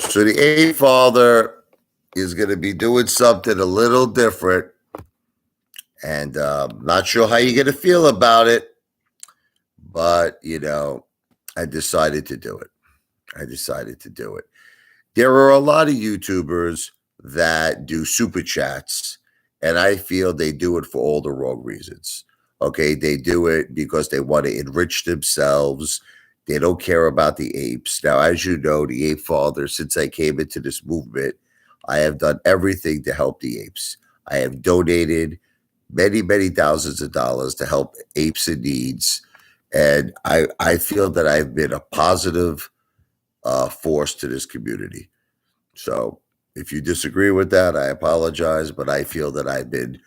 So the Apefather is going to be doing something a little different, and not sure how you're going to feel about it, but I decided to do it. There are a lot of YouTubers that do super chats, and I feel they do it for all the wrong reasons. Okay, they do it because they want to enrich themselves. They don't care about the apes. Now, as you know, the Ape Father, since I came into this movement, I have done everything to help the apes. I have donated many, many thousands of dollars to help apes in needs. And I feel that I've been a positive force to this community. So if you disagree with that, I apologize, but I feel that I've been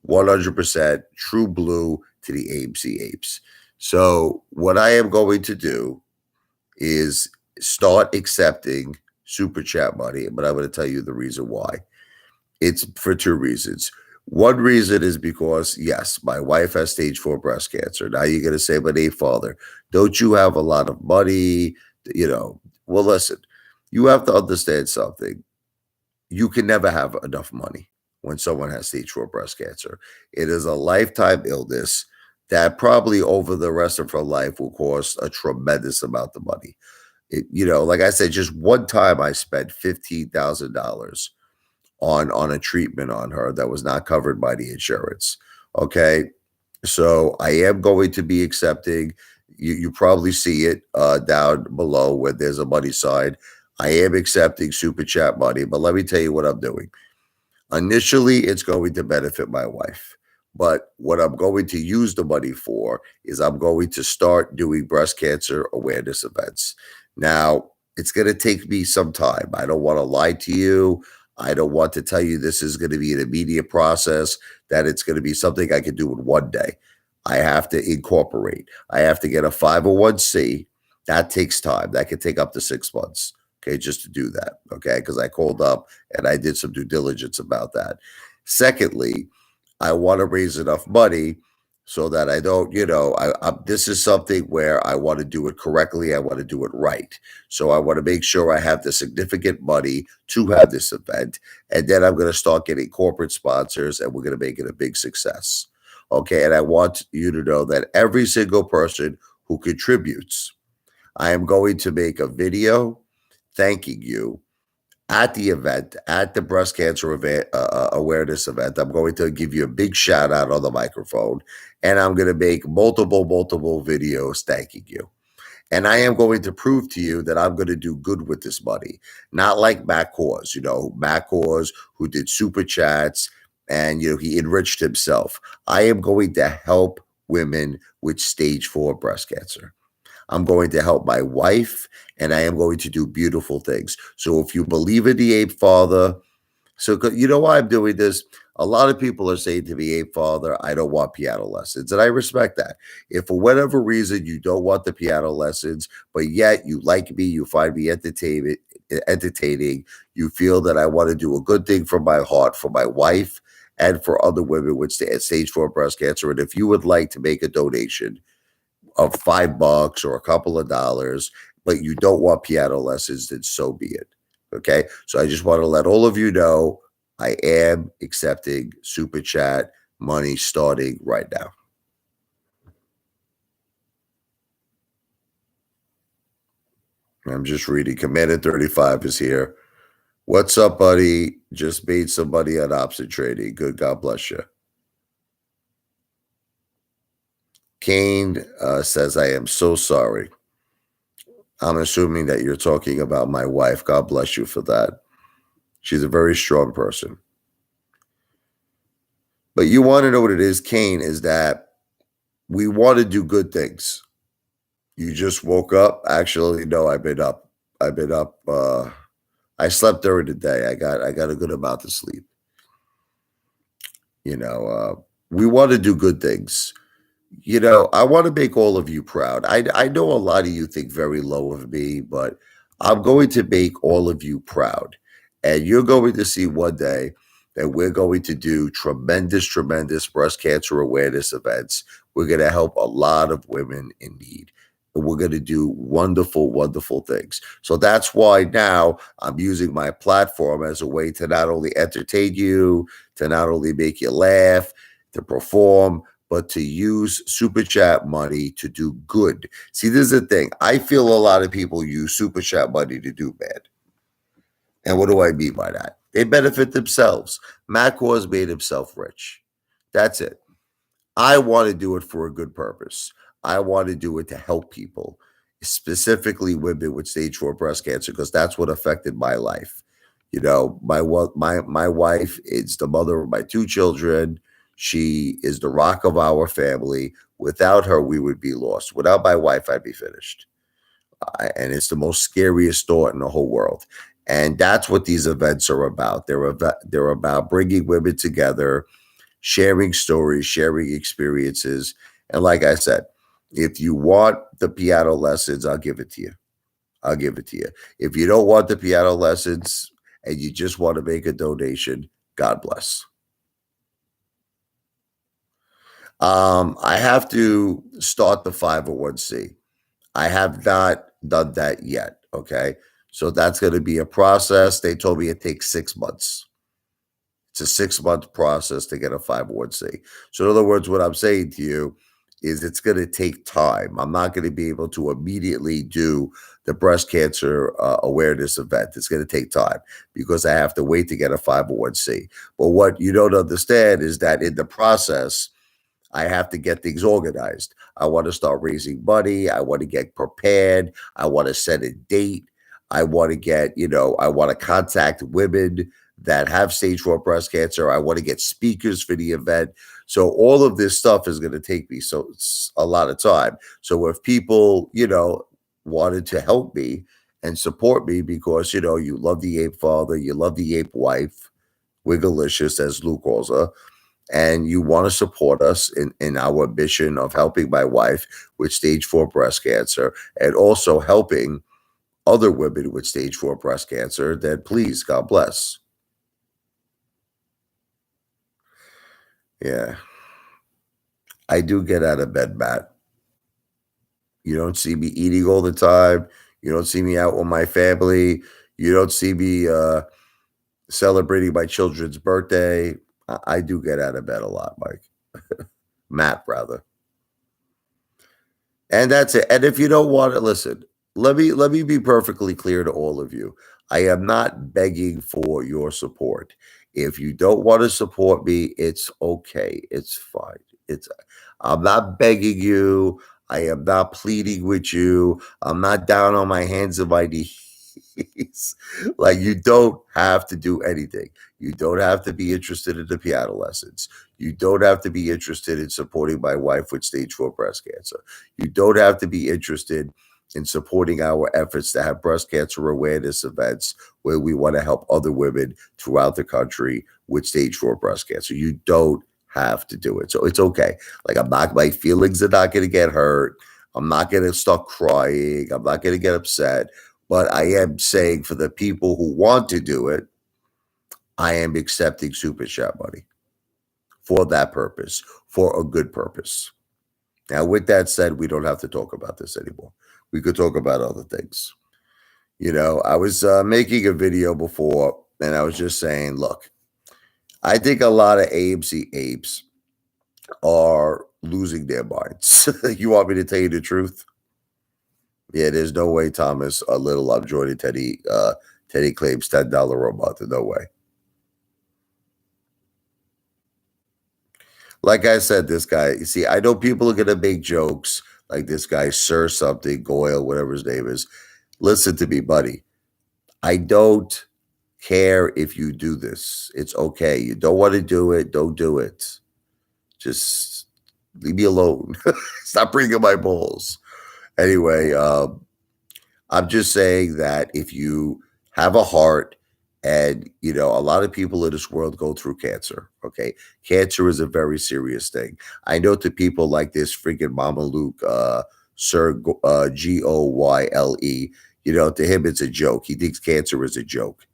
100% true blue to the AMC apes. So what I am going to do is start accepting super chat money, but I'm going to tell you the reason why. It's for two reasons. One reason is because, yes, my wife has stage 4 breast cancer. Now you're going to say, but Father, don't you have a lot of money? Well, listen, you have to understand something. You can never have enough money when someone has stage 4 breast cancer. It is a lifetime illness that probably over the rest of her life will cost a tremendous amount of money. Like I said, just one time I spent $15,000 on a treatment on her that was not covered by the insurance. Okay. So I am going to be accepting. You probably see it down below where there's a money sign. I am accepting super chat money, but let me tell you what I'm doing. Initially, it's going to benefit my wife. But what I'm going to use the money for is I'm going to start doing breast cancer awareness events. Now, it's going to take me some time. I don't want to lie to you. I don't want to tell you this is going to be an immediate process, that it's going to be something I can do in one day. I have to incorporate. I have to get a 501c. That takes time. That could take up to 6 months. Okay, just to do that. Okay, because I called up and I did some due diligence about that. Secondly, I want to raise enough money so that I don't, this is something where I want to do it correctly. I want to do it right. So I want to make sure I have the significant money to have this event. And then I'm going to start getting corporate sponsors and we're going to make it a big success. Okay. And I want you to know that every single person who contributes, I am going to make a video thanking you at the event, at the breast cancer event, awareness event. I'm going to give you a big shout out on the microphone, and I'm going to make multiple videos thanking you. And I am going to prove to you that I'm going to do good with this money, not like Matt Cause, Matt Cause, who did super chats and, he enriched himself. I am going to help women with stage 4 breast cancer. I'm going to help my wife, and I am going to do beautiful things. So if you believe in the Apefather, so you know why I'm doing this? A lot of people are saying to me, Apefather, I don't want piano lessons. And I respect that. If for whatever reason you don't want the piano lessons, but yet you like me, you find me entertaining, you feel that I want to do a good thing from my heart, for my wife, and for other women with stage 4 breast cancer. And if you would like to make a donation of $5 or a couple of dollars, but you don't want piano lessons, then so be it. Okay. So I just want to let all of you know I am accepting super chat money starting right now. I'm just reading. Commander 35 is here. What's up, buddy? Just made some money on option trading. Good. God bless you. Kane says, I am so sorry. I'm assuming that you're talking about my wife. God bless you for that. She's a very strong person. But you want to know what it is, Kane, is that we want to do good things. You just woke up. Actually, no, I've been up. I slept during the day. I got a good amount of sleep. We want to do good things. I want to make all of you proud. I know a lot of you think very low of me, but I'm going to make all of you proud. And you're going to see one day that we're going to do tremendous breast cancer awareness events. We're going to help a lot of women in need. and we're going to do wonderful, wonderful things. So that's why now I'm using my platform as a way to not only entertain you, to not only make you laugh, to perform, but to use super chat money to do good. See, this is the thing. I feel a lot of people use super chat money to do bad. And what do I mean by that? They benefit themselves. Matt Cause made himself rich. That's it. I want to do it for a good purpose. I want to do it to help people, specifically women with stage 4 breast cancer, because that's what affected my life. You know, my wife is the mother of my 2 children. She is the rock of our family. Without her, we would be lost. Without my wife, I'd be finished. And it's the most scariest thought in the whole world. And that's what these events are about. They're about bringing women together, sharing stories, sharing experiences. And like I said, if you want the piano lessons, I'll give it to you. I'll give it to you. If you don't want the piano lessons and you just want to make a donation, God bless. I have to start the 501c. I have not done that yet. Okay. So that's going to be a process. They told me it takes 6 months. It's a 6-month process to get a 501c. So in other words, what I'm saying to you is it's going to take time. I'm not going to be able to immediately do the breast cancer awareness event. It's going to take time because I have to wait to get a 501c. But what you don't understand is that in the process, I have to get things organized. I want to start raising money. I want to get prepared. I want to set a date. I want to get, I want to contact women that have stage 4 breast cancer. I want to get speakers for the event. So all of this stuff is going to take me it's a lot of time. So if people, wanted to help me and support me because, you love the ape father, you love the ape wife, Wigglicious, as Lou calls her, and you want to support us in our mission of helping my wife with stage 4 breast cancer and also helping other women with stage 4 breast cancer, then please, God bless. Yeah. I do get out of bed, Matt. You don't see me eating all the time. You don't see me out with my family. You don't see me celebrating my children's birthday. I do get out of bed a lot, Mike. Matt, rather. And that's it. And if you don't want to listen, let me be perfectly clear to all of you. I am not begging for your support. If you don't want to support me, it's okay. It's fine. I'm not begging you. I am not pleading with you. I'm not down on my hands and my knees. Like, you don't have to do anything. You don't have to be interested in the piano lessons. You don't have to be interested in supporting my wife with stage 4 breast cancer. You don't have to be interested in supporting our efforts to have breast cancer awareness events where we want to help other women throughout the country with stage 4 breast cancer. You don't have to do it. So it's okay. Like, my feelings are not going to get hurt. I'm not going to start crying. I'm not going to get upset. But I am saying for the people who want to do it, I am accepting super chat money for that purpose, for a good purpose. Now, with that said, we don't have to talk about this anymore. We could talk about other things. I was making a video before, and I was just saying, look, I think a lot of apes are losing their minds. You want me to tell you the truth? Yeah, there's no way, Thomas. A little, I'm joining Teddy. Teddy claims $10 a month. No way. Like I said, this guy, you see, I know people are going to make jokes like this guy, Sir something, Goyle, whatever his name is. Listen to me, buddy. I don't care if you do this. It's okay. You don't want to do it. Don't do it. Just leave me alone. Stop bringing my balls. Anyway, I'm just saying that if you have a heart and, a lot of people in this world go through cancer, okay? Cancer is a very serious thing. I know to people like this freaking Mama Luke, Sir Goyle, to him it's a joke. He thinks cancer is a joke,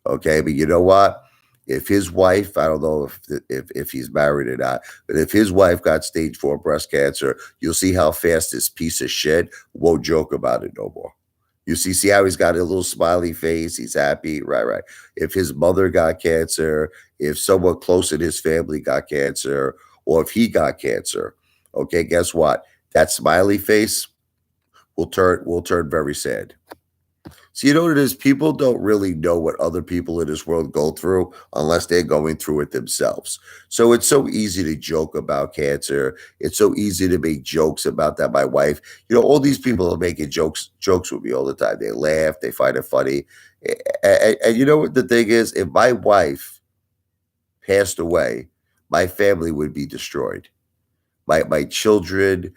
okay? But you know what? If his wife, I don't know if he's married or not, but if his wife got stage 4 breast cancer, you'll see how fast this piece of shit won't joke about it no more. You see how he's got a little smiley face, he's happy, right, right. If his mother got cancer, if someone close in his family got cancer, or if he got cancer, okay, guess what? That smiley face will turn very sad. So you know what it is? People don't really know what other people in this world go through unless they're going through it themselves. So it's so easy to joke about cancer. It's so easy to make jokes about that. My wife, all these people are making jokes with me all the time. They laugh, they find it funny. And you know what the thing is? If my wife passed away, my family would be destroyed. My children,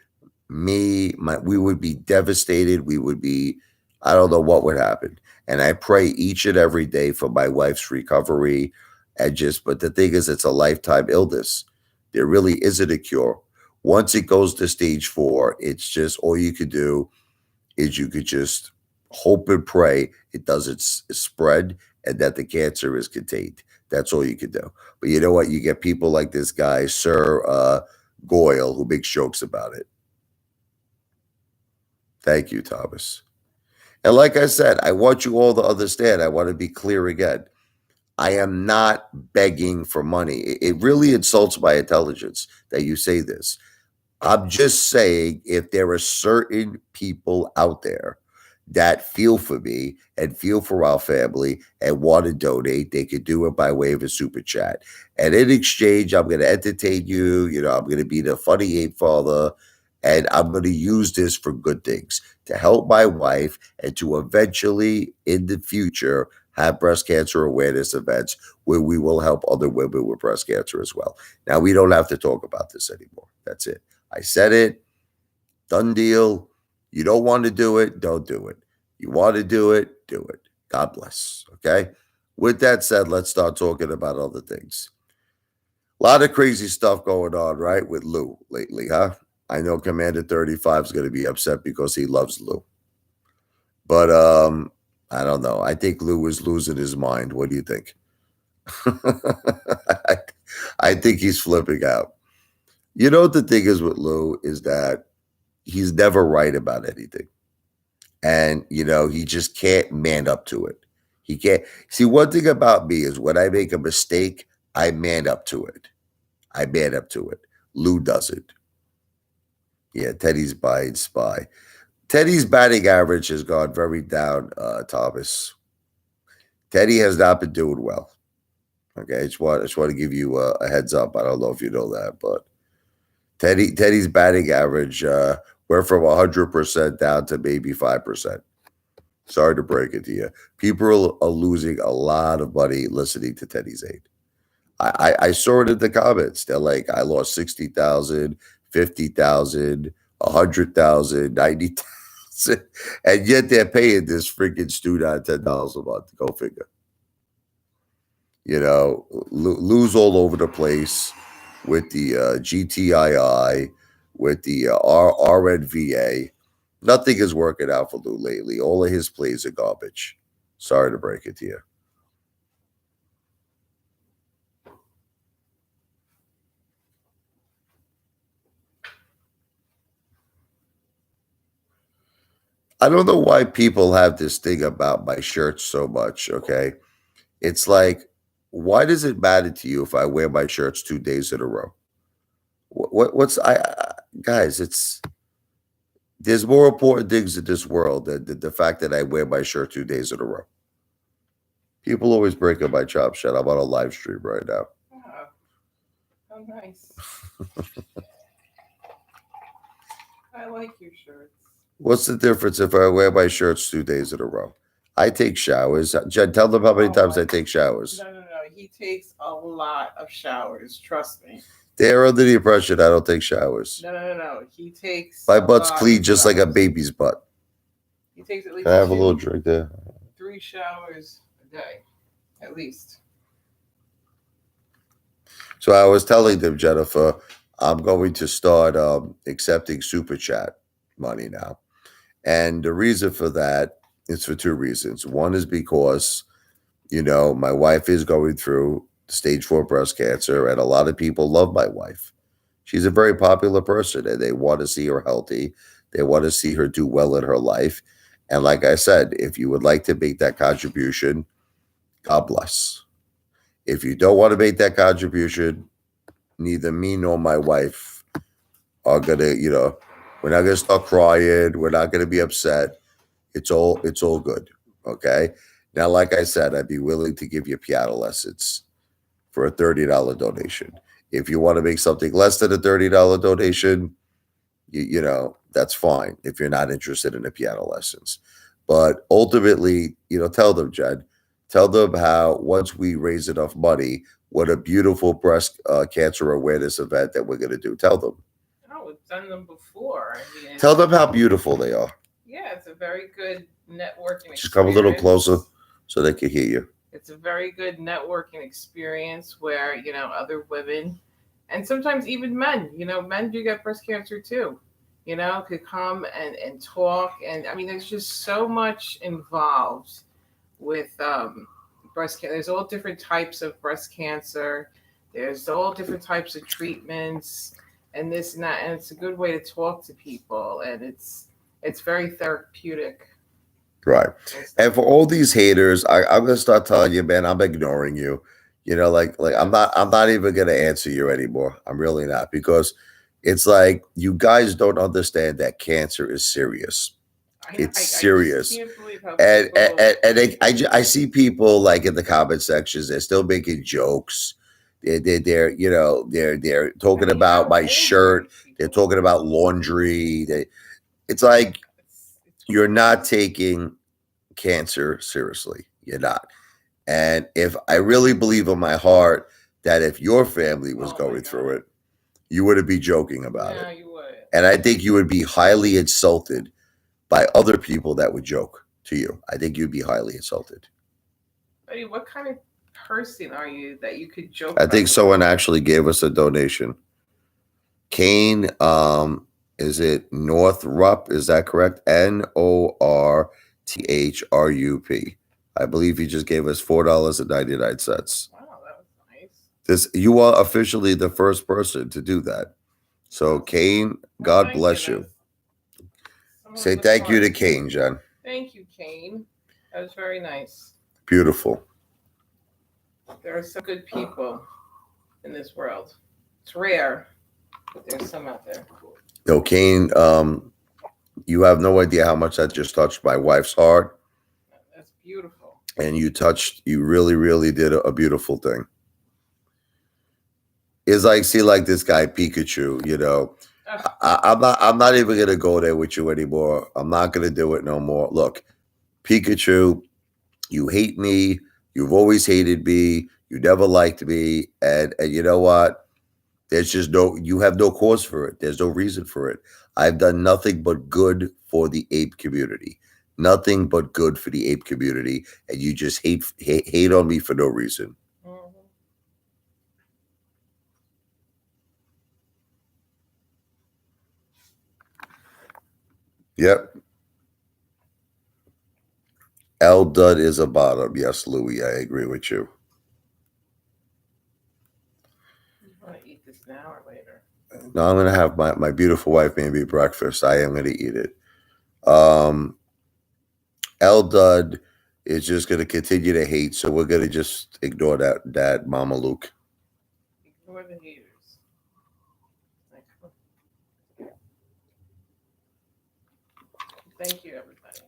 we would be devastated. We would be, I don't know what would happen. And I pray each and every day for my wife's recovery. But the thing is, it's a lifetime illness. There really isn't a cure. Once it goes to stage 4, it's just all you could do is you could just hope and pray it doesn't spread and that the cancer is contained. That's all you could do. But you know what? You get people like this guy, Sir Goyle, who makes jokes about it. Thank you, Thomas. And like I said, I want you all to understand. I want to be clear again. I am not begging for money. It really insults my intelligence that you say this. I'm just saying if there are certain people out there that feel for me and feel for our family and want to donate, they could do it by way of a super chat. And in exchange, I'm going to entertain you. I'm going to be the funny ape father. And I'm going to use this for good things to help my wife and to eventually, in the future, have breast cancer awareness events where we will help other women with breast cancer as well. Now, we don't have to talk about this anymore. That's it. I said it. Done deal. You don't want to do it, don't do it. You want to do it, do it. God bless. Okay. With that said, let's start talking about other things. A lot of crazy stuff going on, right, with Lou lately, huh? I know Commander 35 is going to be upset because he loves Lou. But I don't know. I think Lou is losing his mind. What do you think? I think he's flipping out. You know what the thing is with Lou is that he's never right about anything. And, he just can't man up to it. He can't. See, one thing about me is when I make a mistake, I man up to it. I man up to it. Lou doesn't. Yeah, Teddy's buying spy. Teddy's batting average has gone very down, Thomas. Teddy has not been doing well. Okay, I just want to give you a heads up. I don't know if you know that, but Teddy's batting average went from 100% down to maybe 5%. Sorry to break it to you. People are losing a lot of money listening to Teddy's aid. I saw it in the comments. They're like, I lost 60,000, 50,000, 100,000, 90,000, and yet they're paying this freaking student $10 a month. Go figure. Lose all over the place with the GTII, with the RNVA. Nothing is working out for Lou lately. All of his plays are garbage. Sorry to break it to you. I don't know why people have this thing about my shirts so much, okay? It's like, why does it matter to you if I wear my shirts 2 days in a row? What's guys, there's more important things in this world than the fact that I wear my shirt 2 days in a row. People always break up my chop shit. I'm on a live stream right now. Oh, how nice. I like your shirts. What's the difference if I wear my shirts 2 days in a row? I take showers. Jen, tell them how many times I take showers. No. He takes a lot of showers. Trust me. They're under the impression I don't take showers. No. He takes. My butt's clean just like a baby's butt. He takes at least. Can I have a little drink there? 3 showers a day, at least. So I was telling them, Jennifer, I'm going to start accepting super chat money now. And the reason for that is for 2 reasons. One is because, my wife is going through stage 4 breast cancer, and a lot of people love my wife. She's a very popular person, and they want to see her healthy. They want to see her do well in her life. And like I said, if you would like to make that contribution, God bless. If you don't want to make that contribution, neither me nor my wife are gonna, we're not gonna start crying. We're not gonna be upset. It's all good. Okay. Now, like I said, I'd be willing to give you piano lessons for a $30 donation. If you want to make something less than a $30 donation, that's fine if you're not interested in the piano lessons. But ultimately, tell them, Jen, tell them how once we raise enough money, what a beautiful breast cancer awareness event that we're going to do. Tell them. Oh, we've done them before. I mean, Tell them how beautiful they are. Yeah, it's a very good networking experience. Just come a little closer so they can hear you. It's a very good networking experience where, other women and sometimes even men, men do get breast cancer too, could come and talk. And I mean, there's just so much involved with breast cancer. There's all different types of breast cancer. There's all different types of treatments and this and that. And it's a good way to talk to people. And it's very therapeutic. Right. And for all these haters, I'm gonna start telling you, man, I'm ignoring you. I'm not even gonna answer you anymore. I'm really not, because it's like you guys don't understand that cancer is serious. It's serious. I see people like in the comment sections, they're still making jokes. They're talking about my shirt. They're talking about laundry. It's like you're not taking cancer seriously. You're not. And if I really believe in my heart that if your family was going through it, you wouldn't be joking about it. You would. And I think you would be highly insulted by other people that would joke to you. I think you'd be highly insulted. Buddy, what kind of person are you that you could joke I think someone actually gave us a donation. Kane, is it Northrup? Is that correct? Northrup. I believe he just gave us $4.99. Wow, that was nice. You are officially the first person to do that. So, Kane, God bless you. Say thank you to Kane, Jen. Thank you, Kane. That was very nice. Beautiful. There are some good people in this world. It's rare, but there's some out there. No, Kane, you have no idea how much that just touched my wife's heart. That's beautiful. And you really, really did a beautiful thing. It's like this guy Pikachu, I'm not even gonna go there with you anymore. I'm not gonna do it no more. Look, Pikachu, you hate me. You've always hated me. You never liked me, and you know what? There's just you have no cause for it. There's no reason for it. I've done nothing but good for the ape community. Nothing but good for the ape community, and you just hate on me for no reason. Yep. L Dud is a bottom. Yes, Louie, I agree with you. You want to eat this now or later? No, I'm going to have my beautiful wife made me breakfast. I am going to eat it. L Dud is just going to continue to hate, so we're going to just ignore that Mama Luke. Ignore the haters. Thank you, everybody.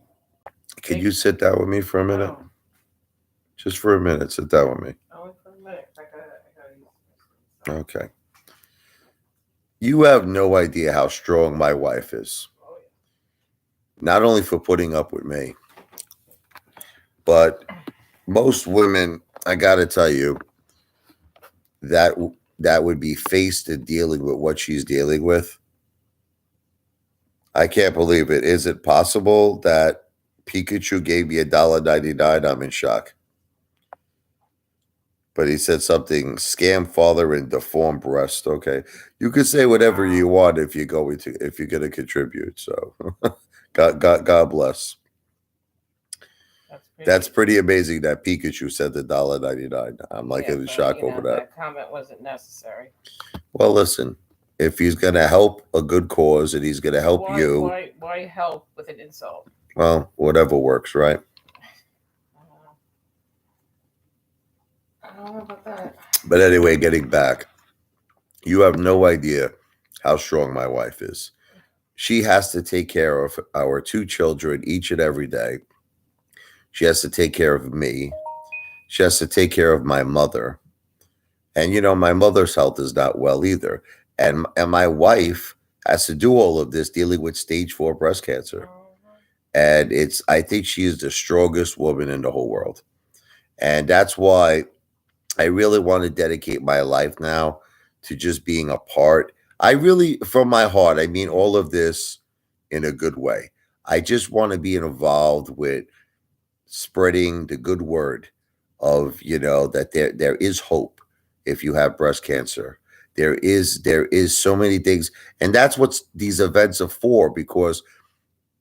Can you sit down with me for a minute? Oh. Just for a minute, sit down with me. Only for a minute. I gotta Okay. You have no idea how strong my wife is. Oh, yeah. Not only for putting up with me, but most women, I got to tell you, that would be faced in dealing with what she's dealing with. I can't believe it. Is it possible that Pikachu gave me $1.99? I'm in shock. But he said something, scam father and deformed breast. Okay. You could say whatever you want if you're going to contribute. So God bless. That's That's pretty amazing that Pikachu said the $1.99. I'm like Yeah, in but shock over that. that comment wasn't necessary. Well, listen, if he's gonna help a good cause and he's gonna help Why, you, why help with an insult? well, whatever works, right? I don't know about that. But anyway, getting back, you have no idea how strong my wife is. She has to take care of our two children each and every day. She has to take care of me. She has to take care of my mother. And my mother's health is not well either. And my wife has to do all of this dealing with stage 4 breast cancer. And I think she is the strongest woman in the whole world. And that's why I really want to dedicate my life now to just being a part. I really, from my heart, I mean all of this in a good way. I just want to be involved with spreading the good word of, that there is hope if you have breast cancer. There is so many things, and that's what these events are for, because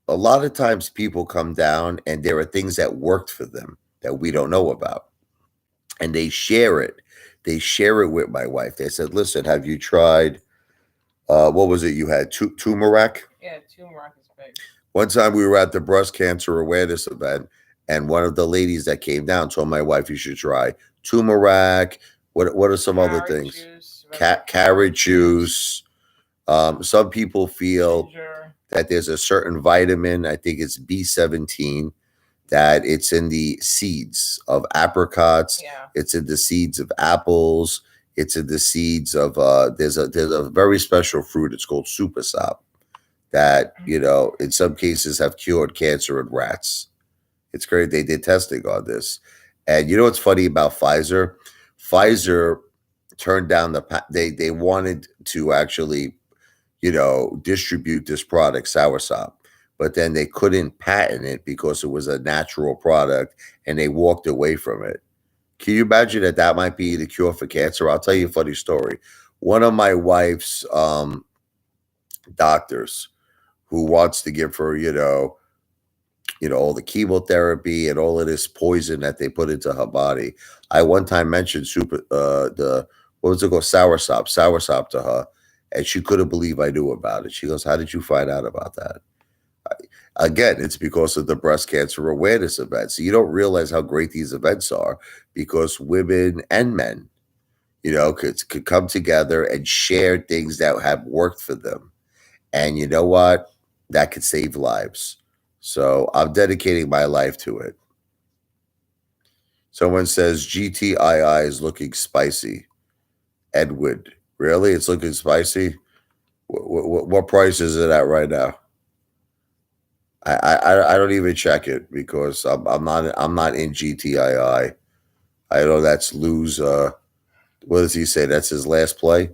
a lot of times people come down and there are things that worked for them that we don't know about, and they share it. They share it with my wife. They said, "Listen, have you tried? What was it you had? Turmeric." Yeah, turmeric is big. One time we were at the breast cancer awareness event, and one of the ladies that came down told my wife, "You should try turmeric." What are some other things? Juice, Carrot juice. Some people feel ginger. that there's a certain vitamin, I think it's B17, that it's in the seeds of apricots. Yeah. It's in the seeds of apples. It's in the seeds of there's a very special fruit. It's called super sap that in some cases have cured cancer in rats. It's great. They did testing on this, and you know what's funny about Pfizer? Pfizer turned down they wanted to actually distribute this product, soursop, but then they couldn't patent it because it was a natural product, and they walked away from it. Can you imagine that might be the cure for cancer? I'll tell you a funny story. One of my wife's doctors, who wants to give her, all the chemotherapy and all of this poison that they put into her body. I one time mentioned the what was it called, soursop to her, and she couldn't believe I knew about it. She goes, "How did you find out about that?" Again, it's because of the breast cancer awareness events. So you don't realize how great these events are, because women and men, could come together and share things that have worked for them. And you know what? That could save lives. So I'm dedicating my life to it. Someone says GTII is looking spicy. Edwin, really? It's looking spicy? What price is it at right now? I don't even check it, because I'm not in GTII. I know that's Lou's. What does he say? That's his last play.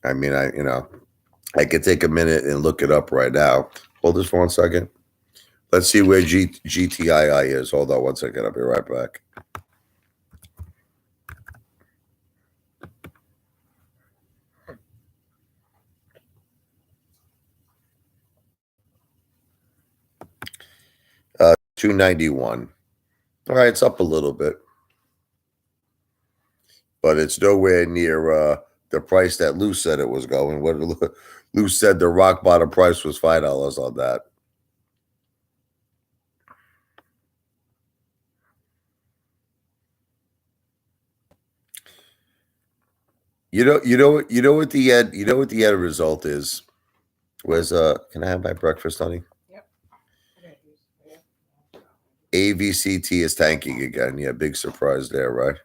I mean, I could take a minute and look it up right now. Hold this for 1 second. Let's see where GTII is. Hold on 1 second. I'll be right back. $291. All right, it's up a little bit, but it's nowhere near the price that Lou said it was going. What Lou said the rock bottom price was $5 on that. You know what the end result is? Was can I have my breakfast, honey? Yep. AVCT is tanking again. Yeah, big surprise there, right?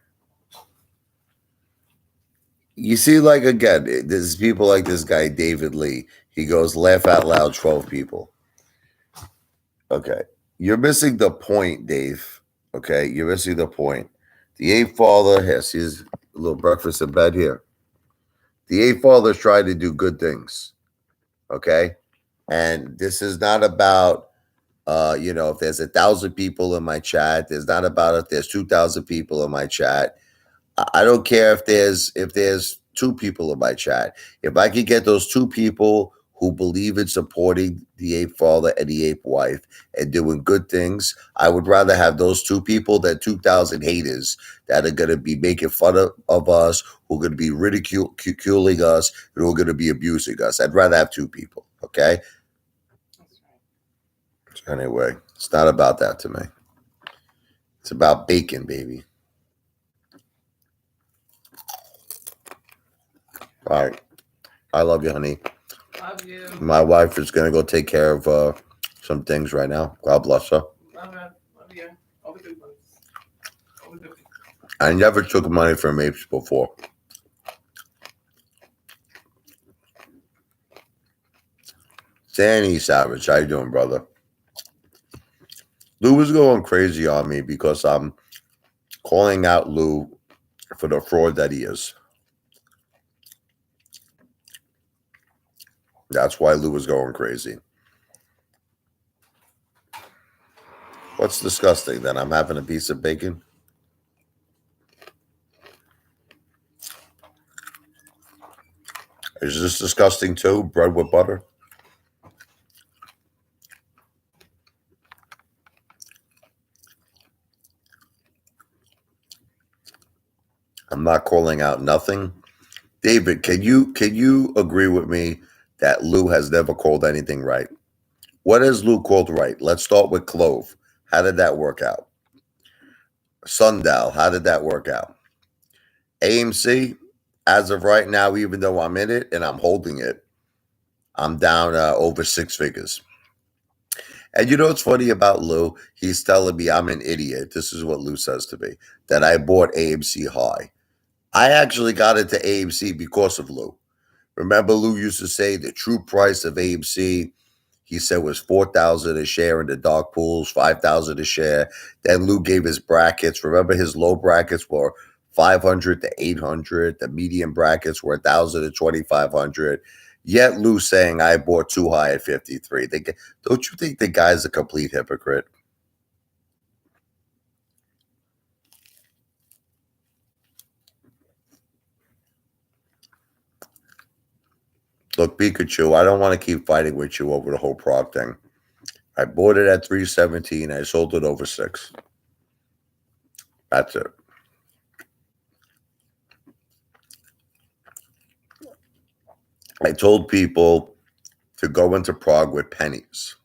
You see, like, again, there's people like this guy, David Lee. He goes, laugh out loud, 12 people. Okay. You're missing the point, Dave. Okay. You're missing the point. The Apefather has his little breakfast in bed here. The Apefather's trying to do good things. Okay. And this is not about, if there's 1,000 people in my chat, there's not about if there's 2,000 people in my chat. I don't care if there's two people in my chat. If I could get those two people who believe in supporting the ape father and the ape wife and doing good things, I would rather have those two people than 2,000 haters that are going to be making fun of us, who are going to be ridiculing us, and who are going to be abusing us. I'd rather have two people. Okay. That's right. So anyway, it's not about that to me. It's about bacon, baby. All right. I love you, honey. Love you. My wife is going to go take care of some things right now. God bless her. Love you. All the good ones. All the good ones. I never took money from apes before. Danny Savage, how you doing, brother? Lou was going crazy on me because I'm calling out Lou for the fraud that he is. That's why Lou was going crazy. What's disgusting then? I'm having a piece of bacon. Is this disgusting too? Bread with butter? I'm not calling out nothing. David, can you agree with me that Lou has never called anything right? What has Lou called right? Let's start with Clove. How did that work out? Sundial, how did that work out? AMC, as of right now, even though I'm in it and I'm holding it, I'm down over 6 figures. And you know what's funny about Lou? He's telling me I'm an idiot. This is what Lou says to me, that I bought AMC high. I actually got into AMC because of Lou. Remember, Lou used to say the true price of AMC, he said, was 4,000 a share in the dark pools, 5,000 a share. Then Lou gave his brackets. Remember, his low brackets were 500 to 800. The medium brackets were 1,000 to 2,500. Yet Lou saying I bought too high at 53. Don't you think the guy's a complete hypocrite? Look, Pikachu, I don't want to keep fighting with you over the whole prog thing. I bought it at 317. I sold it over 6. That's it. I told people to go into Prague with pennies.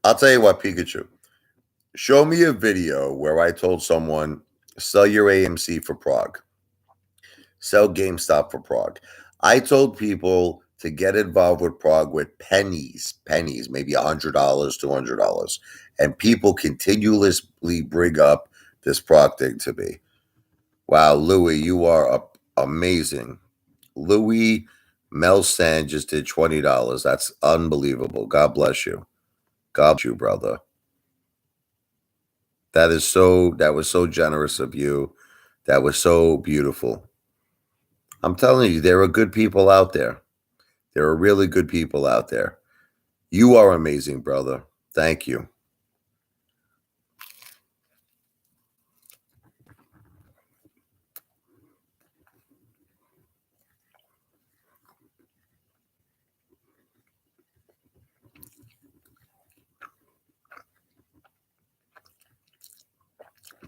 I'll tell you what, Pikachu. Show me a video where I told someone, sell your AMC for Prague. Sell GameStop for Prague. I told people to get involved with Prague with pennies, maybe $100, $200. And people continuously bring up this Prague thing to me. Wow, Louis, you are amazing. Louis Melsan just did $20. That's unbelievable. God bless you. God bless you, brother. That was so generous of you. That was so beautiful. I'm telling you, there are good people out there. There are really good people out there. You are amazing, brother. Thank you.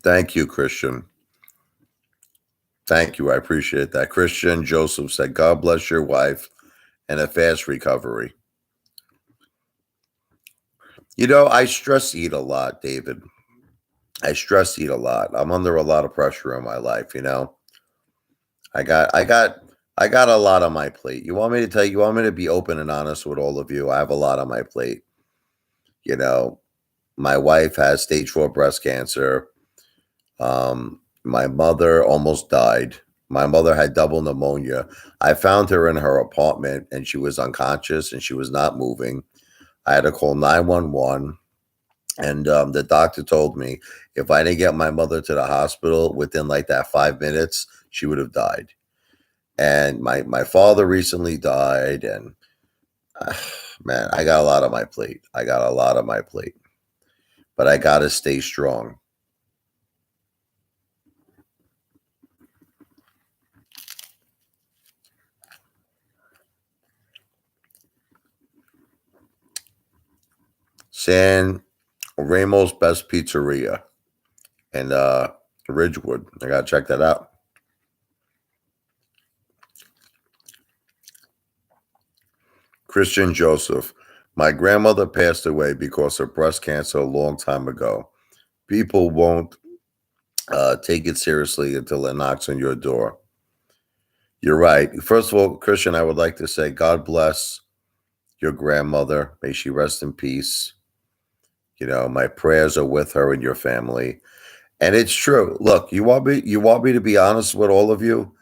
Thank you, Christian. Thank you. I appreciate that. Christian Joseph said, God bless your wife and a fast recovery. You know, I stress eat a lot, David. I stress eat a lot. I'm under a lot of pressure in my life, you know. I got a lot on my plate. You want me to tell you, you want me to be open and honest with all of you? I have a lot on my plate. You know, my wife has stage 4 breast cancer. My mother almost died. My mother had double pneumonia. I found her in her apartment and she was unconscious and she was not moving. I had to call 911. And the doctor told me if I didn't get my mother to the hospital within like that 5 minutes, she would have died. And my father recently died. And man, I got a lot on my plate. But I got to stay strong. San Ramo's Best Pizzeria in Ridgewood. I gotta check that out. Christian Joseph. My grandmother passed away because of breast cancer a long time ago. People won't take it seriously until it knocks on your door. You're right. First of all, Christian, I would like to say God bless your grandmother. May she rest in peace. You know, my prayers are with her and your family. And it's true. Look, you want me to be honest with all of you?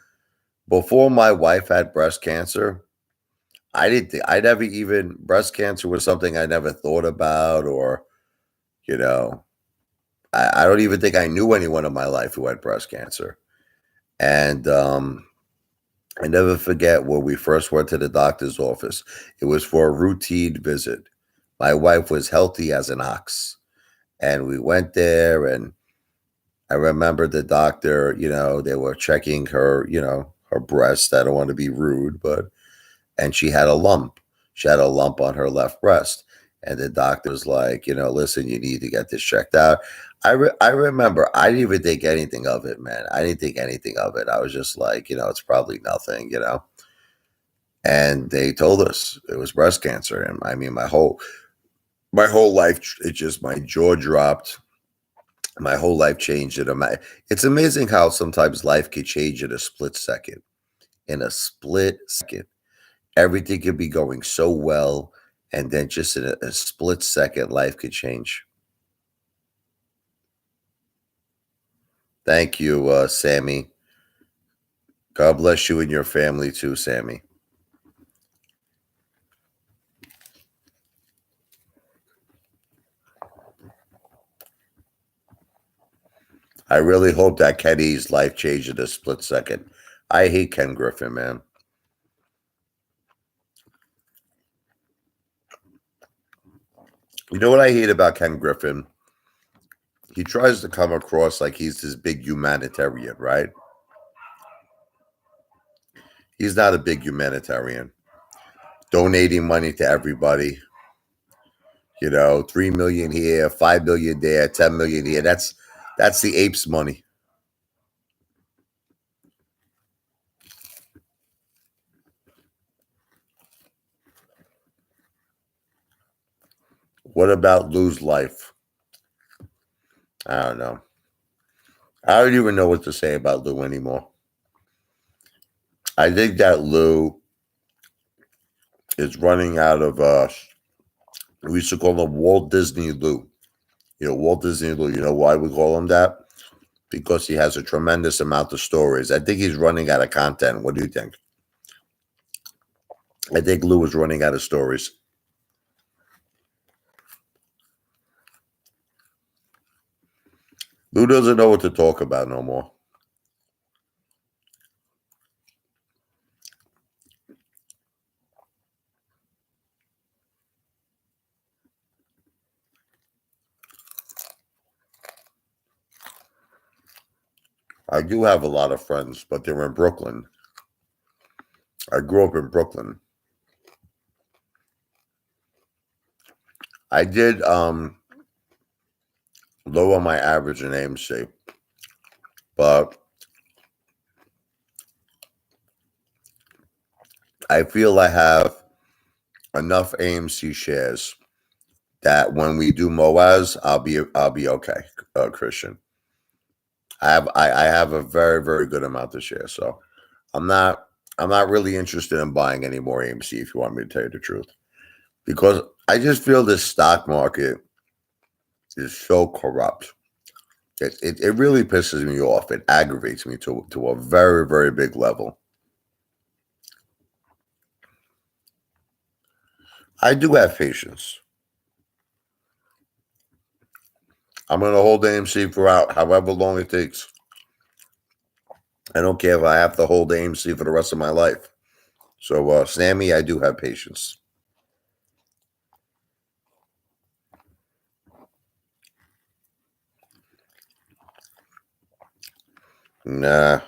Before my wife had breast cancer, I didn't think I never even breast cancer was something I never thought about, or you know, I don't even think I knew anyone in my life who had breast cancer. And I never forget when we first went to the doctor's office. It was for a routine visit. My wife was healthy as an ox. And we went there, and I remember the doctor, they were checking her, her breast. I don't want to be rude, and she had a lump. She had a lump on her left breast. And the doctor was like, listen, you need to get this checked out. I remember I didn't even think anything of it, man. I didn't think anything of it. I was just like, it's probably nothing. And they told us it was breast cancer. And I mean, my whole life, it just, my jaw dropped. My whole life changed. It's amazing how sometimes life could change in a split second. In a split second, everything could be going so well, and then just in a split second, life could change. Thank you, Sammy. God bless you and your family too, Sammy. I really hope that Kenny's life changed in a split second. I hate Ken Griffin, man. You know what I hate about Ken Griffin? He tries to come across like he's this big humanitarian, right? He's not a big humanitarian. Donating money to everybody, 3 million here, 5 million there, 10 million here. That's the apes' money. What about Lou's life? I don't know. I don't even know what to say about Lou anymore. I think that Lou is running out of we used to call him Walt Disney Lou. Walt Disney Lou. You know why we call him that? Because he has a tremendous amount of stories. I think he's running out of content. What do you think? I think Lou is running out of stories. Lou doesn't know what to talk about no more. I do have a lot of friends, but they're in Brooklyn. I grew up in Brooklyn. I did lower my average in AMC, but I feel I have enough AMC shares that when we do Moaz, I'll be okay, Christian. I have a very, very good amount of shares, so I'm not really interested in buying any more AMC, if you want me to tell you the truth, because I just feel this stock market is so corrupt. It really pisses me off. It aggravates me to a very, very big level. I do have patience. I'm going to hold AMC for however long it takes. I don't care if I have to hold AMC for the rest of my life. So, Sammy, I do have patience. Nah,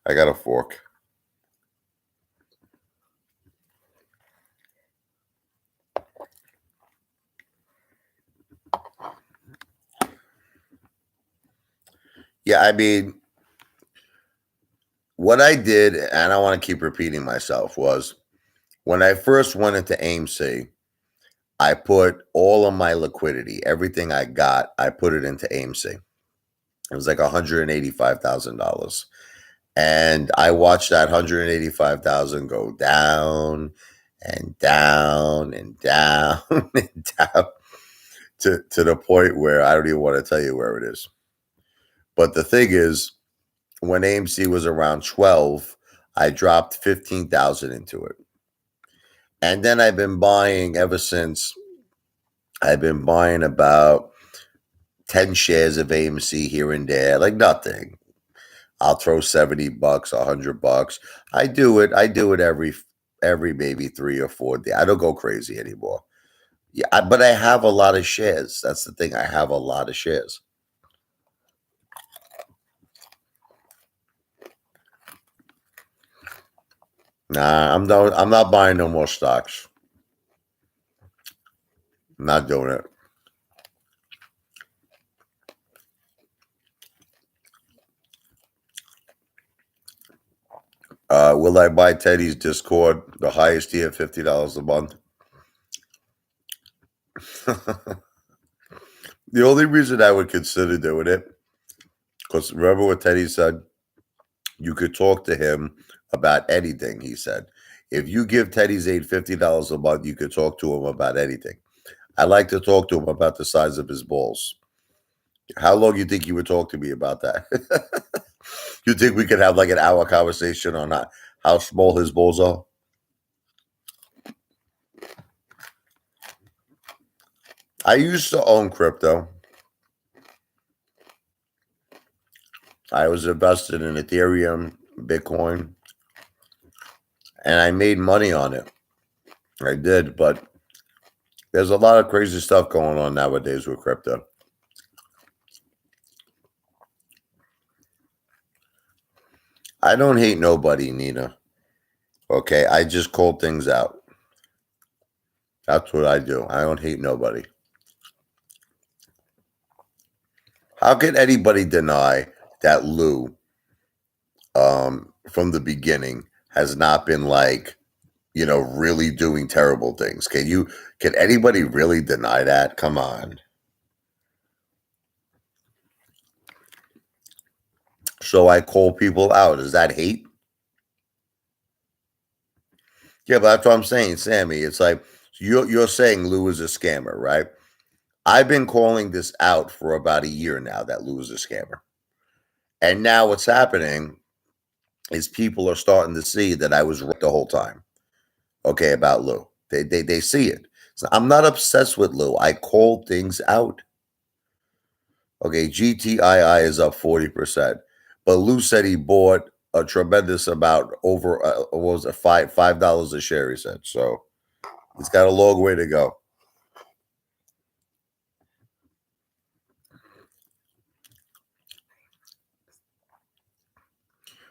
I got a fork. Yeah, I mean, what I did, and I want to keep repeating myself, was when I first went into AMC, I put all of my liquidity, everything I got, I put it into AMC. It was like $185,000. And I watched that 185,000 go down and down and down and down to the point where I don't even want to tell you where it is. But the thing is, when AMC was around 12, I dropped 15,000 into it. And then I've been buying ever since. I've been buying about 10 shares of AMC here and there, like nothing. I'll throw $70, $100. I do it every maybe 3 or 4 days. I don't go crazy anymore. Yeah, but I have a lot of shares. That's the thing. I have a lot of shares. Nah, I'm not buying no more stocks. I'm not doing it. Will I buy Teddy's Discord, the highest tier, $50 a month? The only reason I would consider doing it, because remember what Teddy said? You could talk to him about anything, he said. If you give Teddy's aid $50 a month, you could talk to him about anything. I like to talk to him about the size of his balls. How long you think you would talk to me about that? You think we could have like an hour conversation on how small his balls are? I used to own crypto. I was invested in Ethereum, Bitcoin, and I made money on it. I did, but there's a lot of crazy stuff going on nowadays with crypto. I don't hate nobody, Nina. Okay, I just call things out. That's what I do. I don't hate nobody. How can anybody deny that Lou, from the beginning, has not been like, really doing terrible things? Can anybody really deny that? Come on. So I call people out. Is that hate? Yeah, but that's what I'm saying, Sammy. It's like you're saying Lou is a scammer, right? I've been calling this out for about a year now that Lou is a scammer. And now what's happening is people are starting to see that I was right the whole time. Okay, about Lou. They see it. So I'm not obsessed with Lou. I call things out. Okay, GTII is up 40%. But Lou said he bought a tremendous amount over what was it, $5 a share, he said. So it's got a long way to go.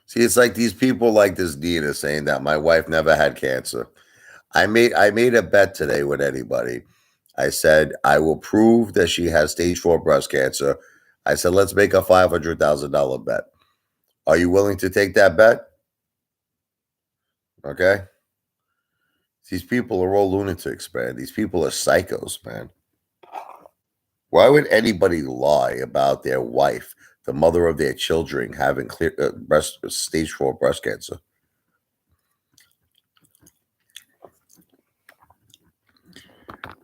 See, it's like these people like this Dina saying that my wife never had cancer. I made a bet today with anybody. I said I will prove that she has stage 4 breast cancer. I said let's make a $500,000 bet. Are you willing to take that bet? Okay. These people are all lunatics, man. These people are psychos, man. Why would anybody lie about their wife, the mother of their children, having stage 4 breast cancer?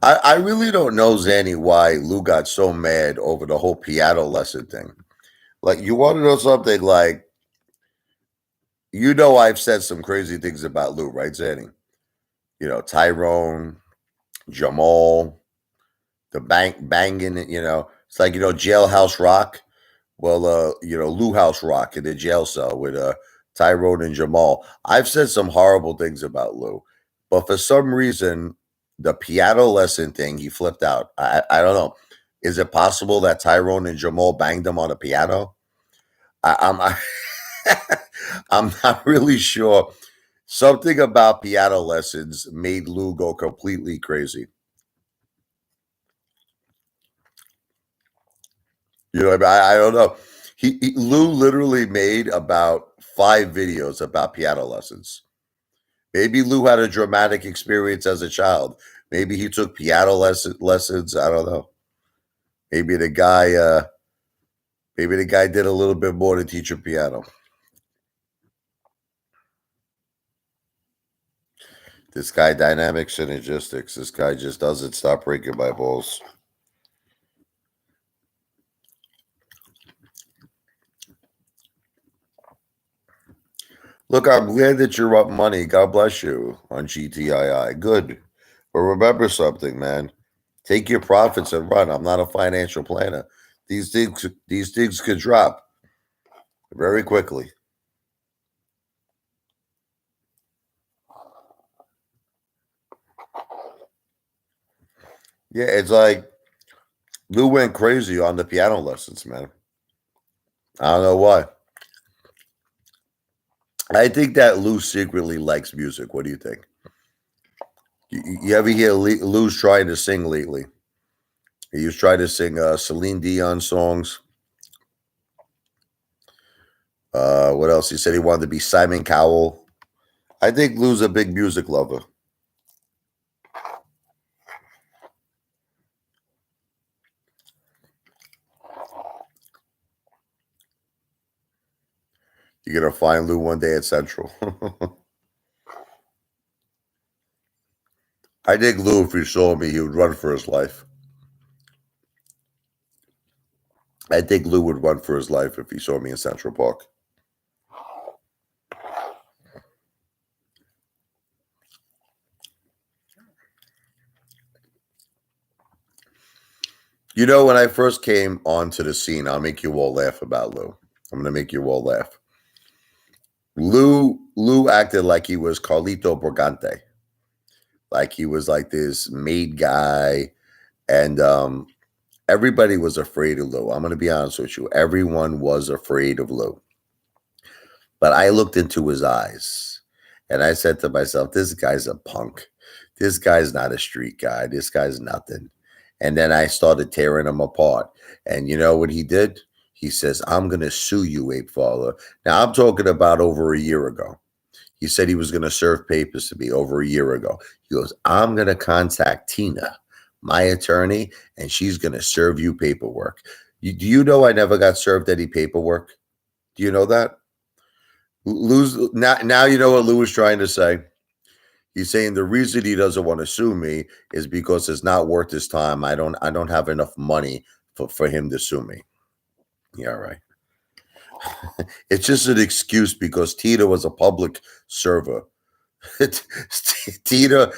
I really don't know, Zanny, why Lou got so mad over the whole piano lesson thing. Like, you want to know something? Like, I've said some crazy things about Lou, right, Zanny? Tyrone, Jamal, the banging, it's like, Jailhouse Rock. Well, Lou House Rock in the jail cell with Tyrone and Jamal. I've said some horrible things about Lou, but for some reason, the piano lesson thing, he flipped out. I don't know. Is it possible that Tyrone and Jamal banged him on a piano? I'm not really sure. Something about piano lessons made Lou go completely crazy. I don't know. Lou literally made about 5 videos about piano lessons. Maybe Lou had a dramatic experience as a child. Maybe he took piano lessons. I don't know. Maybe the guy, did a little bit more to teach him piano. This guy, dynamic synergistics. This guy just doesn't stop breaking my balls. Look, I'm glad that you're up money. God bless you on GTII. Good. But remember something, man. Take your profits and run. I'm not a financial planner. These things could drop very quickly. Yeah, it's like Lou went crazy on the piano lessons, man. I don't know why. I think that Lou secretly likes music. What do you think? You ever hear Lou's trying to sing lately? He was trying to sing Celine Dion songs. What else? He said he wanted to be Simon Cowell. I think Lou's a big music lover. You're going to find Lou one day at Central. I think Lou, if he saw me, he would run for his life. I think Lou would run for his life if he saw me in Central Park. You know, when I first came onto the scene, I'll make you all laugh about Lou. I'm going to make you all laugh. Lou acted like he was Carlito Brigante. Like he was like this made guy. And everybody was afraid of Lou. I'm going to be honest with you. Everyone was afraid of Lou. But I looked into his eyes and I said to myself, this guy's a punk. This guy's not a street guy. This guy's nothing. And then I started tearing him apart. And you know what he did? He says, I'm going to sue you, Apefather. Now, I'm talking about over a year ago. He said he was going to serve papers to me over a year ago. He goes, I'm going to contact Tina, my attorney, and she's going to serve you paperwork. Do you know I never got served any paperwork? Do you know that? Now you know what Lou was trying to say. He's saying the reason he doesn't want to sue me is because it's not worth his time. I don't have enough money for him to sue me. Yeah, right. It's just an excuse because Tina was a public server. Tina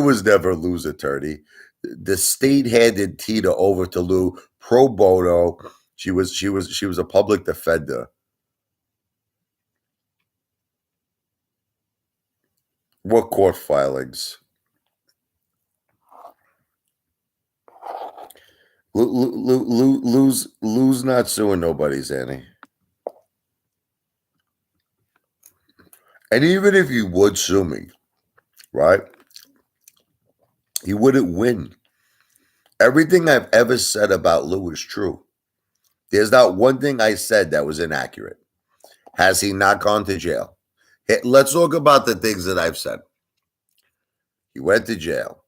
was never Lou's attorney. The state handed Tina over to Lou pro bono. She was a public defender. What court filings? Lou's not suing nobody, Zanny. And even if he would sue me, right? He wouldn't win. Everything I've ever said about Lou is true. There's not one thing I said that was inaccurate. Has he not gone to jail? Hey, let's talk about the things that I've said. He went to jail.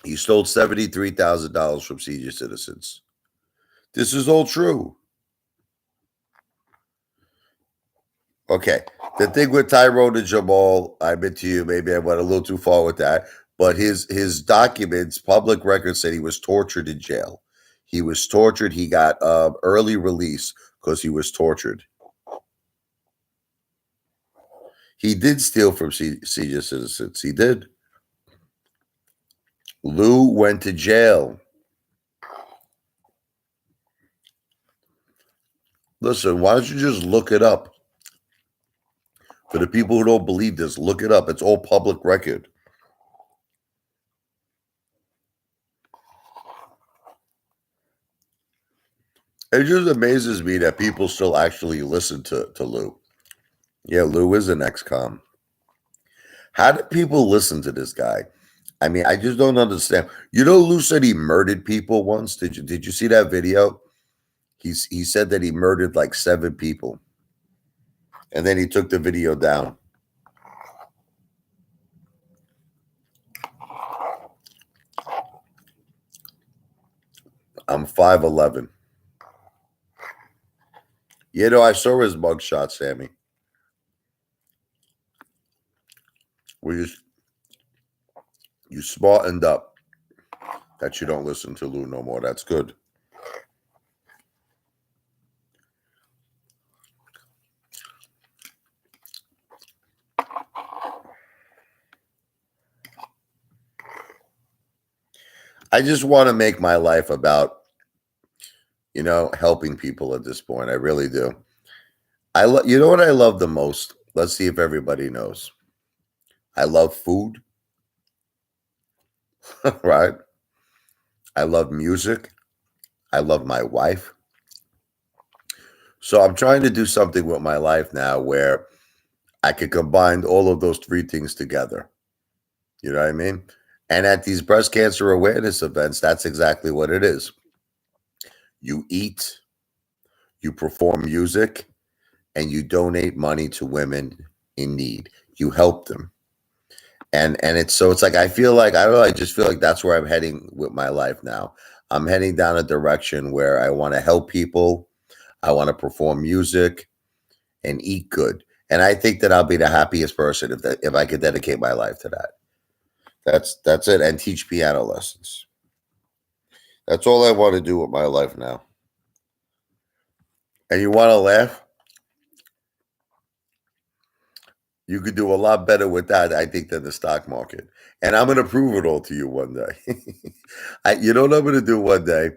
He stole $73,000 from senior citizens. This is all true. Okay. The thing with Tyrone and Jamal, I admit to you, maybe I went a little too far with that. But his documents, public records said he was tortured in jail. He was tortured. He got early release because he was tortured. He did steal from senior citizens. He did. Lou went to jail. Listen, why don't you just look it up? For the people who don't believe this, look it up. It's all public record. It just amazes me that people still actually listen to Lou. Yeah, Lou is an ex-com. How do people listen to this guy? I mean, I just don't understand. You know, Lou said he murdered people once. Did you see that video? He said that he murdered like 7 people, and then he took the video down. I'm 5'11". You know, I saw his mugshot, Sammy. You smartened up that you don't listen to Lou no more. That's good. I just want to make my life about, helping people at this point. I really do. You know what I love the most? Let's see if everybody knows. I love food, right? I love music. I love my wife. So I'm trying to do something with my life now where I could combine all of those 3 things together. You know what I mean? And at these breast cancer awareness events, that's exactly what it is. You eat, you perform music, and you donate money to women in need. You help them. And it's like I feel like I don't know, I just feel like that's where I'm heading with my life now. I'm heading down a direction where I want to help people. I want to perform music and eat good. And I think that I'll be the happiest person if I could dedicate my life to that. That's it. And teach piano lessons. That's all I want to do with my life now. And you want to laugh? You could do a lot better with that, I think, than the stock market. And I'm going to prove it all to you one day. You know what I'm going to do one day?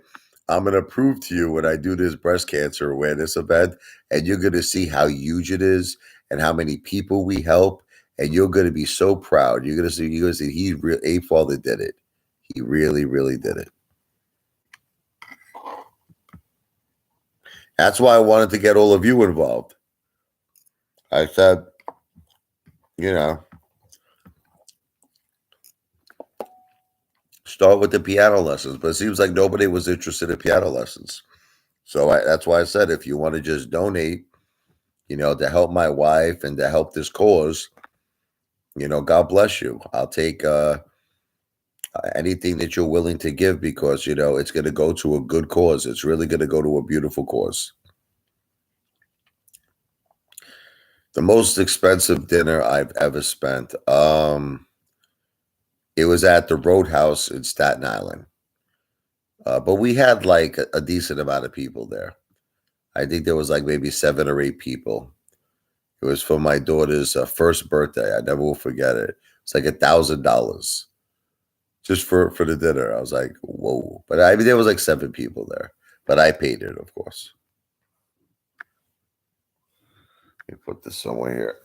I'm going to prove to you when I do this breast cancer awareness event, and you're going to see how huge it is and how many people we help. And you're going to be so proud. You're going to see, Apefather did it. He really, really did it. That's why I wanted to get all of you involved. I said, start with the piano lessons. But it seems like nobody was interested in piano lessons. So that's why I said, if you want to just donate, to help my wife and to help this cause, God bless you. I'll take anything that you're willing to give because, it's going to go to a good cause. It's really going to go to a beautiful cause. The most expensive dinner I've ever spent. It was at the Roadhouse in Staten Island. But we had like a decent amount of people there. I think there was like maybe 7 or 8 people. It was for my daughter's first birthday. I never will forget it. It's like $1,000 just for the dinner. I was like, whoa. But I mean, there was like 7 people there. But I paid it, of course. Let me put this somewhere here.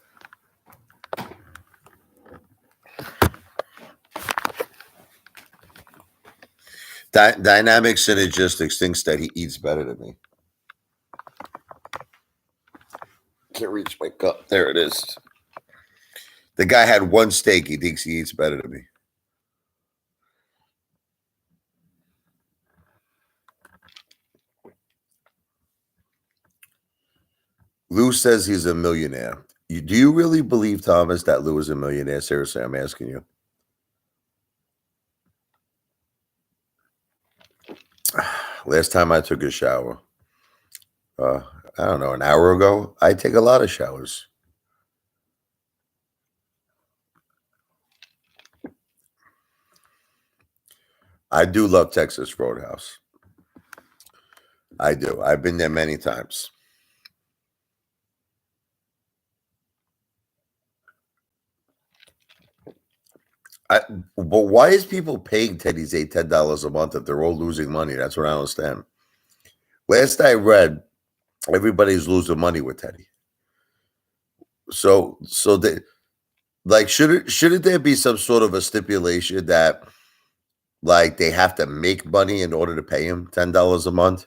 Dynamic Synergistics thinks that he eats better than me. Can't reach my cup. There it is. The guy had 1 steak. He thinks he eats better than me. Lou says he's a millionaire. Do you really believe, Thomas, that Lou is a millionaire? Seriously, I'm asking you. Last time I took a shower, I don't know, an hour ago. I take a lot of showers. I do love Texas Roadhouse. I do. I've been there many times. But why is people paying Teddy's $10 a month if they're all losing money? That's what I don't understand. Last I read, everybody's losing money with Teddy. So they like shouldn't there be some sort of a stipulation that like they have to make money in order to pay him $10 a month?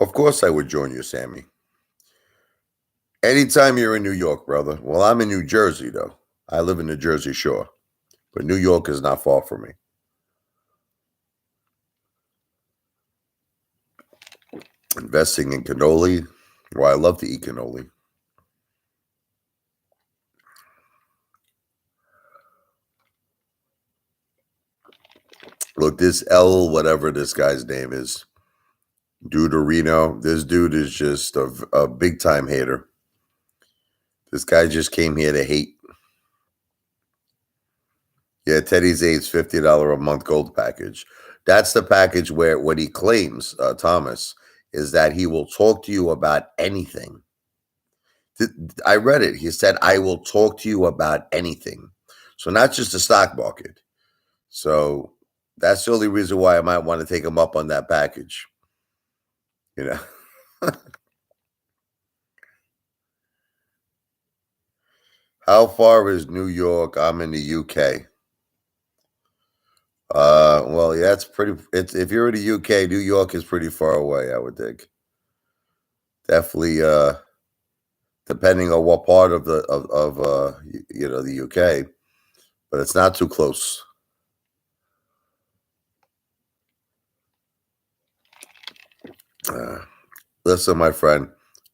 Of course I would join you, Sammy. Anytime you're in New York, brother. Well, I'm in New Jersey, though. I live in the Jersey Shore, but New York is not far from me. Investing in cannoli. Well, I love to eat cannoli. Look, this L, whatever this guy's name is, Deuterino, this dude is just a big time hater. This guy just came here to hate. Yeah, Teddy's Eight's $50 a month gold package. That's the package where what he claims, Thomas, is that he will talk to you about anything. I read it. He said, I will talk to you about anything. So not just the stock market. So that's the only reason why I might want to take him up on that package. You know. How far is New York? I'm in the UK. Well, yeah, it's pretty. It's if you're in the UK, New York is pretty far away. I would think. Definitely, depending on what part of the the UK, but it's not too close. Listen, my friend,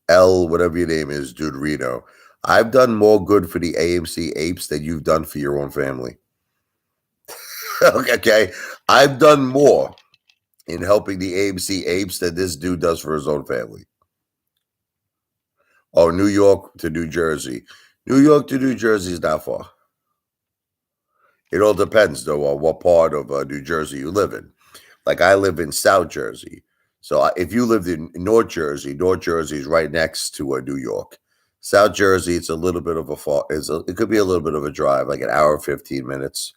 L, whatever your name is, dude, Reno. I've done more good for the AMC apes than you've done for your own family. Okay, I've done more in helping the AMC apes than this dude does for his own family. Oh, New York to New Jersey. New York to New Jersey is not far. It all depends, though, on what part of New Jersey you live in. Like I live in South Jersey. So if you lived in North Jersey is right next to New York. South Jersey, it's a little bit of a far. It could be a little bit of a drive, like an hour, 15 minutes.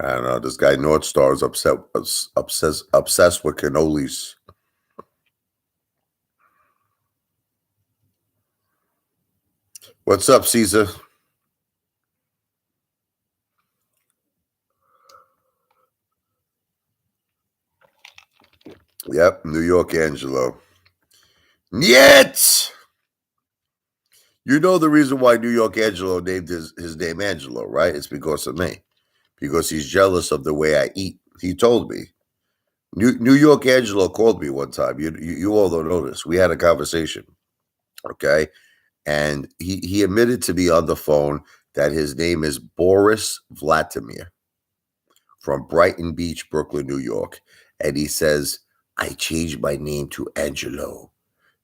I don't know. This guy North Star is obsessed with cannolis. What's up, Caesar? Yep, New York Angelo. Yet, you know the reason why New York Angelo named his name Angelo, right? It's because of me. Because he's jealous of the way I eat. He told me. New York Angelo called me one time. You all don't know this. We had a conversation, okay? And he admitted to me on the phone that his name is Boris Vladimir from Brighton Beach, Brooklyn, New York. And he says, I changed my name to Angelo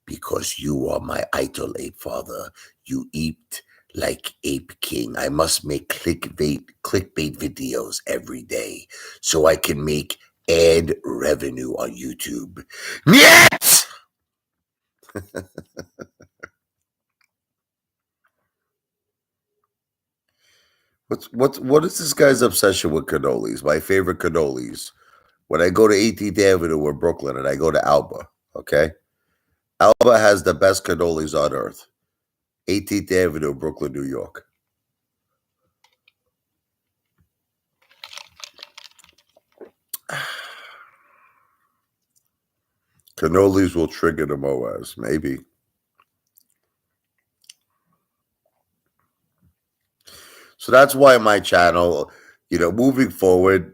because you are my idol, Apefather. You eat like Ape King. I must make clickbait videos every day so I can make ad revenue on YouTube. Yes! What is this guy's obsession with cannolis? My favorite cannolis. When I go to 18th Avenue in Brooklyn and I go to Alba, okay? Alba has the best cannolis on earth. 18th Avenue, Brooklyn, New York. Cannolis will trigger the Moas, maybe. So that's why my channel, moving forward,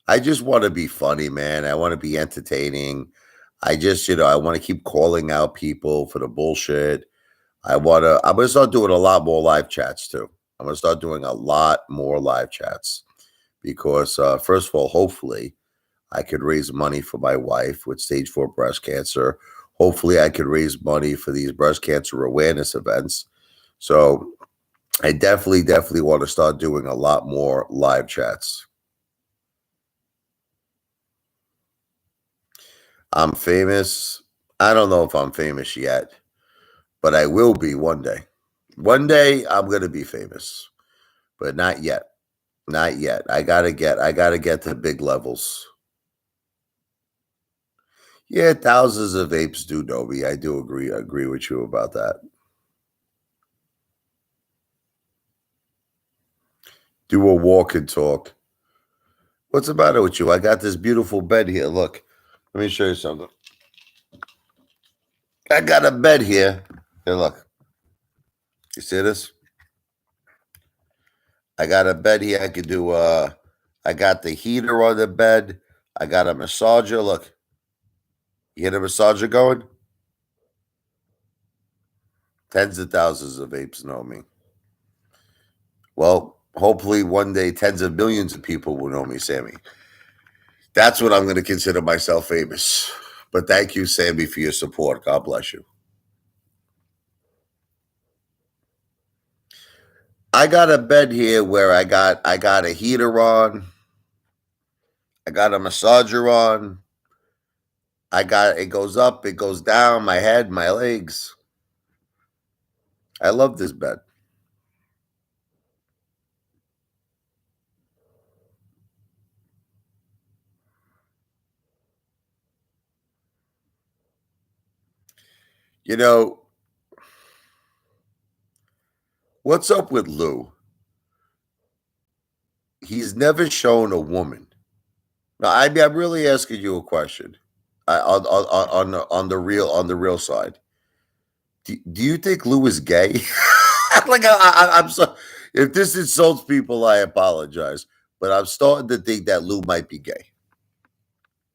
I just want to be funny, man. I want to be entertaining. I just, I want to keep calling out people for the bullshit. I'm going to start doing a lot more live chats too. I'm going to start doing a lot more live chats because, first of all, hopefully I could raise money for my wife with stage 4 breast cancer. Hopefully I could raise money for these breast cancer awareness events. So I definitely want to start doing a lot more live chats. I'm famous. I don't know if I'm famous yet, but I will be one day. One day I'm going to be famous, but not yet. Not yet. I got to get to big levels. Yeah, thousands of apes do know me. I do agree with you about that. Do a walk and talk. What's the matter with you? I got this beautiful bed here. Look, let me show you something. I got a bed here. Here, look. You see this? I got a bed here. I could do. I got the heater on the bed. I got a massager. Look, you hear the massager going? Tens of thousands of apes know me. Well, hopefully one day tens of millions of people will know me, Sammy. That's what I'm going to consider myself famous. But thank you, Sammy, for your support. God bless you. I got a bed here where I got a heater on. I got a massager on. I got it goes up, it goes down, my head, my legs. I love this bed. You know, what's up with Lou? He's never shown a woman. Now, I'm really asking you a question. On the real side, do you think Lou is gay? Like I'm so. If this insults people, I apologize, but I'm starting to think that Lou might be gay.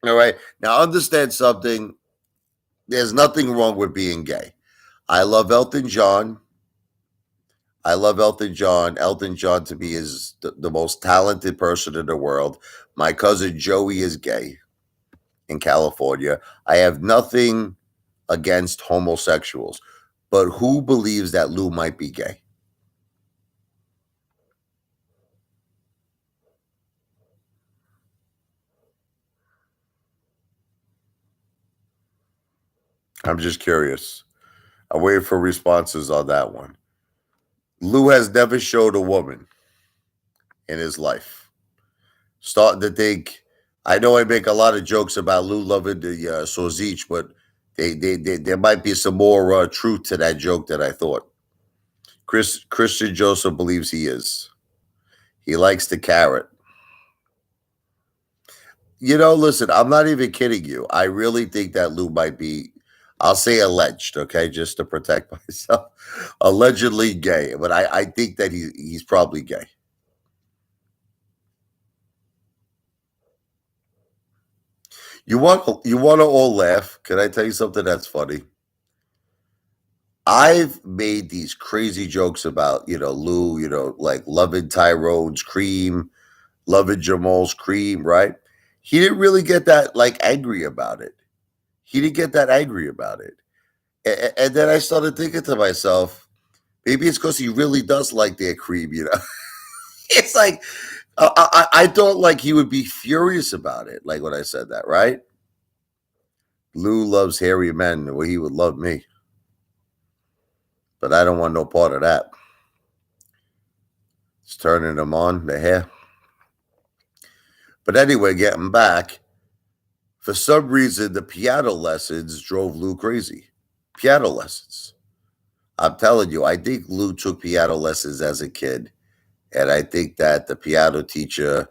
All right, now understand something. There's nothing wrong with being gay. I love Elton John. I love Elton John. Elton John to me is the most talented person in the world. My cousin Joey is gay in California. I have nothing against homosexuals, but who believes that Lou might be gay? I'm just curious. I'm waiting for responses on that one. Lou has never showed a woman in his life. Starting to think, I know I make a lot of jokes about Lou loving the Sozich, but there might be some more truth to that joke than I thought. Christian Joseph believes he is. He likes the carrot. Listen, I'm not even kidding you. I really think that Lou might be, I'll say alleged, okay, just to protect myself, allegedly gay. But I think that he's probably gay. You want to all laugh? Can I tell you something that's funny? I've made these crazy jokes about Lou, like loving Tyrone's cream, loving Jamal's cream, right? He didn't really get that like angry about it. He didn't get that angry about it. And then I started thinking to myself, maybe it's because he really does like their cream. It's like I thought like he would be furious about it, like when I said that, right? Lou loves hairy men the way he would love me, but I don't want no part of that. It's turning them on the hair. But anyway, getting back, for some reason, the piano lessons drove Lou crazy. Piano lessons. I'm telling you, I think Lou took piano lessons as a kid. And I think that the piano teacher,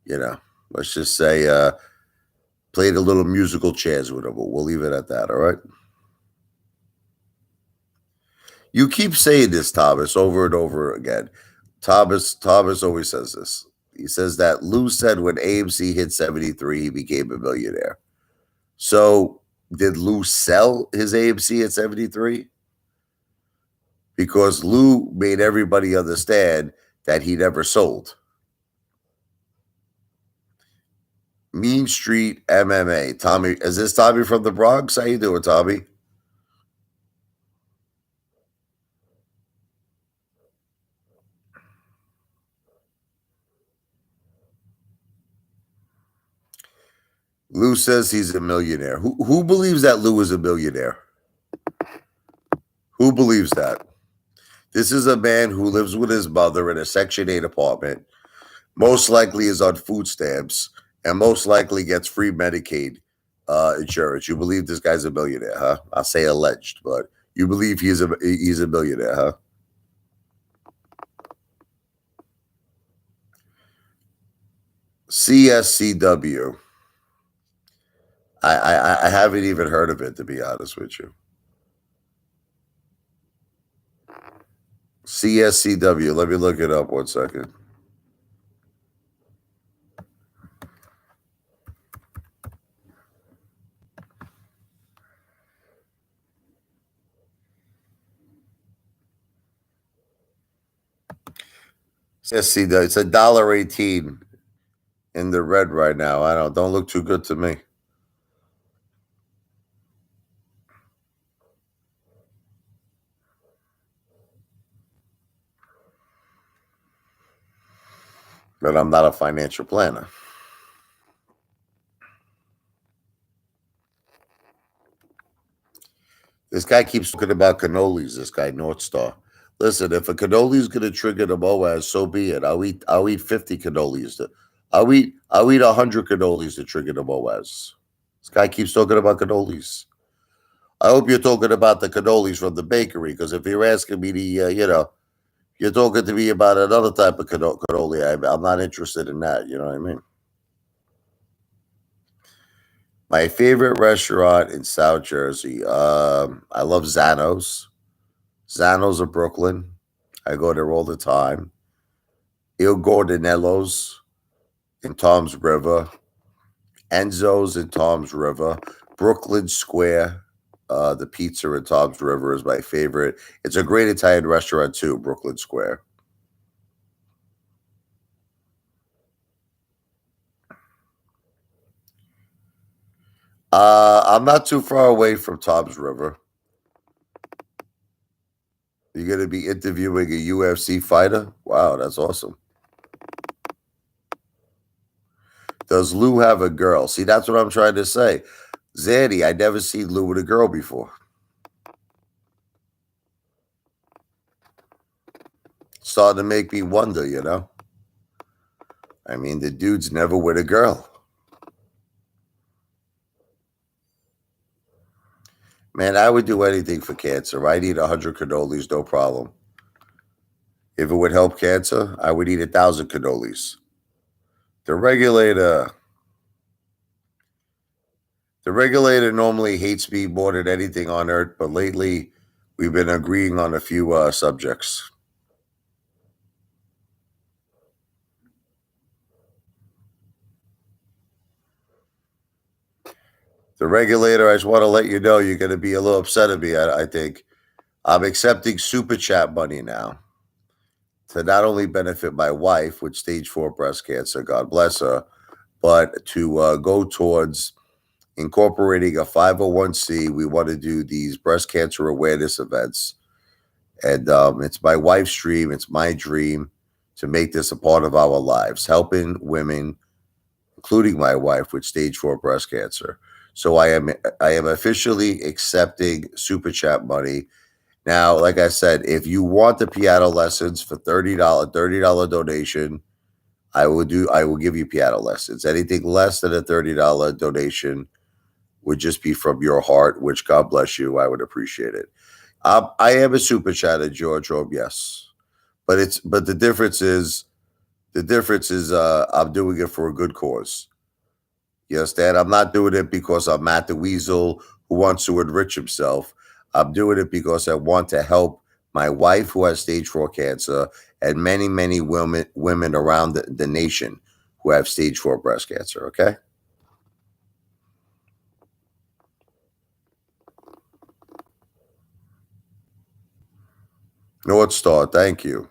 you know, let's just say, played a little musical chairs with him. But we'll leave it at that, all right? You keep saying this, Thomas, over and over again. Thomas always says this. He says that Lou said when AMC hit 73, he became a millionaire. So did Lou sell his AMC at 73? Because Lou made everybody understand that he never sold. Mean Street MMA. Tommy, is this Tommy from the Bronx? How you doing, Tommy? Lou says he's a millionaire. Who believes that Lou is a millionaire? Who believes that? This is a man who lives with his mother in a Section 8 apartment, most likely is on food stamps, and most likely gets free Medicaid insurance. You believe this guy's a millionaire, huh? I'll say alleged, but you believe he's a millionaire, huh? CSCW. I haven't even heard of it, to be honest with you. CSCW. Let me look it up 1 second. CSCW. It's $1.18 in the red right now. I don't look too good to me. But I'm not a financial planner. This guy keeps talking about cannolis, this guy, North Star. Listen, if a cannoli is gonna trigger the Moaz, so be it. I'll eat 50 cannolis. I'll eat 100 cannolis to trigger the Moaz. This guy keeps talking about cannolis. I hope you're talking about the cannolis from the bakery, because if you're asking me you're talking to me about another type of cannoli. I'm not interested in that. You know what I mean? My favorite restaurant in South Jersey. I love Zano's. Zano's of Brooklyn. I go there all the time. Il Gordonello's in Tom's River. Enzo's in Tom's River. Brooklyn Square. The pizza in Tom's River is my favorite. It's a great Italian restaurant too, Brooklyn Square. I'm not too far away from Tom's River. You're going to be interviewing a UFC fighter? Wow, that's awesome. Does Lou have a girl? See, that's what I'm trying to say. Zanny, I never seen Lou with a girl before. Starting to make me wonder, I mean, the dude's never with a girl. Man, I would do anything for cancer. I'd eat 100 cannolis, no problem. If it would help cancer, I would eat 1,000 cannolis. The regulator normally hates me more than anything on earth, but lately we've been agreeing on a few subjects. The regulator, I just want to let you know, you're going to be a little upset at me, I think. I'm accepting super chat money now to not only benefit my wife with stage 4 breast cancer, God bless her, but to go towards incorporating a 501c. We want to do these breast cancer awareness events. And it's my wife's dream. It's my dream to make this a part of our lives, helping women, including my wife, with stage 4 breast cancer. So I am officially accepting super chat money. Now, like I said, if you want the piano lessons for $30 donation, I will give you piano lessons. Anything less than a $30 donation would just be from your heart, which God bless you. I would appreciate it. I am a super chatter, George Home, yes. But the difference is I'm doing it for a good cause. You understand? I'm not doing it because I'm Matt the Weasel who wants to enrich himself. I'm doing it because I want to help my wife who has stage 4 cancer and many, many women around the nation who have stage 4 breast cancer, okay? North Star, thank you.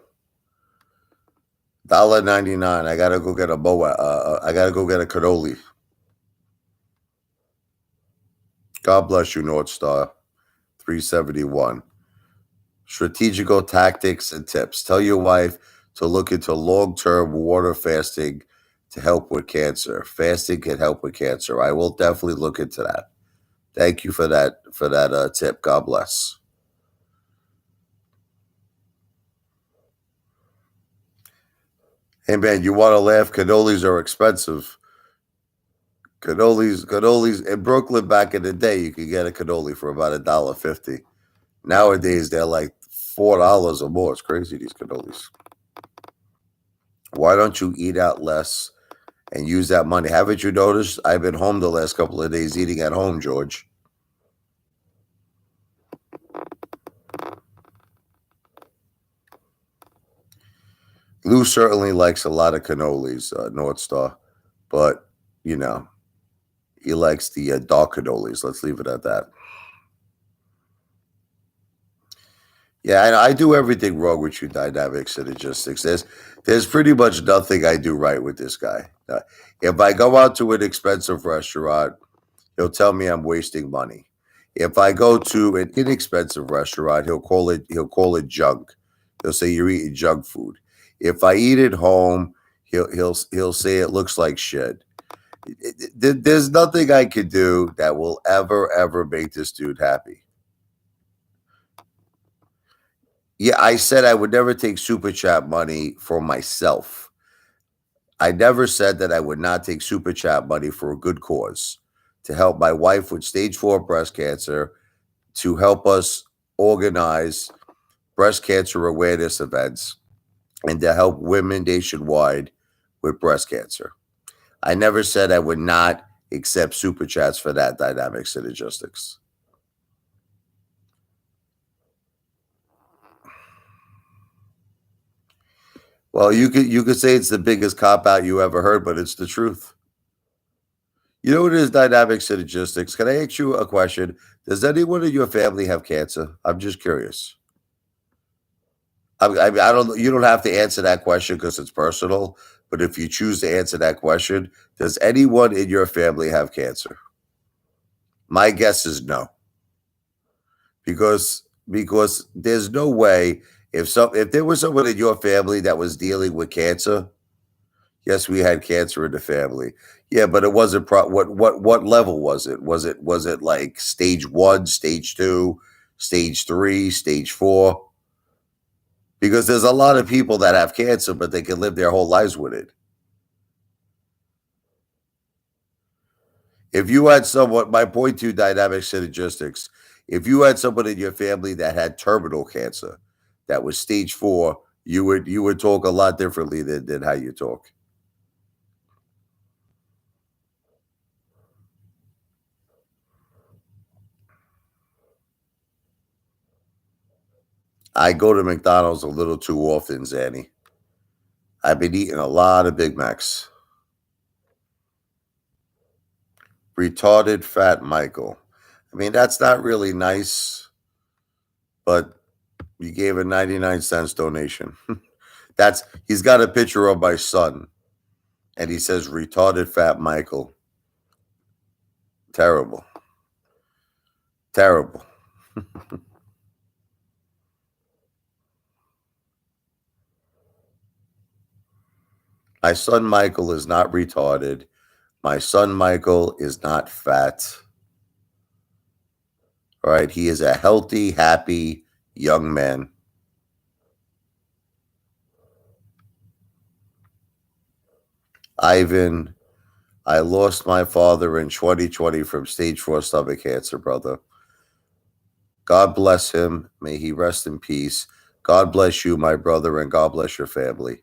$1.99. I gotta go get a I gotta go get a cannoli. God bless you, North Star. 371. Strategical tactics and tips. Tell your wife to look into long-term water fasting to help with cancer. Fasting can help with cancer. I will definitely look into that. Thank you for that tip. God bless. Hey man, you want to laugh? Cannolis are expensive. Cannolis in Brooklyn back in the day, you could get a cannoli for about $1.50. Nowadays, they're like $4 or more. It's crazy, these cannolis. Why don't you eat out less and use that money? Haven't you noticed? I've been home the last couple of days eating at home, George. Lou certainly likes a lot of cannolis, North Star, but you know he likes the dark cannolis. Let's leave it at that. Yeah, I do everything wrong with you, dynamics and logistics. There's pretty much nothing I do right with this guy. If I go out to an expensive restaurant, he'll tell me I'm wasting money. If I go to an inexpensive restaurant, he'll call it junk. He'll say you're eating junk food. If I eat at home, he'll say it looks like shit. There's nothing I could do that will ever make this dude happy. Yeah, I said I would never take super chat money for myself. I never said that I would not take super chat money for a good cause to help my wife with stage 4 breast cancer, to help us organize breast cancer awareness events, and to help women nationwide with breast cancer. I never said I would not accept super chats for that, dynamics and logistics. Well, you could say it's the biggest cop out you ever heard, but it's the truth. You know what it is, dynamics and logistics. Can I ask you a question? Does anyone in your family have cancer? I'm just curious. I don't. You don't have to answer that question because it's personal. But if you choose to answer that question, does anyone in your family have cancer? My guess is no, because there's no way if there was someone in your family that was dealing with cancer. Yes, we had cancer in the family. Yeah, but it wasn't what level was it? Was it like stage 1, stage 2, stage 3, stage 4? Because there's a lot of people that have cancer, but they can live their whole lives with it. If you had someone, my point to dynamic synergistics, if you had someone in your family that had terminal cancer, that was stage 4, you would talk a lot differently than how you talk. I go to McDonald's a little too often, Zanny. I've been eating a lot of Big Macs. Retarded fat Michael. I mean, that's not really nice, but you gave a 99 cents donation. That's he's got a picture of my son and he says retarded fat Michael. Terrible. Terrible. My son Michael is not retarded. My son Michael is not fat. All right. He is a healthy, happy young man. Ivan, I lost my father in 2020 from stage 4 stomach cancer, brother. God bless him. May he rest in peace. God bless you, my brother, and God bless your family.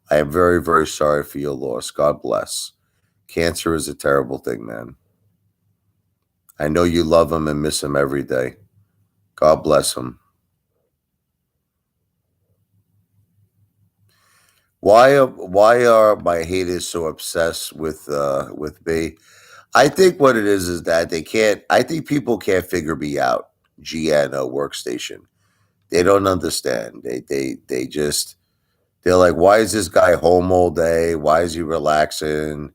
I am very sorry for your loss. God bless. Cancer is a terrible thing, man. I know you love him and miss him every day. God bless him. Why are my haters so obsessed with me? I think what it is that they can't. I think people can't figure me out. GNO workstation. They don't understand. They're like, why is this guy home all day? Why is he relaxing?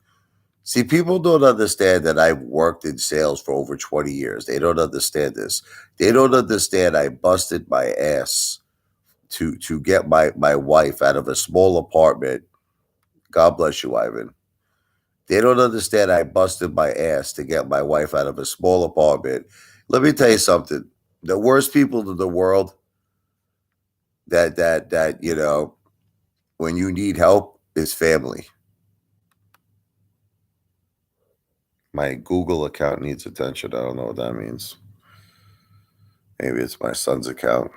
See, people don't understand that I've worked in sales for over 20 years. They don't understand this. They don't understand I busted my ass to get my wife out of a small apartment. God bless you, Ivan. They don't understand I busted my ass to get my wife out of a small apartment. Let me tell you something. The worst people in the world that when you need help is family. My Google account needs attention. I don't know what that means. Maybe it's my son's account.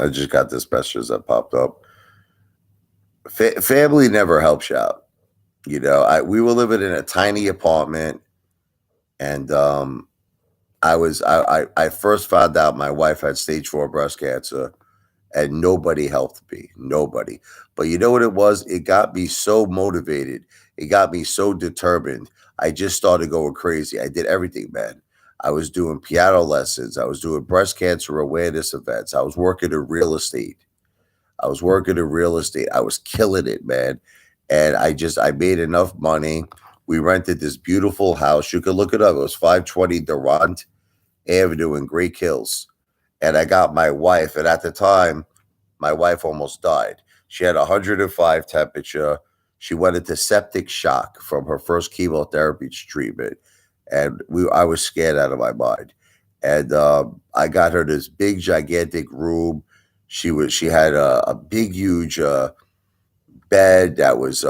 I just got this message that popped up. Family never helps you out. We were living in a tiny apartment, and I first found out my wife had stage 4 breast cancer, and nobody helped me. Nobody. But you know what it was? It got me so motivated. It got me so determined. I just started going crazy. I did everything, man. I was doing piano lessons. I was doing breast cancer awareness events. I was working in real estate. I was working in real estate. I was killing it, man. And I made enough money. We rented this beautiful house. You can look it up. It was 520 Durant Avenue in Great Hills. And I got my wife. And at the time, my wife almost died. She had 105 temperature. She went into septic shock from her first chemotherapy treatment, and I was scared out of my mind. And I got her this big, gigantic room. She had a big, huge bed that was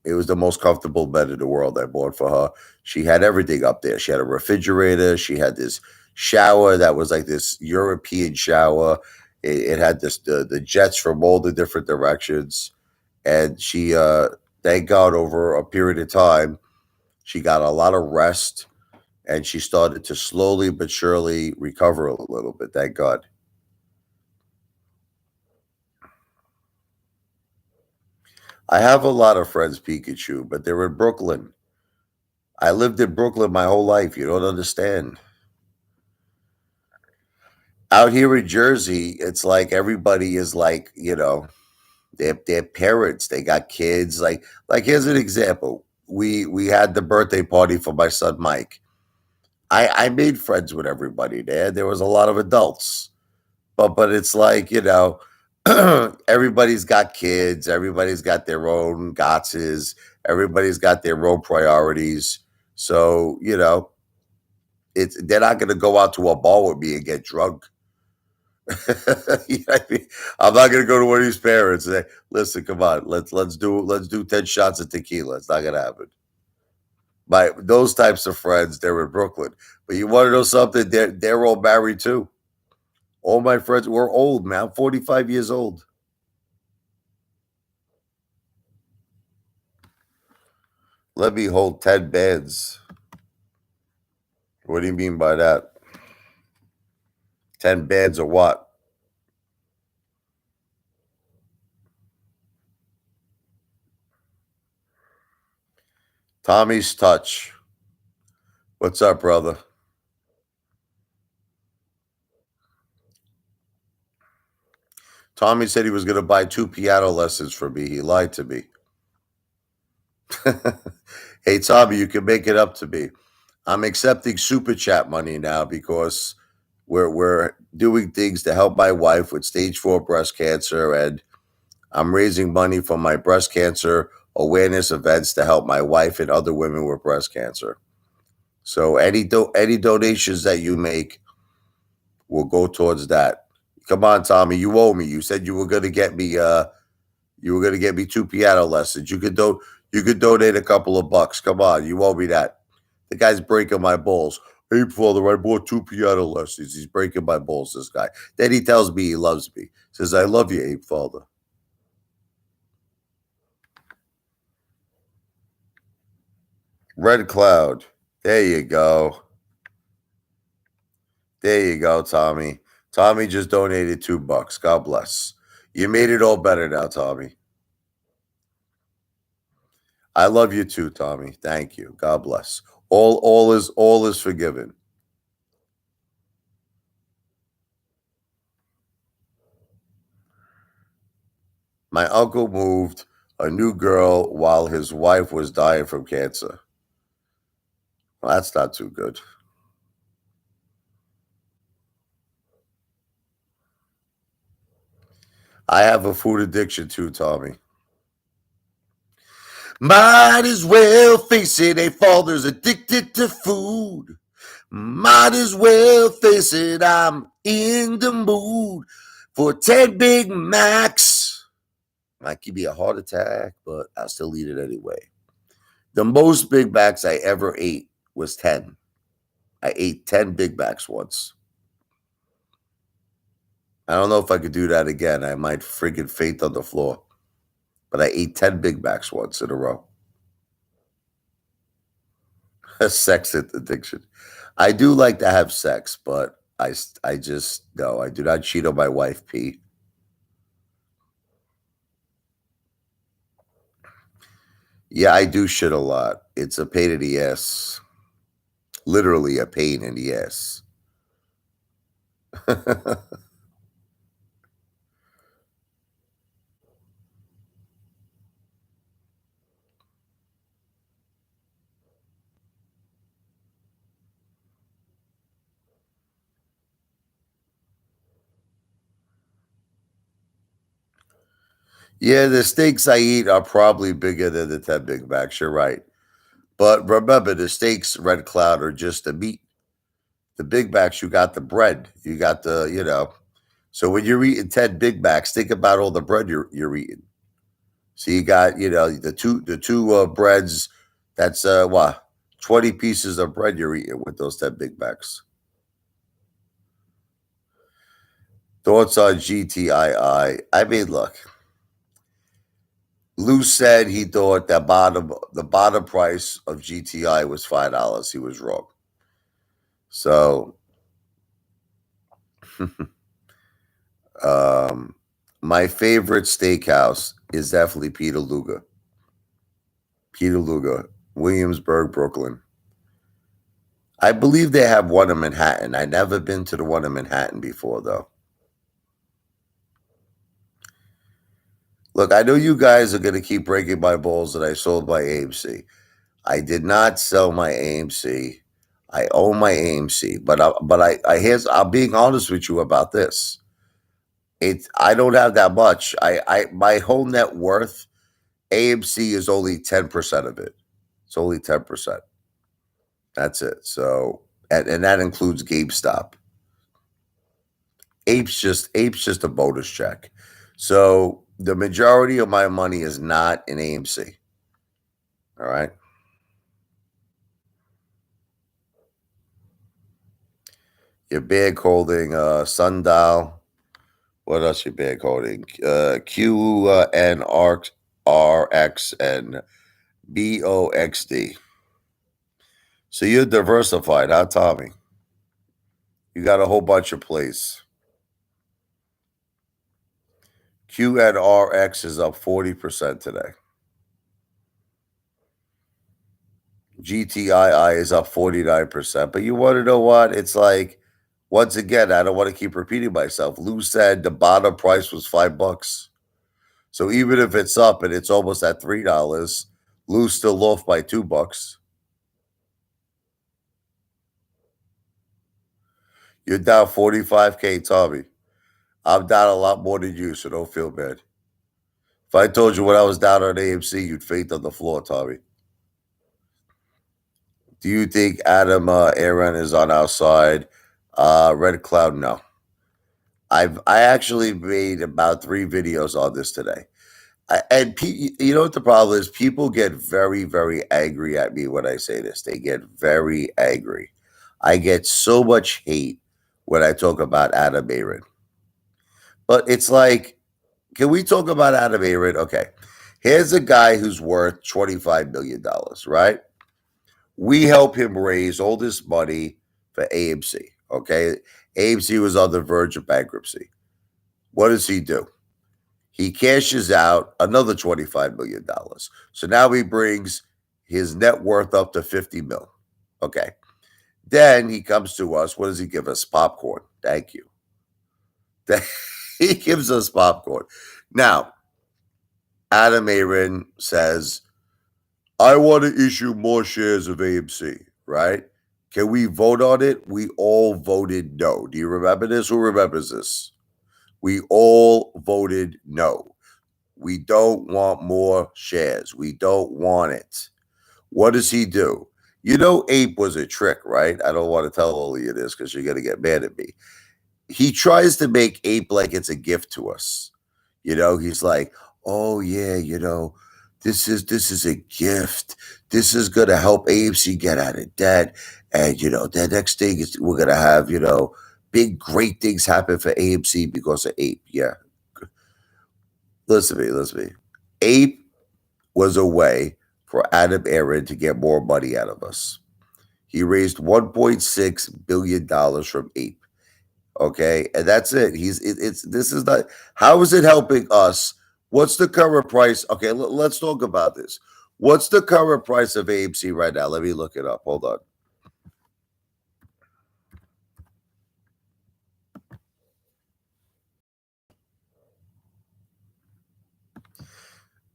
it was the most comfortable bed in the world I bought for her. She had everything up there. She had a refrigerator. She had this shower that was like this European shower. It had the jets from all the different directions, and she thank God over a period of time she got a lot of rest, and she started to slowly but surely recover a little bit. Thank God. I have a lot of friends, Pikachu, but they're in Brooklyn. I lived in Brooklyn my whole life. You don't understand. Out here in Jersey, it's like everybody is like, they're parents. They got kids. Like here's an example. We had the birthday party for my son Mike. I made friends with everybody there. There was a lot of adults. But it's like, everybody's got kids, everybody's got their own gotses, everybody's got their own priorities. So, it's they're not gonna go out to a bar with me and get drunk. You know what I mean? I'm not gonna go to one of these parents and say, listen, come on, let's do 10 shots of tequila. It's not gonna happen. My those types of friends, they're in Brooklyn. But you want to know something? They're all married too. All my friends were old, man. I'm 45 years old. Let me hold 10 bands. What do you mean by that? 10 bands of what? Tommy's Touch. What's up, brother? Tommy said he was going to buy 2 piano lessons for me. He lied to me. Hey, Tommy, you can make it up to me. I'm accepting super chat money now because we're doing things to help my wife with stage 4 breast cancer, and I'm raising money for my breast cancer awareness events to help my wife and other women with breast cancer. So any donations that you make will go towards that. Come on, Tommy, you owe me. You said you were gonna get me 2 piano lessons. You could donate a couple of bucks. Come on, you owe me that. The guy's breaking my balls. Hey, father, I bought 2 piano lessons. He's breaking my balls, this guy. Then he tells me he loves me. Says, I love you, Ape Father. Red Cloud. There you go. There you go, Tommy. Tommy just donated $2. God bless. You made it all better now, Tommy. I love you too, Tommy. Thank you. God bless. All is forgiven. My uncle moved a new girl while his wife was dying from cancer. Well, that's not too good. I have a food addiction too, Tommy. Might as well face it, a father's addicted to food. Might as well face it, I'm in the mood for 10 Big Macs. Might give me a heart attack, but I'll still eat it anyway. The most Big Macs I ever ate was 10. I ate 10 Big Macs once. I don't know if I could do that again. I might friggin' faint on the floor. But I ate 10 Big Macs once in a row. A sex addiction. I do like to have sex, but I just, no, I do not cheat on my wife, P. Yeah, I do shit a lot. It's a pain in the ass. Literally a pain in the ass. Yeah, the steaks I eat are probably bigger than the 10 Big Macs. You're right. But remember, the steaks, Red Cloud, are just the meat. The Big Macs, you got the bread. You got the. So when you're eating 10 Big Macs, think about all the bread you're eating. So you got, the two breads. That's what 20 pieces of bread you're eating with those 10 Big Macs. Thoughts on GTII? I mean, look, Lou said he thought the bottom price of GTI was $5. He was wrong. So, um, my favorite steakhouse is definitely Peter Luger. Peter Luger, Williamsburg, Brooklyn. I believe they have one in Manhattan. I never been to the one in Manhattan before, though. Look, I know you guys are going to keep breaking my balls that I sold my AMC. I did not sell my AMC. I own my AMC, I'm being honest with you about this. I don't have that much. My whole net worth, AMC is only 10% of it. It's only 10%. That's it. So, and that includes GameStop. Ape's just a bonus check. So the majority of my money is not in AMC. All right. Your bag holding Sundial. What else your bag holding? QNRX and BOXD. So you're diversified, huh, Tommy? You got a whole bunch of plays. QNRX is up 40% today. GTII is up 49%. But you want to know what? It's like, once again, I don't want to keep repeating myself. Lou said the bottom price was $5. So even if it's up and it's almost at $3, Lou's still off by $2. You're down 45K, Tommy. I'm down a lot more than you, so don't feel bad. If I told you when I was down on AMC, you'd faint on the floor, Tommy. Do you think Adam Aaron is on our side? Red Cloud, no. I actually made about 3 videos on this today. You know what the problem is? People get very, very angry at me when I say this. They get very angry. I get so much hate when I talk about Adam Aaron. But it's like, can we talk about Adam Aaron? Okay. Here's a guy who's worth $25 million, right? We help him raise all this money for AMC. Okay. AMC was on the verge of bankruptcy. What does he do? He cashes out another $25 million. So now he brings his net worth up to 50 mil. Okay. Then he comes to us. What does he give us? Popcorn. Thank you. He gives us popcorn. Now, Adam Aaron says, I want to issue more shares of AMC, right? Can we vote on it? We all voted no. Do you remember this? Who remembers this? We all voted no. We don't want more shares. We don't want it. What does he do? You know, Ape was a trick, right? I don't want to tell all of you this because you're going to get mad at me. He tries to make Ape like it's a gift to us. He's like, oh yeah, this is a gift. This is gonna help AMC get out of debt. And the next thing is we're gonna have, big great things happen for AMC because of Ape. Yeah. Listen to me. Ape was a way for Adam Aaron to get more money out of us. He raised $1.6 billion from Ape. Okay, and that's it. It's this is not. How is it helping us? What's the current price? Okay, let's talk about this. What's the current price of AMC right now? Let me look it up. Hold on.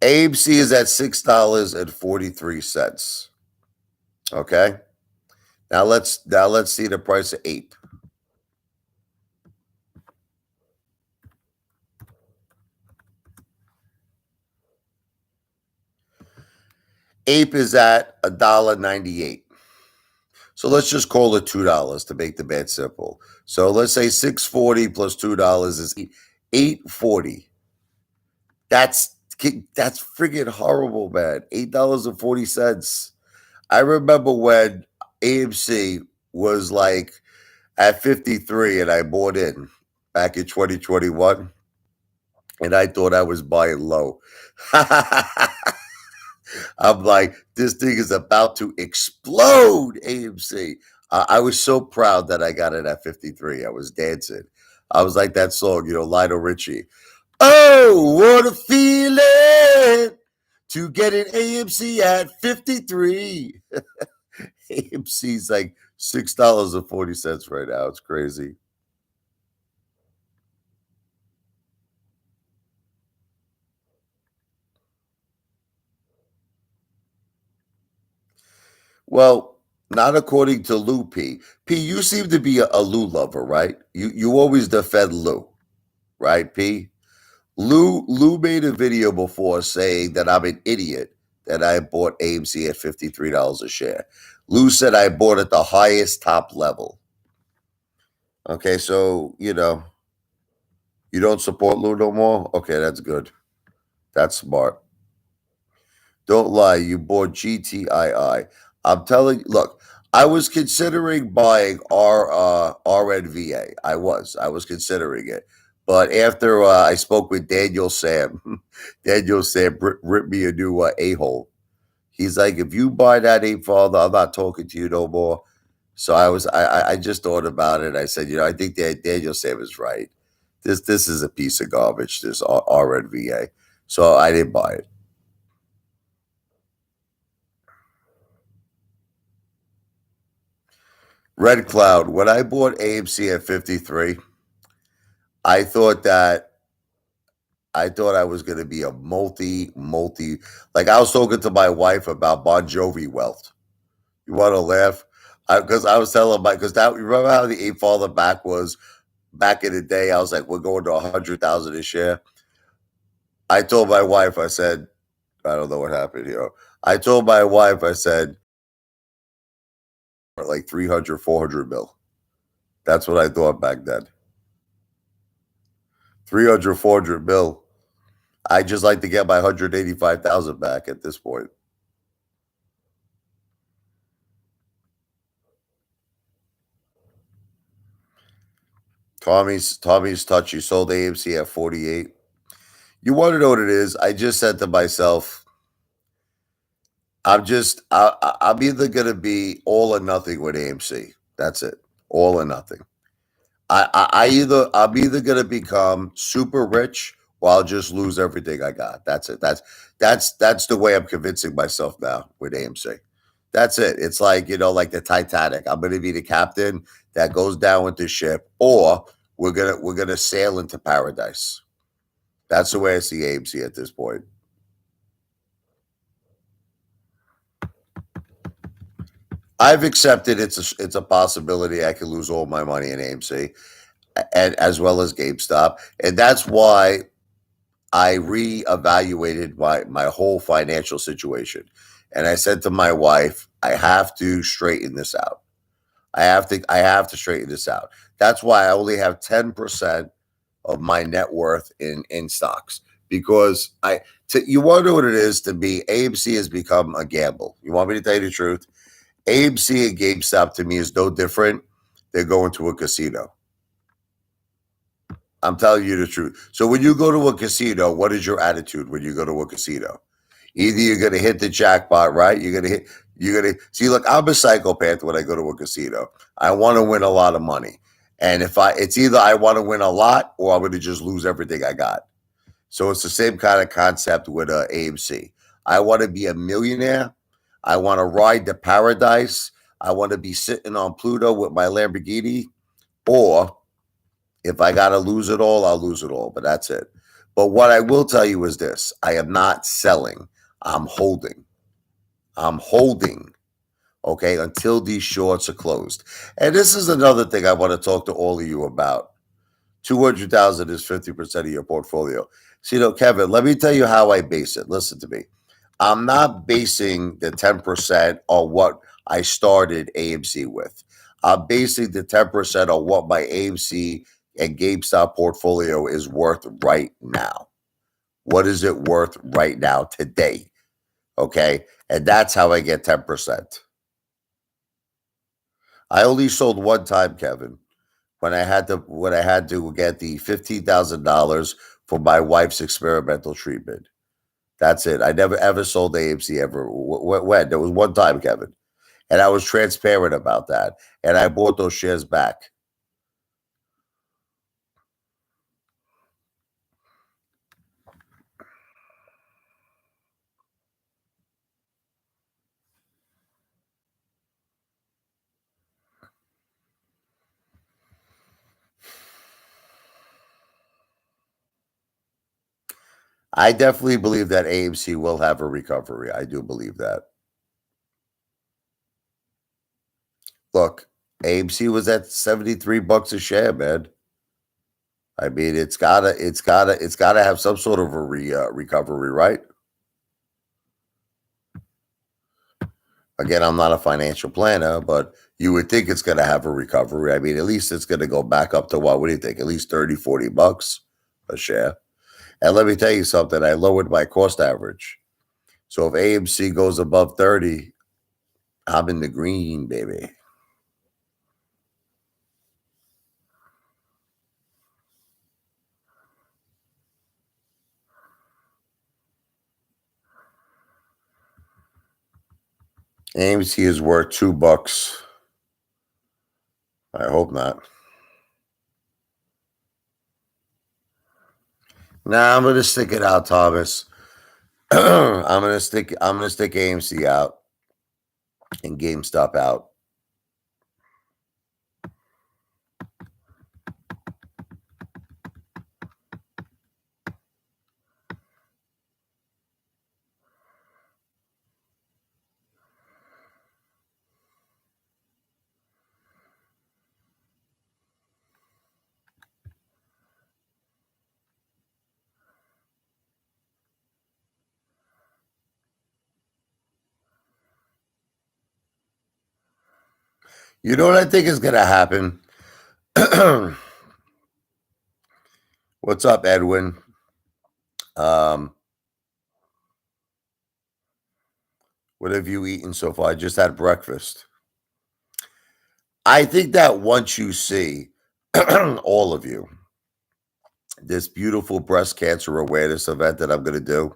AMC is at $6.43. Okay. Now let's see the price of Ape. Ape is at $1.98. So let's just call it $2 to make the math simple. So let's say 640 plus $2 is 840. That's friggin' horrible, man. $8.40. I remember when AMC was like at 53 and I bought in back in 2021 and I thought I was buying low. I'm like, this thing is about to explode, AMC. I was so proud that I got it at 53. I was dancing. I was like that song, Lionel Richie. Oh, what a feeling to get an AMC at 53. AMC's like $6.40 right now. It's crazy. Well, not according to Lou P. P, you seem to be a Lou lover, right? You always defend Lou, right, P? Lou made a video before saying that I'm an idiot that I bought AMC at $53 a share. Lou said I bought at the highest top level. Okay, so you don't support Lou no more? Okay, that's good. That's smart. Don't lie, you bought GTII. I'm telling you, look, I was considering buying RNVA. I was considering it. But after I spoke with Daniel Sam, Daniel Sam ripped me a new a-hole. He's like, if you buy that Apefather, I'm not talking to you no more. So I just thought about it. I said, I think that Daniel Sam is right. This is a piece of garbage, this RNVA. So I didn't buy it. Red Cloud, when I bought AMC at 53, I thought I was going to be a multi. Like I was talking to my wife about Bon Jovi wealth. You want to laugh? Because I was telling my, because that, remember how the Apefather back was back in the day? I was like, we're going to 100,000 a share. I told my wife, I said, I don't know what happened here. I told my wife, I said, like 300, 400 mil. That's what I thought back then. 300, 400 mil. I just like to get my 185,000 back at this point. Tommy's touch. You sold AMC at 48. You want to know what it is? I just said to myself, I'm either gonna be all or nothing with AMC. That's it. All or nothing. I'm either gonna become super rich or I'll just lose everything I got. That's it. That's the way I'm convincing myself now with AMC. That's it. It's like, like the Titanic. I'm gonna be the captain that goes down with the ship, or we're gonna sail into paradise. That's the way I see AMC at this point. I've accepted it's a possibility I could lose all my money in AMC and as well as GameStop. And that's why I reevaluated my whole financial situation. And I said to my wife, I have to straighten this out. I have to straighten this out. That's why I only have 10% of my net worth in stocks, because you want to know what it is to be AMC has become a gamble. You want me to tell you the truth? AMC and GameStop to me is no different. They're going to a casino. I'm telling you the truth. So when you go to a casino, what is your attitude when you go to a casino? Either you're going to hit the jackpot, right? You're going to see, look, I'm a psychopath when I go to a casino. I want to win a lot of money. And it's either I want to win a lot or I'm going to just lose everything I got. So it's the same kind of concept with AMC. I want to be a millionaire. I want to ride to paradise. I want to be sitting on Pluto with my Lamborghini. Or if I got to lose it all, I'll lose it all. But that's it. But what I will tell you is this: I am not selling. I'm holding. I'm holding. Okay, until these shorts are closed. And this is another thing I want to talk to all of you about. 200,000 is 50% of your portfolio. So, Kevin, let me tell you how I base it. Listen to me. I'm not basing the 10% on what I started AMC with. I'm basing the 10% on what my AMC and GameStop portfolio is worth right now. What is it worth right now today? Okay. And that's how I get 10%. I only sold one time, Kevin, when I had to get the $15,000 for my wife's experimental treatment. That's it. I never ever sold AMC ever. When? There was one time, Kevin, and I was transparent about that, and I bought those shares back. I definitely believe that AMC will have a recovery. I do believe that. Look, AMC was at $73 a share, man. I mean, it's gotta have some sort of a recovery, right? Again, I'm not a financial planner, but you would think it's going to have a recovery. I mean, at least it's going to go back up to what? What do you think? At least 30, $40 a share. And let me tell you something. I lowered my cost average. So if AMC goes above 30, I'm in the green, baby. AMC is worth $2. I hope not. Nah, I'm gonna stick it out, Thomas. I'm gonna stick AMC out and GameStop out. You know what I think is gonna happen? What's up, Edwin? What have you eaten so far? I just had breakfast. I think that once you see all of you this beautiful breast cancer awareness event that I'm going to do,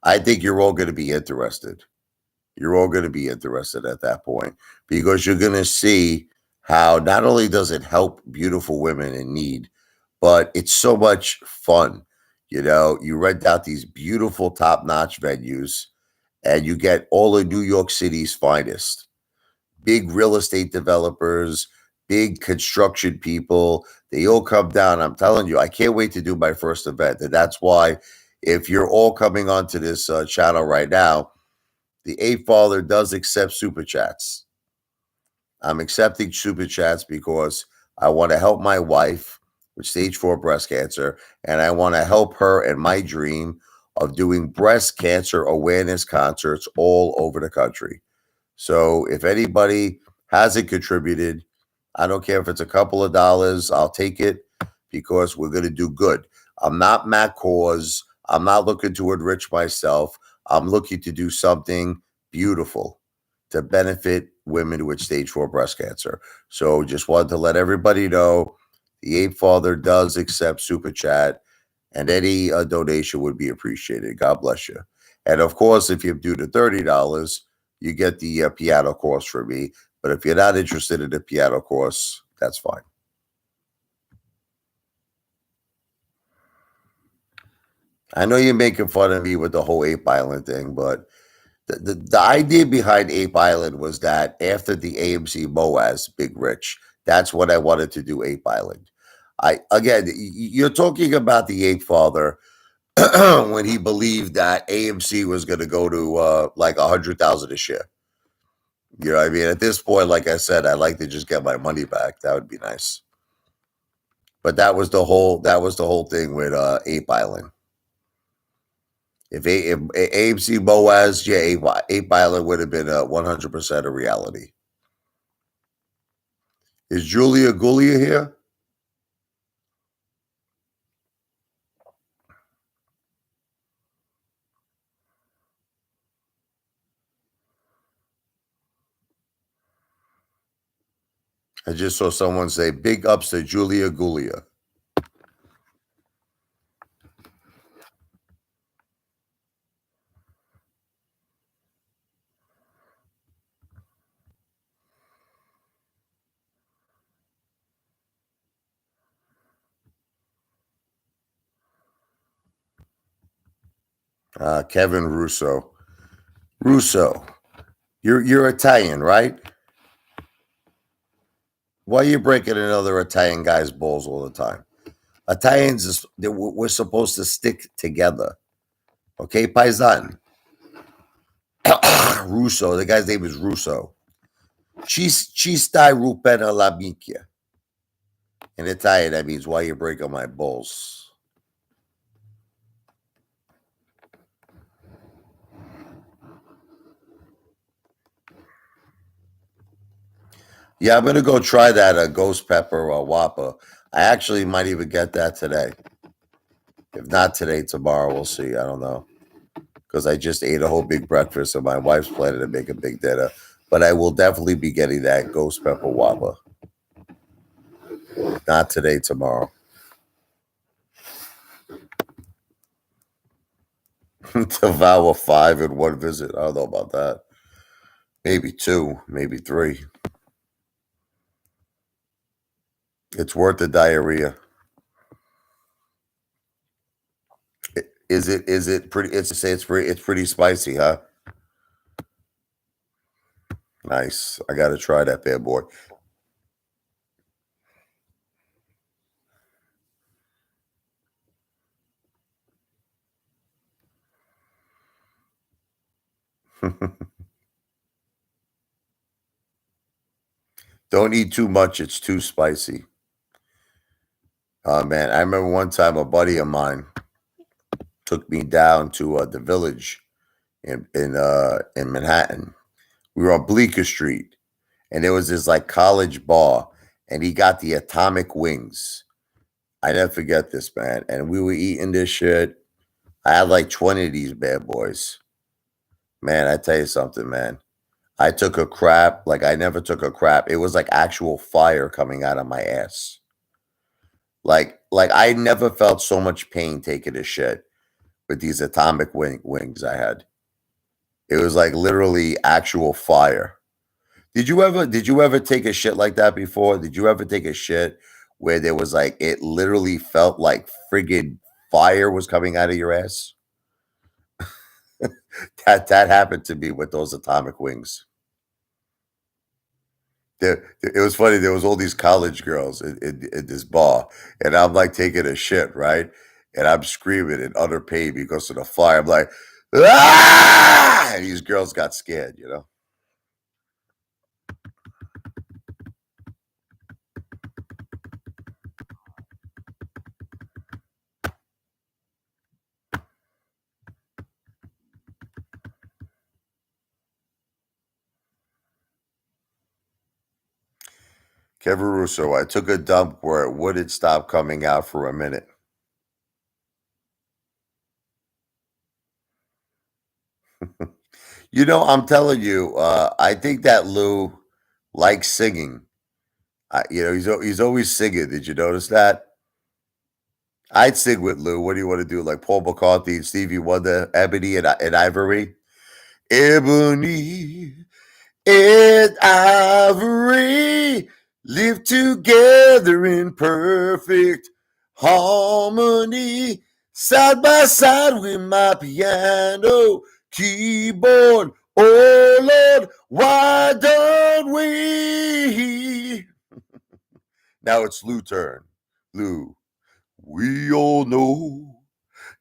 I think you're all going to be interested. You're all going to be interested at that point because you're going to see how not only does it help beautiful women in need, but it's so much fun. You rent out these beautiful top-notch venues and you get all of New York City's finest. Big real estate developers, big construction people. They all come down. I'm telling you, I can't wait to do my first event. And that's why if you're all coming onto this channel right now, the Apefather does accept super chats. I'm accepting super chats because I want to help my wife with stage 4 breast cancer, and I want to help her in my dream of doing breast cancer awareness concerts all over the country. So if anybody hasn't contributed, I don't care if it's a couple of dollars, I'll take it because we're going to do good. I'm not Matt Cause. I'm not looking to enrich myself. I'm looking to do something beautiful to benefit women with stage 4 breast cancer. So just wanted to let everybody know the Apefather does accept super chat, and any donation would be appreciated. God bless you. And of course, if you do the $30, you get the piano course from me. But if you're not interested in the piano course, that's fine. I know you're making fun of me with the whole Ape Island thing, but the idea behind Ape Island was that after the AMC Moaz Big Rich, that's what I wanted to do Ape Island. I again, you're talking about the Ape Father when he believed that AMC was going to go to like 100,000 a share. You know what I mean? At this point, like I said, I'd like to just get my money back. That would be nice. But that was the whole thing with Ape Island. If AMC Boaz, yeah, Ape Island would have been 100% a reality. Is Julia Gulia here? I just saw someone say big ups to Julia Gulia. Kevin Russo. Russo, you're Italian, right? Why are you breaking another Italian guy's balls all the time? Italians we're supposed to stick together. Okay, Paisan. Russo, the guy's name is Russo. Ci stai rompendo la minchia. In Italian, that means why you breaking my balls. Yeah, I'm gonna go try that ghost pepper or whopper. I actually might even get that today. If not today, tomorrow we'll see. I don't know because I just ate a whole big breakfast and my wife's planning to make a big dinner. But I will definitely be getting that ghost pepper whopper. Not today, tomorrow. Devour 5 in one visit. I don't know about that. Maybe 2, maybe 3. It's worth the diarrhea. Is it? Is it pretty? It's to say it's pretty. It's pretty spicy, huh? Nice. I got to try that bad boy. Don't eat too much. It's too spicy. Oh man, I remember one time a buddy of mine took me down to the village in Manhattan. We were on Bleecker Street, and there was this like college bar, and he got the atomic wings. I never forget this, man. And we were eating this shit. I had like 20 of these bad boys. Man, I tell you something, man. I took a crap like I never took a crap. It was like actual fire coming out of my ass. Like I never felt so much pain taking a shit with these atomic wings I had. It was like literally actual fire. Did you ever take a shit like that before? Did you ever take a shit where there was like it literally felt like friggin' fire was coming out of your ass? That happened to me with those atomic wings. It was funny. There was all these college girls in this bar, and I'm like taking a shit, right? And I'm screaming in utter pain because of the fire. I'm like, ah! And these girls got scared, you know. Kevin Russo, I took a dump where it wouldn't stop coming out for a minute. You know, I'm telling you, I think that Lou likes singing. He's always singing. Did you notice that? I'd sing with Lou. What do you want to do? Like Paul McCartney and Stevie Wonder, Ebony and Ivory? Ebony and Ivory live together in perfect harmony. Side by side with my piano keyboard. Oh Lord, why don't we? Now it's Lou's turn. Lou, we all know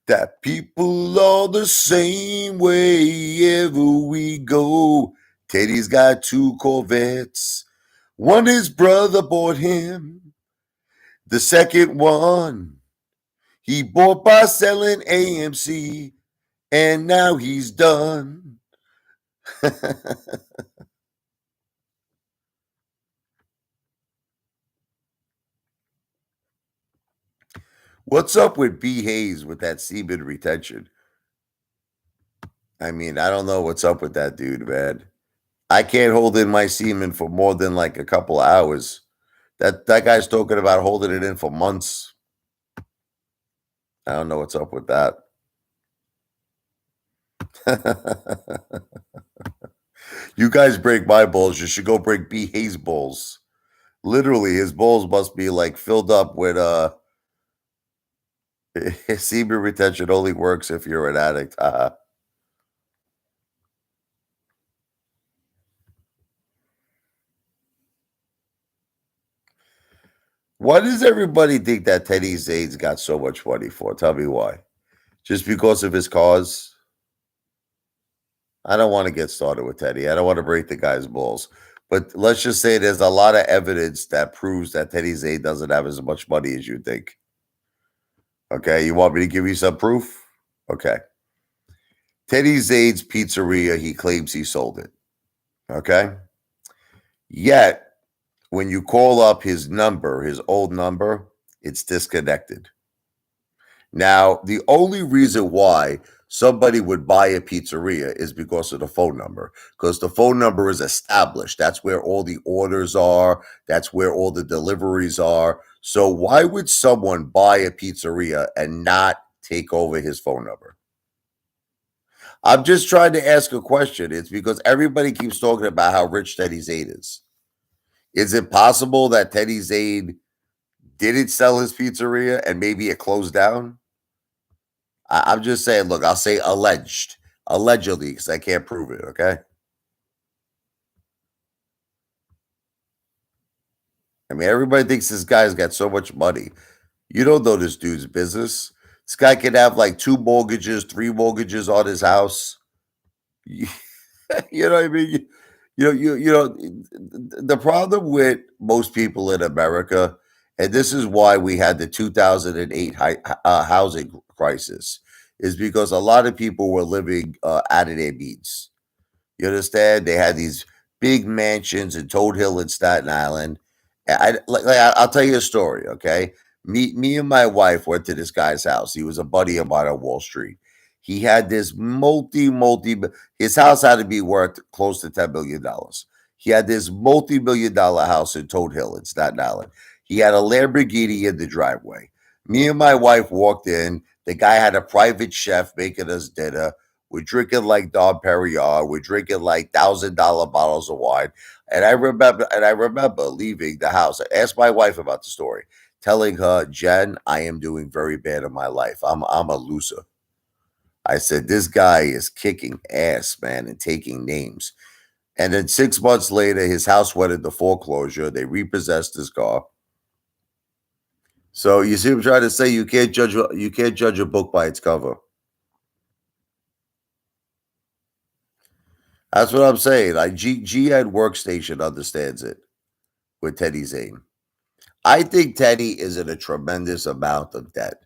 that people are the same way ever we go. Teddy's got 2 Corvettes. One his brother bought him. The second one he bought by selling AMC, and now he's done. What's up with B. Hayes with that semen retention? I mean, I don't know what's up with that dude, man. I can't hold in my semen for more than like a couple of hours. That guy's talking about holding it in for months. I don't know what's up with that. You guys break my balls. You should go break B. Hayes' balls. Literally, his balls must be like filled up with semen retention only works if you're an addict. Why does everybody think that Teddy Zane's got so much money for? Tell me why. Just because of his cause? I don't want to get started with Teddy. I don't want to break the guy's balls. But let's just say there's a lot of evidence that proves that Teddy Zane doesn't have as much money as you think. Okay, you want me to give you some proof? Okay. Teddy Zane's pizzeria, he claims he sold it. Okay. Yet, when you call up his number, his old number, it's disconnected. Now, the only reason why somebody would buy a pizzeria is because of the phone number, because the phone number is established. That's where all the orders are, that's where all the deliveries are. So, why would someone buy a pizzeria and not take over his phone number? I'm just trying to ask a question. It's because everybody keeps talking about how rich Teddy Zane is. Is it possible that Teddy Zane didn't sell his pizzeria and maybe it closed down? I'm just saying, look, I'll say allegedly, because I can't prove it, okay? I mean, everybody thinks this guy's got so much money. You don't know this dude's business. This guy could have like 2 mortgages, 3 mortgages on his house. You know what I mean? The problem with most people in America, and this is why we had the 2008 housing crisis, is because a lot of people were living out of their means. You understand? They had these big mansions in Toad Hill and Staten Island. I'll tell you a story, okay? Me and my wife went to this guy's house. He was a buddy of mine on Wall Street. He had this his house had to be worth close to $10 million. He had this multi-million-dollar house in Toad Hill in Staten Island. He had a Lamborghini in the driveway. Me and my wife walked in. The guy had a private chef making us dinner. We're drinking like Dom Perignon. We're drinking like $1,000 bottles of wine. And I remember leaving the house. I asked my wife about the story, telling her, Jen, I am doing very bad in my life. I'm a loser. I said, this guy is kicking ass, man, and taking names. And then 6 months later, his house went into foreclosure. They repossessed his car. So you see what I'm trying to say? You can't judge a book by its cover. That's what I'm saying. Like G-Ed Workstation understands it with Teddy Zane. I think Teddy is in a tremendous amount of debt.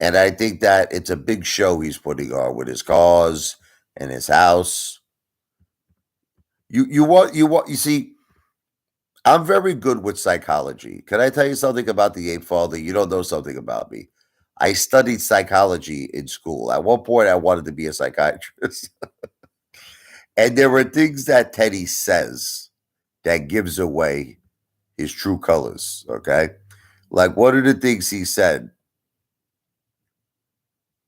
And I think that it's a big show he's putting on with his cars and his house. You see, I'm very good with psychology. Can I tell you something about the Apefather? You don't know something about me. I studied psychology in school. At one point, I wanted to be a psychiatrist. And there are things that Teddy says that gives away his true colors. Okay. Like one of the things he said,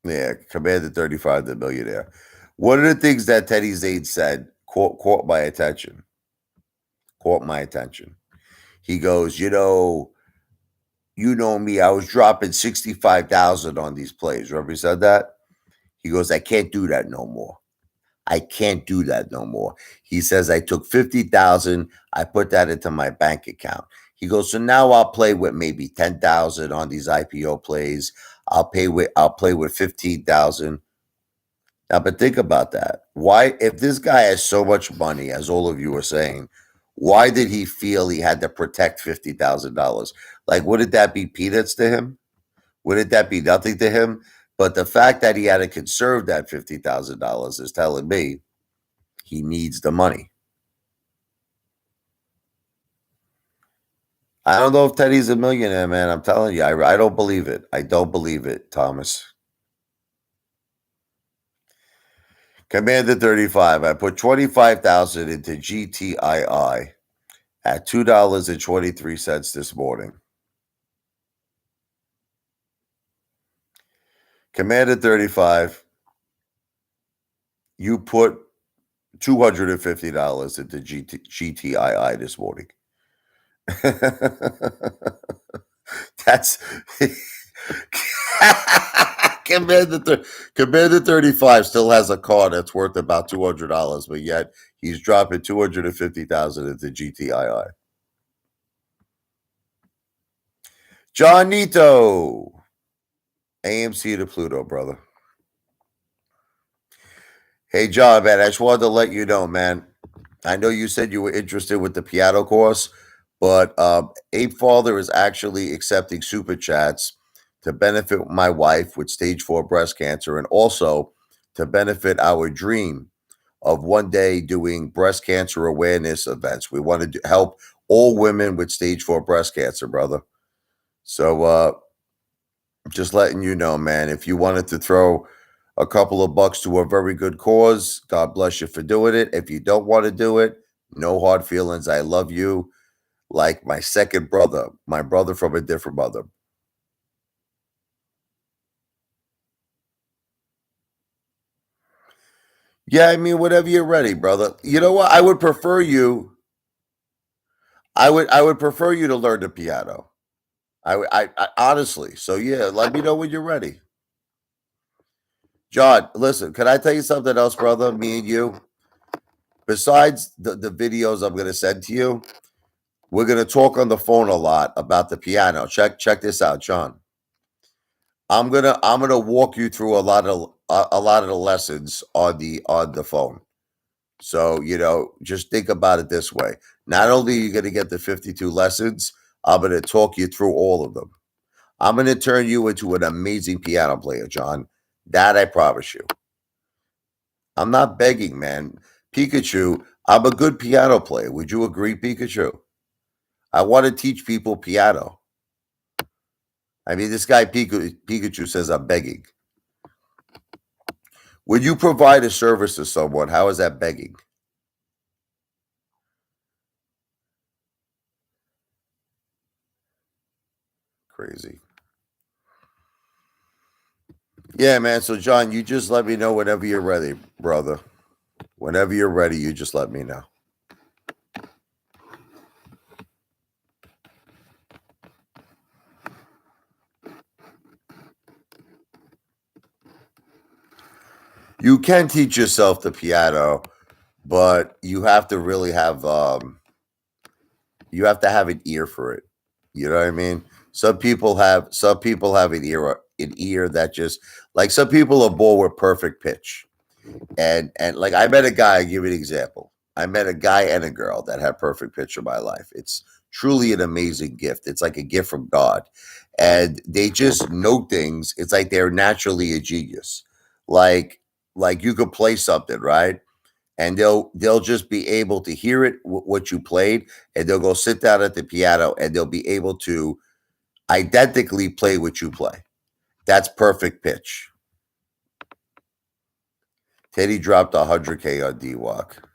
yeah, Commander 35, the millionaire. One of the things that Teddy Zane said caught my attention. Caught my attention. He goes, you know me, I was dropping 65,000 on these plays. Remember he said that? He goes, I can't do that no more. I can't do that no more. He says, I took 50,000, I put that into my bank account. He goes, so now I'll play with maybe 10,000 on these IPO plays. I'll play with 15,000. Now, but think about that. Why, if this guy has so much money, as all of you are saying, why did he feel he had to protect $50,000? Like, wouldn't that be peanuts to him? Wouldn't that be nothing to him? But the fact that he had to conserve that $50,000 is telling me he needs the money. I don't know if Teddy's a millionaire, man. I'm telling you, I don't believe it. I don't believe it, Thomas. Commander 35. I put 25,000 into GTII at $2.23 this morning. Commander 35. You put $250 into GTII this morning. That's Commander 35 still has a car that's worth about $200, but yet he's dropping 250,000 into GTII. John Nito, AMC to Pluto, brother. Hey, John, man, I just wanted to let you know, man. I know you said you were interested with the piano course, but Apefather is actually accepting super chats to benefit my wife with stage 4 breast cancer and also to benefit our dream of one day doing breast cancer awareness events. We want to help all women with stage 4 breast cancer, brother. So just letting you know, man, if you wanted to throw a couple of bucks to a very good cause, God bless you for doing it. If you don't want to do it, no hard feelings. I love you like my second brother, my brother from a different mother. Yeah, I mean, whenever you're ready, brother. You know what? I would prefer you. I would prefer you to learn the piano. I honestly. So yeah, let me know when you're ready. John, listen, can I tell you something else, brother? Me and you. Besides the videos I'm gonna send to you, we're gonna talk on the phone a lot about the piano. Check this out, John. I'm gonna walk you through a lot of the lessons on the phone. So, just think about it this way. Not only are you going to get the 52 lessons, I'm going to talk you through all of them. I'm going to turn you into an amazing piano player, John. That I promise you. I'm not begging, man. Pikachu, I'm a good piano player. Would you agree, Pikachu? I want to teach people piano. I mean, this guy Pikachu says I'm begging. When you provide a service to someone, how is that begging? Crazy. Yeah, man. So, John, you just let me know whenever you're ready, brother. Whenever you're ready, you just let me know. You can teach yourself the piano, but you have to really have you have to have an ear for it. You know what I mean? Some people have an ear that just like some people are born with perfect pitch. And like I met a guy, I'll give you an example. I met a guy and a girl that had perfect pitch in my life. It's truly an amazing gift. It's like a gift from God. And they just know things. It's like they're naturally a genius. Like like you could play something, right? And they'll just be able to hear it what you played, and they'll go sit down at the piano and they'll be able to identically play what you play. That's perfect pitch. Teddy dropped 100K on D-Walk.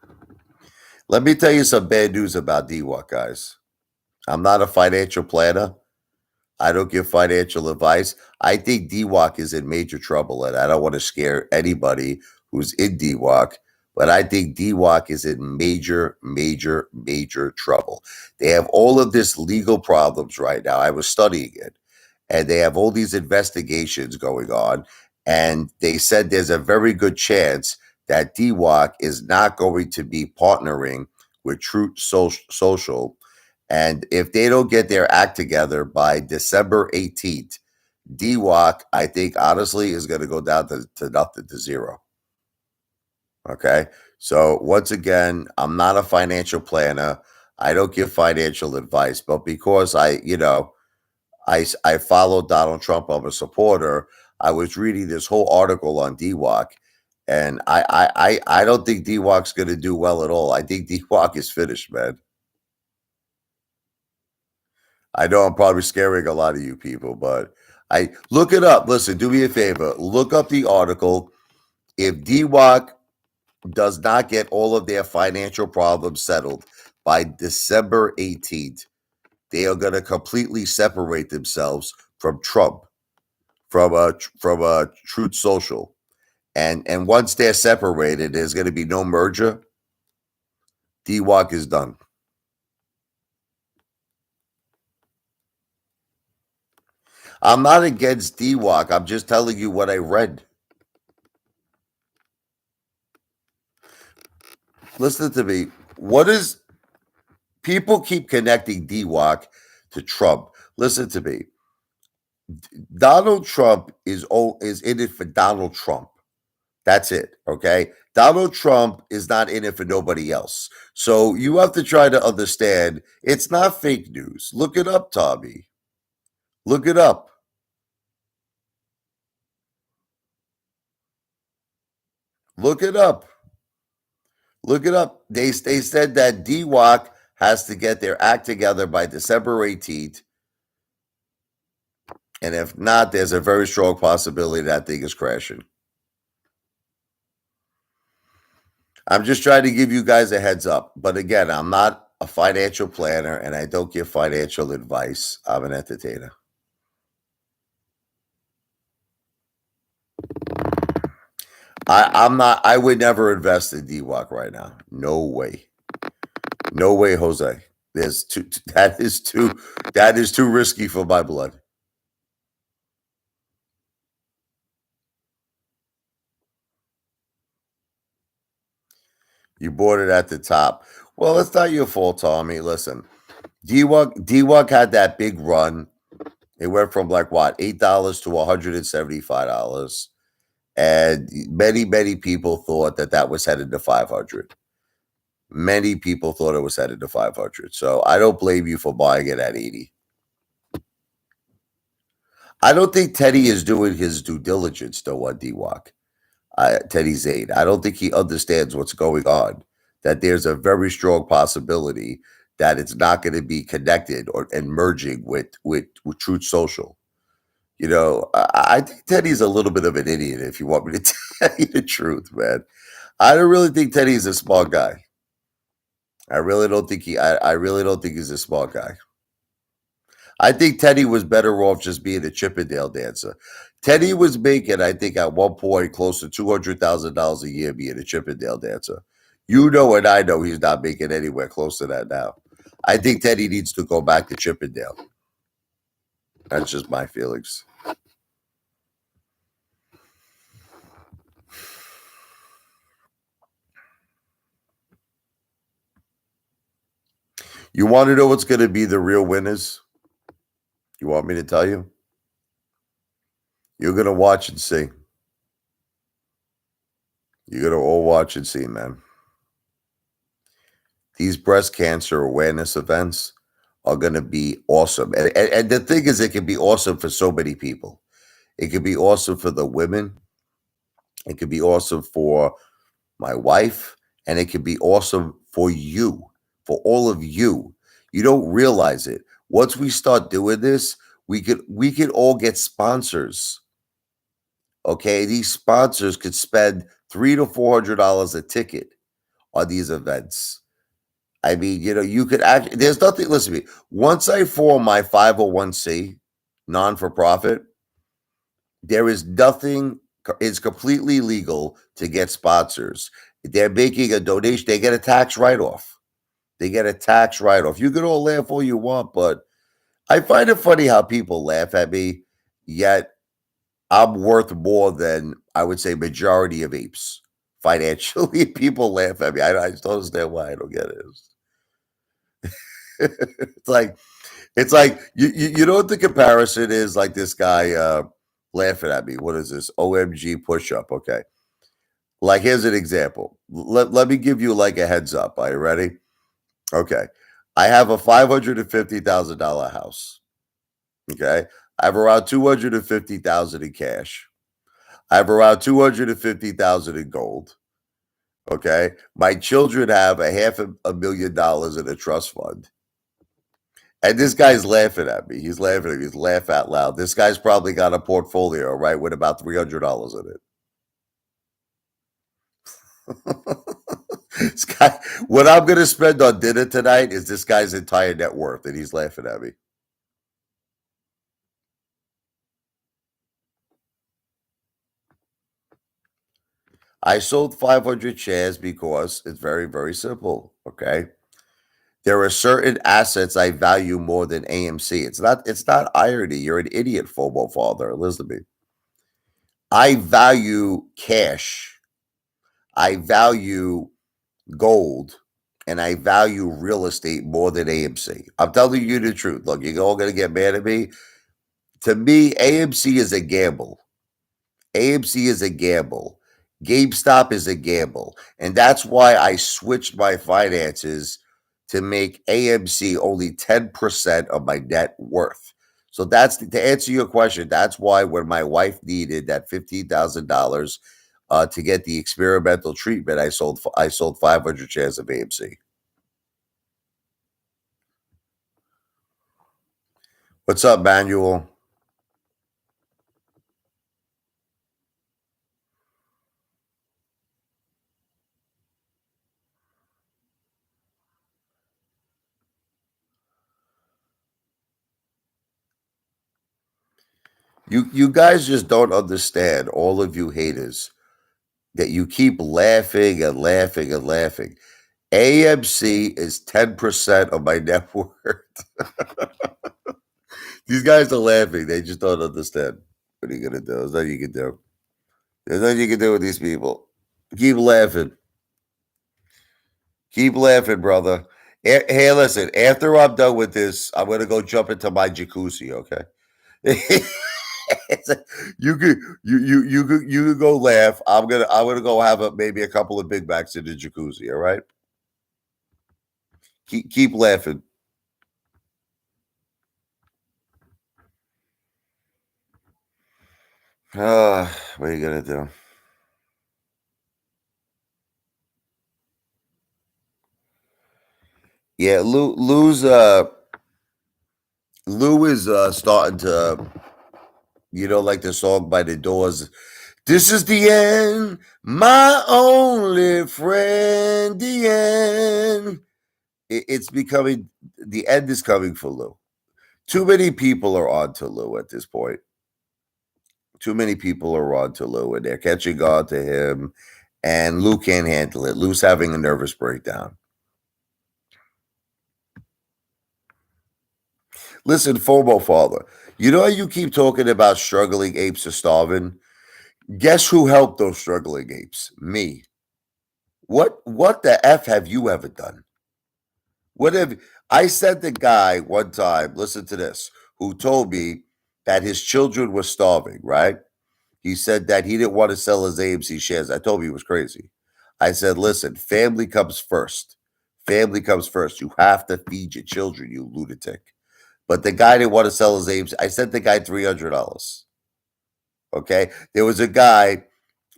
Let me tell you some bad news about D-Walk, guys. I'm not a financial planner. I don't give financial advice. I think D-Walk is in major trouble, and I don't want to scare anybody who's in D-Walk. but I think DWAC is in major, major, major trouble. They have all of this legal problems right now. I was studying it, and they have all these investigations going on, and they said there's a very good chance that DWAC is not going to be partnering with Truth Social. And if they don't get their act together by December 18th, DWAC, I think, honestly, is going to go down to nothing, to zero. Okay. So, once again, I'm not a financial planner. I don't give financial advice, but because I follow Donald Trump, I'm a supporter. I was reading this whole article on DWAC, and I don't think DWAC's going to do well at all. I think DWAC is finished, man. I know I'm probably scaring a lot of you people, but I look it up. Listen, do me a favor. Look up the article. If DWAC does not get all of their financial problems settled by December 18th, they are going to completely separate themselves from Trump, from Truth Social. And once they're separated, there's going to be no merger. DWAC is done. I'm not against DWAC. I'm just telling you what I read. Listen to me. What is people keep connecting DWAC to Trump? Listen to me. Donald Trump is in it for Donald Trump. That's it. Okay. Donald Trump is not in it for nobody else. So you have to try to understand it's not fake news. Look it up, Tommy. Look it up. Look it up. Look it up. They said that DWAC has to get their act together by December 18th. And if not, there's a very strong possibility that thing is crashing. I'm just trying to give you guys a heads up. But again, I'm not a financial planner and I don't give financial advice. I'm an entertainer. I'm not, I would never invest in DWAC right now. No way. No way, Jose. That is too risky for my blood. You bought it at the top. Well, it's not your fault, Tommy. Listen, DWAC had that big run. It went from like what, $8 to $175. And many, many people thought that was headed to 500. Many people thought it was headed to 500. So I don't blame you for buying it at 80. I don't think Teddy is doing his due diligence though on DWAC. Teddy Zane. I don't think he understands what's going on. That there's a very strong possibility that it's not going to be connected and merging with Truth Social. I think Teddy's a little bit of an idiot. If you want me to tell you the truth, man, I don't really think Teddy's a smart guy. I really don't think I really don't think he's a smart guy. I think Teddy was better off just being a Chippendale dancer. Teddy was making, I think, at one point close to $200,000 a year being a Chippendale dancer. You know, and I know he's not making anywhere close to that now. I think Teddy needs to go back to Chippendale. That's just my feelings. You want to know what's going to be the real winners? You want me to tell you? You're going to watch and see. You're going to all watch and see, man. These breast cancer awareness events are going to be awesome. And the thing is, it can be awesome for so many people. It could be awesome for the women. It could be awesome for my wife. And it could be awesome for you, for all of you. You don't realize it. Once we start doing this, we could all get sponsors. Okay, these sponsors could spend $300 to $400 a ticket on these events. I mean, you could actually, there's nothing, listen to me. Once I form my 501c, non for profit, there is nothing, it's completely legal to get sponsors. They're making a donation. They get a tax write-off. They get a tax write-off. You can all laugh all you want, but I find it funny how people laugh at me, yet I'm worth more than I would say majority of apes financially. People laugh at me. I just don't understand why. I don't get it. it's like it's like you know what the comparison is? Like this guy laughing at me. What is this? OMG push up. Okay. Like here's an example. Let me give you like a heads up. Are you ready? Okay. I have a $550,000 house. Okay. I have around 250,000 in cash. I have around 250,000 in gold. Okay. My children have a million dollars in a trust fund. And this guy's laughing at me. He's laughing at me. He's laugh out loud. This guy's probably got a portfolio, right, with about $300 in it. This guy, what I'm going to spend on dinner tonight is this guy's entire net worth, and he's laughing at me. I sold 500 shares because it's very, very simple. Okay. There are certain assets I value more than AMC. It's not irony. You're an idiot, FOMO father. Listen to me. I value cash. I value gold, and I value real estate more than AMC. I'm telling you the truth. Look, you're all gonna get mad at me. To me, AMC is a gamble. AMC is a gamble. GameStop is a gamble. And that's why I switched my finances to make AMC only 10% of my net worth. So that's to answer your question. That's why when my wife needed that $15,000 to get the experimental treatment, I sold 500 shares of AMC. What's up, Manuel? You guys just don't understand, all of you haters, that you keep laughing and laughing and laughing. AMC is 10% of my net worth. These guys are laughing. They just don't understand. What are you gonna do? There's nothing you can do. There's nothing you can do with these people. Keep laughing. Keep laughing, brother. Hey, listen. After I'm done with this, I'm gonna go jump into my jacuzzi. Okay. You could you could go laugh. I'm gonna go have maybe a couple of Big Macs in the jacuzzi. All right. Keep laughing. What are you gonna do? Yeah, Lou is starting to, like the song by the Doors. This is the end, my only friend. The end. It's becoming, the end is coming for Lou. Too many people are on to Lou at this point. Too many people are on to Lou, and they're catching on to him. And Lou can't handle it. Lou's having a nervous breakdown. Listen, FOMO father, you know how you keep talking about struggling apes are starving? Guess who helped those struggling apes? Me. What the F have you ever done? What have I said the guy one time, listen to this, who told me that his children were starving, right? He said that he didn't want to sell his AMC shares. I told him he was crazy. I said, listen, family comes first. Family comes first. You have to feed your children, you lunatic. But the guy didn't want to sell his AMC. I sent the guy $300. Okay. There was a guy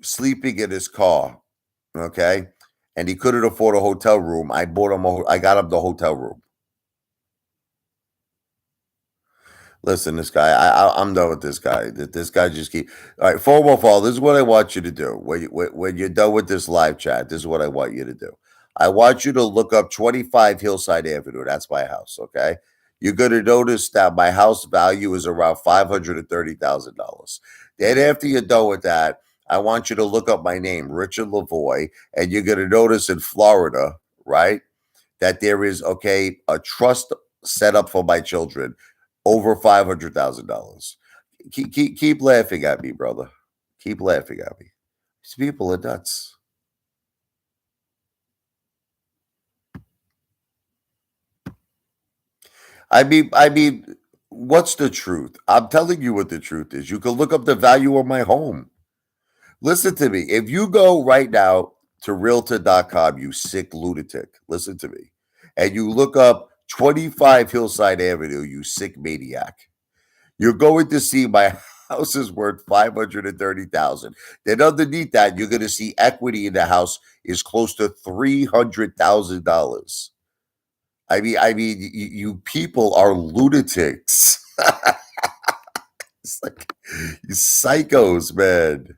sleeping in his car. Okay. And he couldn't afford a hotel room. I got him the hotel room. Listen, this guy, I'm done with this guy. This guy just keep. All right, FOMO fall. This is what I want you to do when you're done with this live chat. This is what I want you to do. I want you to look up 25 Hillside Avenue. That's my house. Okay, you're going to notice that my house value is around $530,000. Then after you're done with that, I want you to look up my name, Richard Lavoie, and you're going to notice in Florida, right, that there is, okay, a trust set up for my children over $500,000. Keep laughing at me, brother. Keep laughing at me. These people are nuts. I mean, what's the truth? I'm telling you what the truth is. You can look up the value of my home. Listen to me. If you go right now to realtor.com, you sick lunatic, listen to me, and you look up 25 Hillside Avenue, you sick maniac, you're going to see my house is worth 530,000. Then underneath that, you're going to see equity in the house is close to $300,000. I mean, you people are lunatics. It's like you psychos, man.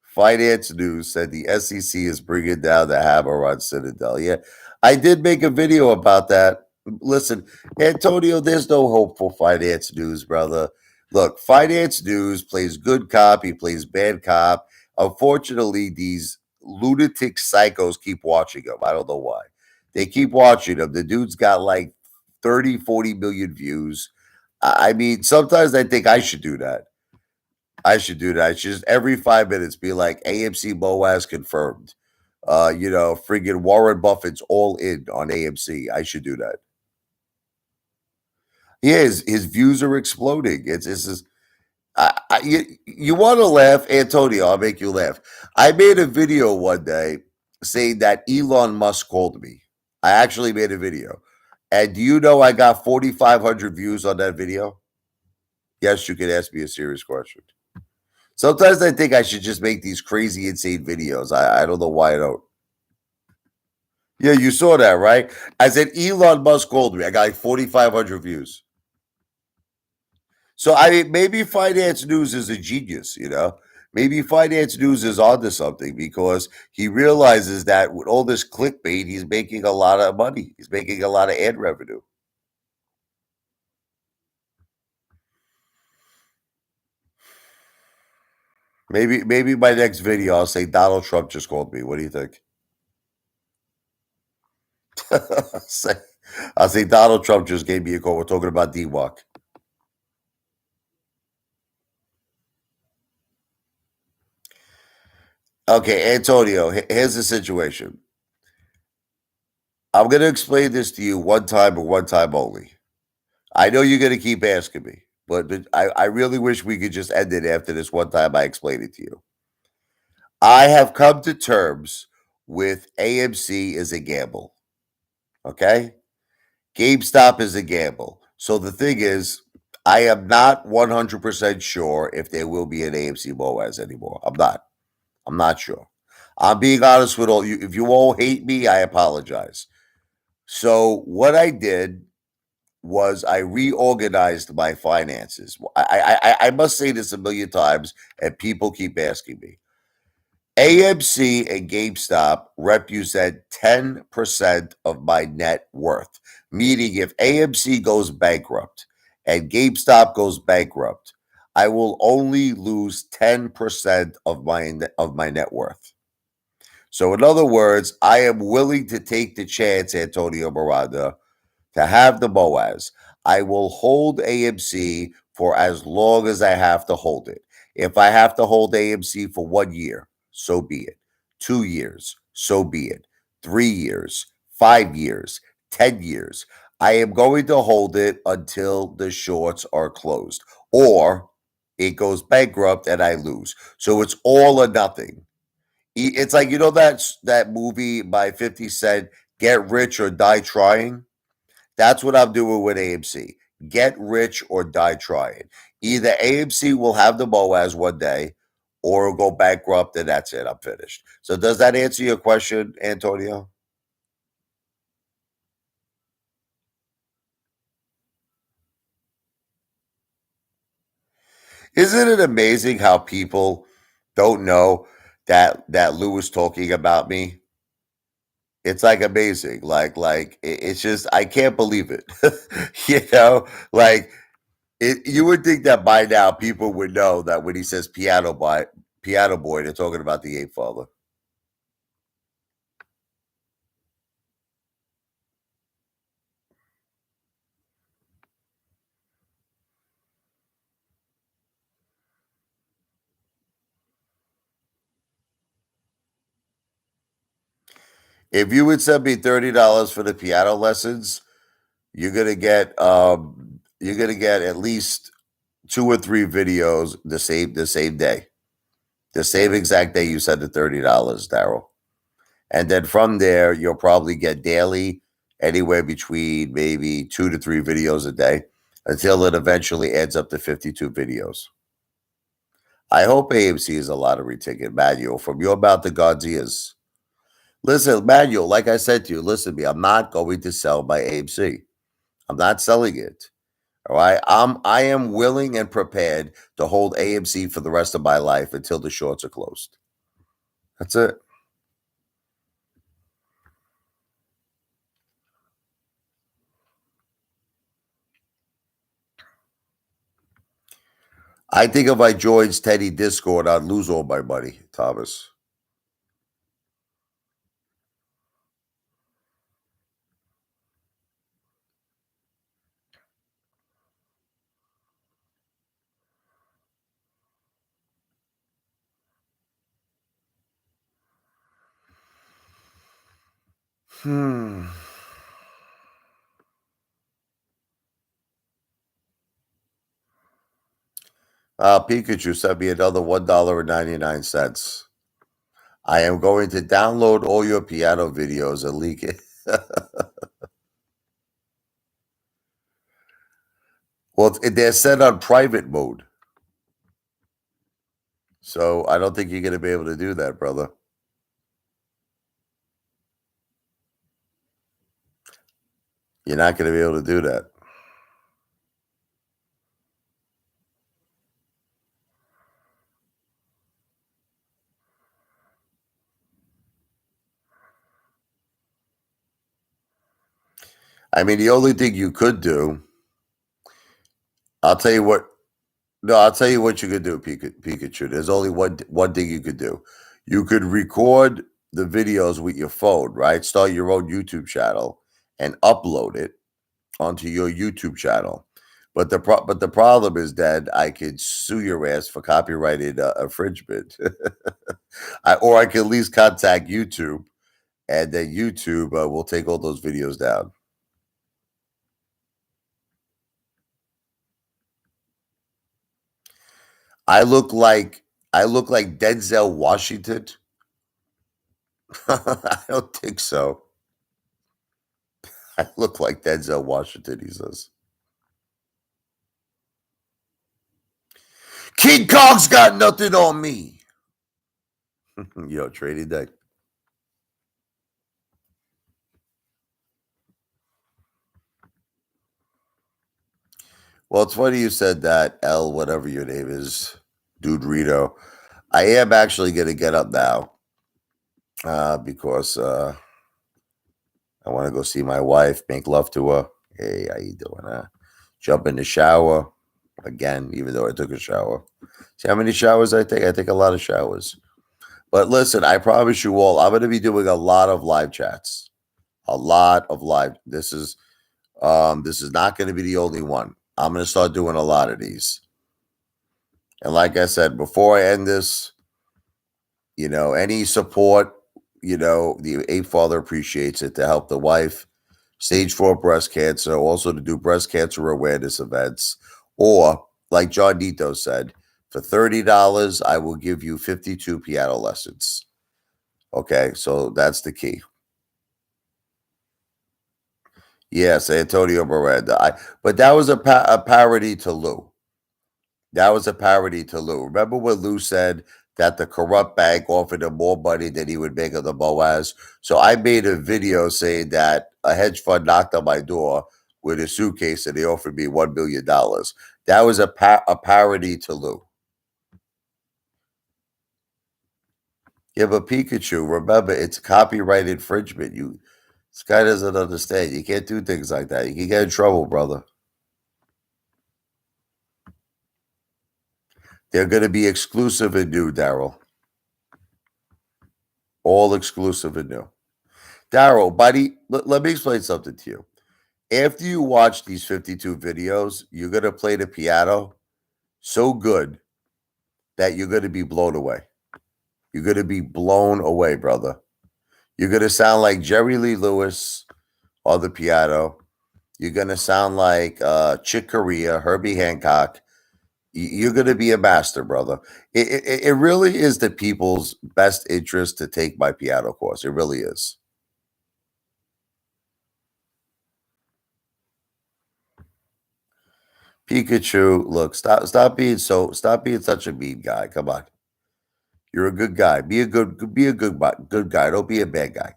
Finance News said the SEC is bringing down the hammer on Citadel. Yeah, I did make a video about that. Listen, Antonio, there's no hope for Finance News, brother. Look, Finance News plays good cop, he plays bad cop. Unfortunately, these lunatic psychos keep watching him. I don't know why. They keep watching him. The dude's got like 30, 40 million views. I mean, sometimes I think I should do that. I should do that. I should just every 5 minutes be like AMC Boaz confirmed. Friggin' Warren Buffett's all in on AMC. I should do that. Yeah, his views are exploding. It's just you want to laugh, Antonio? I'll make you laugh. I made a video one day saying that Elon Musk called me. I actually made a video, and do you know I got 4,500 views on that video? Yes, you can ask me a serious question. Sometimes I think I should just make these crazy, insane videos. I don't know why I don't. Yeah, you saw that, right? I said Elon Musk called me. I got like 4,500 views. So I mean, maybe Finance News is a genius, you know? Maybe Finance News is onto something because he realizes that with all this clickbait, he's making a lot of money. He's making a lot of ad revenue. Maybe my next video I'll say Donald Trump just called me. What do you think? Say, I'll say Donald Trump just gave me a call. We're talking about DWAC. Okay, Antonio, here's the situation. I'm going to explain this to you one time and one time only. I know you're going to keep asking me, but I really wish we could just end it after this one time I explain it to you. I have come to terms with AMC is a gamble. Okay? GameStop is a gamble. So the thing is, I am not 100% sure if there will be an AMC Boaz anymore. I'm not. I'm not sure. I'm being honest with all you. If you all hate me, I apologize. So what I did was I reorganized my finances. I must say this a million times, and people keep asking me. AMC and GameStop represent 10% of my net worth, meaning if AMC goes bankrupt and GameStop goes bankrupt, I will only lose 10% of my net worth. So in other words, I am willing to take the chance, Antonio Miranda, to have the Boaz. I will hold AMC for as long as I have to hold it. If I have to hold AMC for 1 year, so be it. 2 years, so be it. 3 years, 5 years, 10 years. I am going to hold it until the shorts are closed or it goes bankrupt and I lose. So it's all or nothing. It's like, that movie by 50 Cent, Get Rich or Die Trying? That's what I'm doing with AMC. Get rich or die trying. Either AMC will have the Boaz one day or it'll go bankrupt and that's it. I'm finished. So does that answer your question, Antonio? Isn't it amazing how people don't know that Lou was talking about me? It's like amazing. It's just I can't believe it. Like you would think that by now people would know that when he says piano bar, Piano Boy. They're talking about the Apefather. If you would send me $30 for the piano lessons, you're gonna get at least 2 or 3 videos the same day, the same exact day you send the $30, Daryl. And then from there, you'll probably get daily, anywhere between maybe 2 to 3 videos a day, until it eventually adds up to 52 videos. I hope AMC is a lottery ticket, Manuel, from your mouth to God's ears. Listen, Manuel, like I said to you, listen to me. I'm not going to sell my AMC. I'm not selling it. All right. I am willing and prepared to hold AMC for the rest of my life until the shorts are closed. That's it. I think if I joined Teddy Discord, I'd lose all my money, Thomas. Hmm. Pikachu sent me another $1.99. I am going to download all your piano videos and leak it. Well, they're set on private mode. So I don't think you're going to be able to do that, brother. You're not going to be able to do that. I mean, the only thing you could do, I'll tell you what. No, I'll tell you what you could do, Pikachu. There's only one thing you could do. You could record the videos with your phone, right? Start your own YouTube channel and upload it onto your YouTube channel. But the problem is that I could sue your ass for copyrighted infringement, or I could at least contact YouTube, and then YouTube will take all those videos down. I look like I look like Denzel Washington. I don't think so. I look like Denzel Washington, he says. King Kong's got nothing on me. Yo, trading deck. Well, it's funny you said that, L, whatever your name is, Dude Rito. I am actually going to get up now because I want to go see my wife, make love to her. Hey, how you doing? Jump in the shower again, even though I took a shower. See how many showers I take? I take a lot of showers. But listen, I promise you all, I'm going to be doing a lot of live chats. A lot of live. This is not going to be the only one. I'm going to start doing a lot of these. And like I said, before I end this, any support, the Apefather appreciates it to help the wife, stage 4 breast cancer, also to do breast cancer awareness events, or like John Nito said, for $30, I will give you 52 piano lessons. Okay, so that's the key. Yes, Antonio Miranda. But that was a parody to Lou. That was a parody to Lou. Remember when Lou said that the corrupt bank offered him more money than he would make on the Boaz? So I made a video saying that a hedge fund knocked on my door with a suitcase and they offered me $1 million. That was a parody to Lou. Yeah, but Pikachu, remember, it's copyright infringement. This guy doesn't understand. You can't do things like that. You can get in trouble, brother. They're going to be exclusive and new, Daryl. All exclusive and new. Daryl, buddy, let me explain something to you. After you watch these 52 videos, you're going to play the piano so good that you're going to be blown away. You're going to be blown away, brother. You're going to sound like Jerry Lee Lewis on the piano. You're going to sound like Chick Corea, Herbie Hancock. You're going to be a master, brother. It really is the people's best interest to take my piano course. It really is. Pikachu, look, stop being such a mean guy. Come on. You're a good guy. Be a good guy. Don't be a bad guy.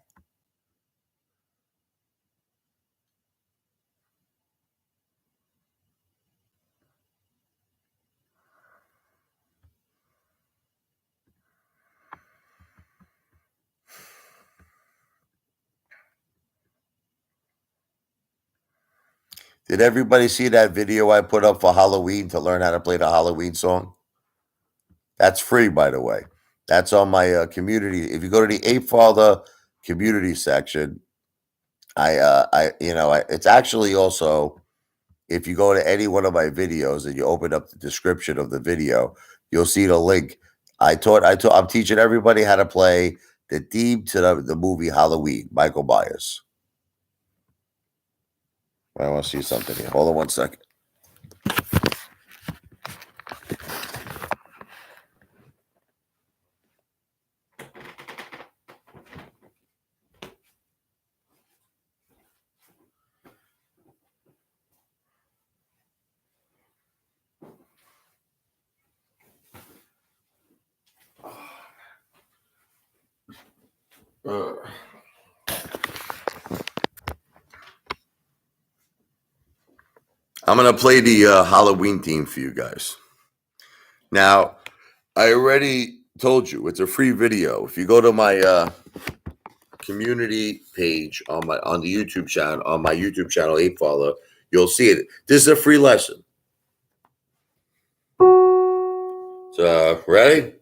Did everybody see that video I put up for Halloween to learn how to play the Halloween song? That's free, by the way. That's on my community. If you go to the Apefather community section, it's actually also, if you go to any one of my videos and you open up the description of the video, you'll see the link. I'm teaching everybody how to play the theme to the movie Halloween, Michael Myers. I want to see something here. Hold on one second. I'm going to play the Halloween theme for you guys. Now, I already told you it's a free video. If you go to my community page on the YouTube channel, on my YouTube channel, Apefather, you'll see it. This is a free lesson. So, ready?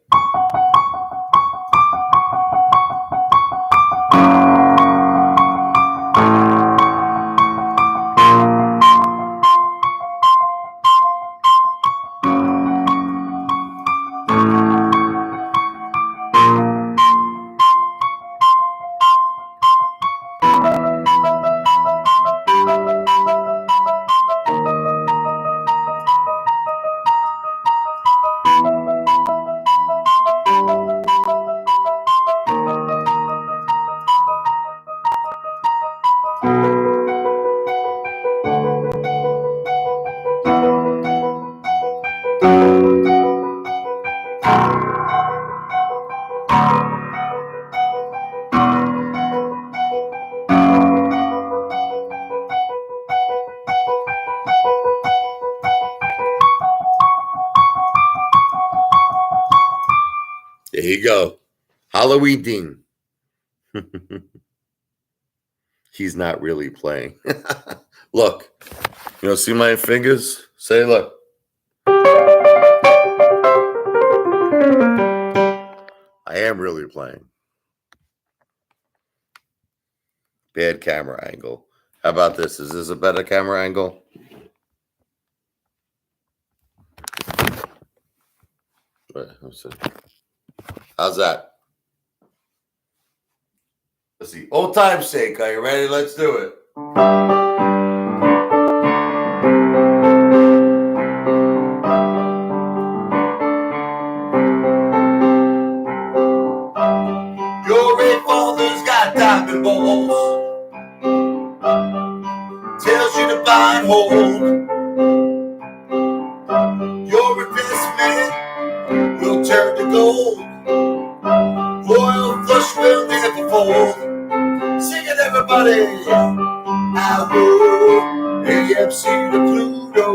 There you go. Halloween theme. He's not really playing. Look, see my fingers? Say, look. I am really playing. Bad camera angle. How about this? Is this a better camera angle? Let's see. How's that? Let's see. Old time's sake, are you ready? Let's do it. Your Apefather's got diamond balls. Tells you to buy and hold. Your investment will turn to gold. Royal flush will never fold. Sing it, everybody. I will AMC to Pluto.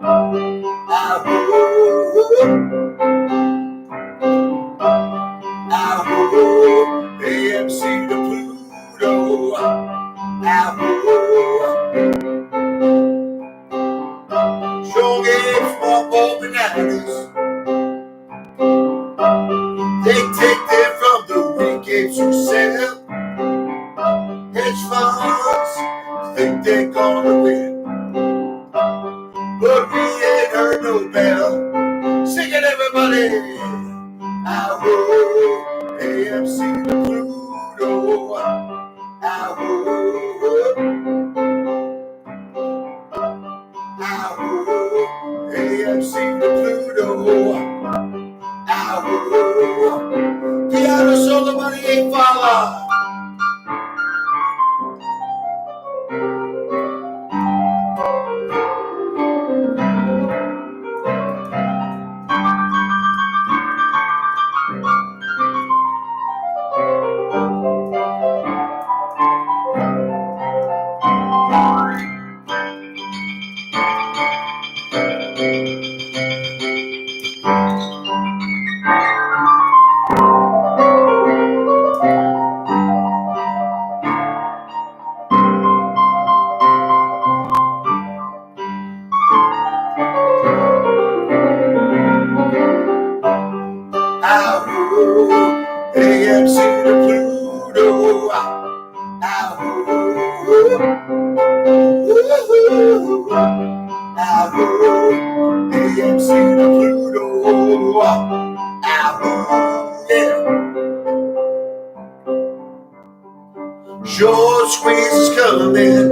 I will AMC to Pluto. I will. Strong games, small ball bananas. They take them from the weekends who sell. Hedge funds think they're gonna win, but we ain't heard no bell. Sing it, everybody. I woke AMC to Pluto. I woke AMC to Pluto. I woke piano solo money ain't follow. AMC to Pluto. AMC to Pluto. Yeah. Short squeeze is coming.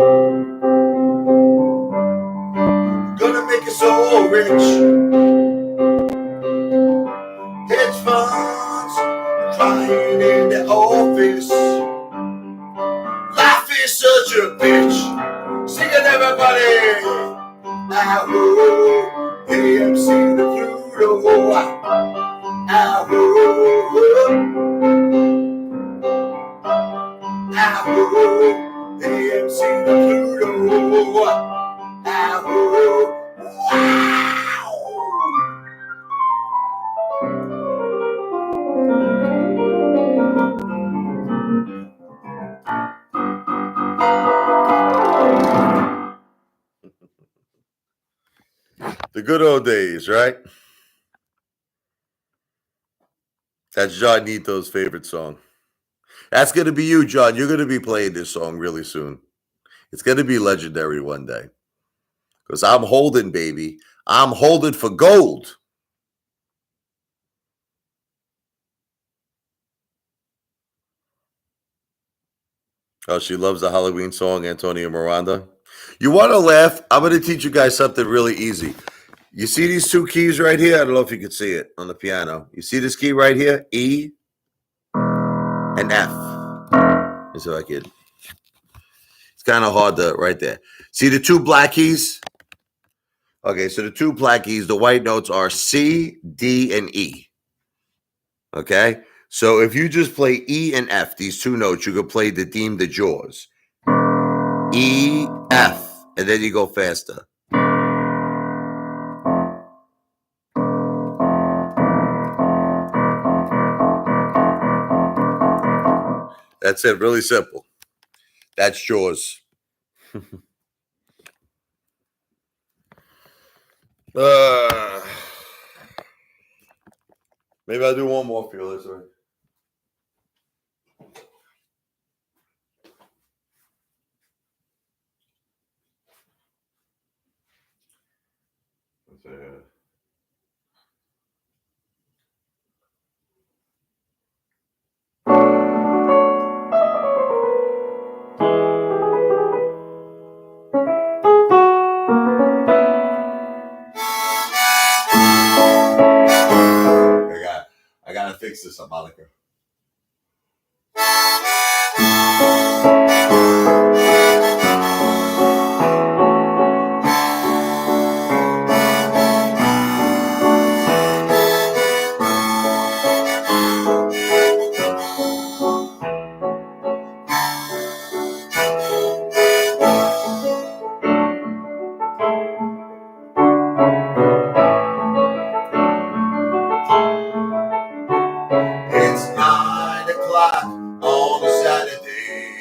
Gonna make us all rich. Hedge funds crying in the office. Life is such a bitch. Sing it, everybody. AMC to Pluto. AMC to Pluto. The good old days, right? That's John Nito's favorite song. That's going to be you, John. You're going to be playing this song really soon. It's going to be legendary one day. Because I'm holding, baby. I'm holding for gold. Oh, she loves the Halloween song, Antonio Miranda. You want to laugh? I'm going to teach you guys something really easy. You see these two keys right here? I don't know if you can see it on the piano. You see this key right here? E and F. Let's see if I can. It's kind of hard to right there. See the two black keys? Okay, so the two black keys, the white notes are C, D, and E. Okay? So if you just play E and F, these two notes, you could play the theme, the Jaws. E, F, and then you go faster. That's it, really simple. That's Jaws. Maybe I'll do one more for you, Elizabeth. I gotta fix this harmonica. It's 9 o'clock on a Saturday.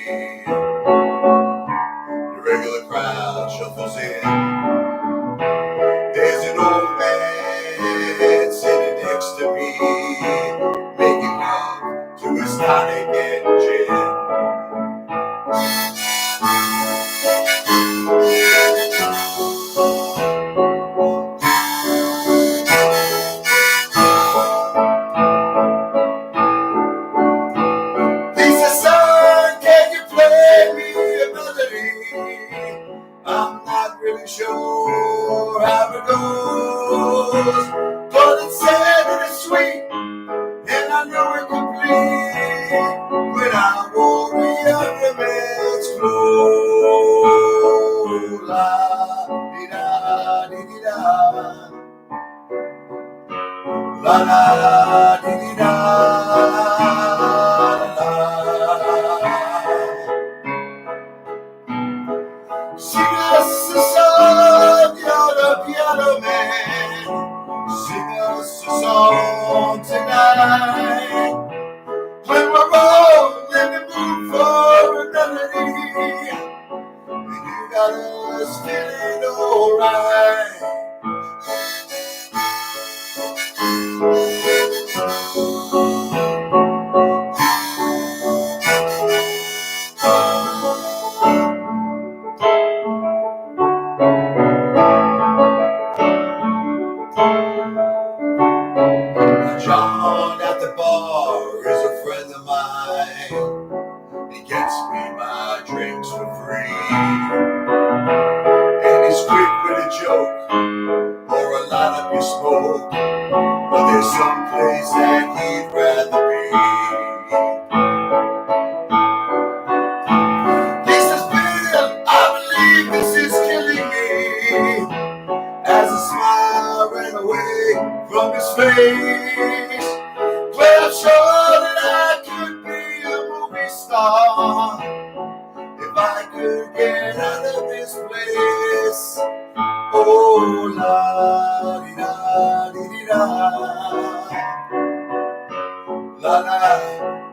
La la,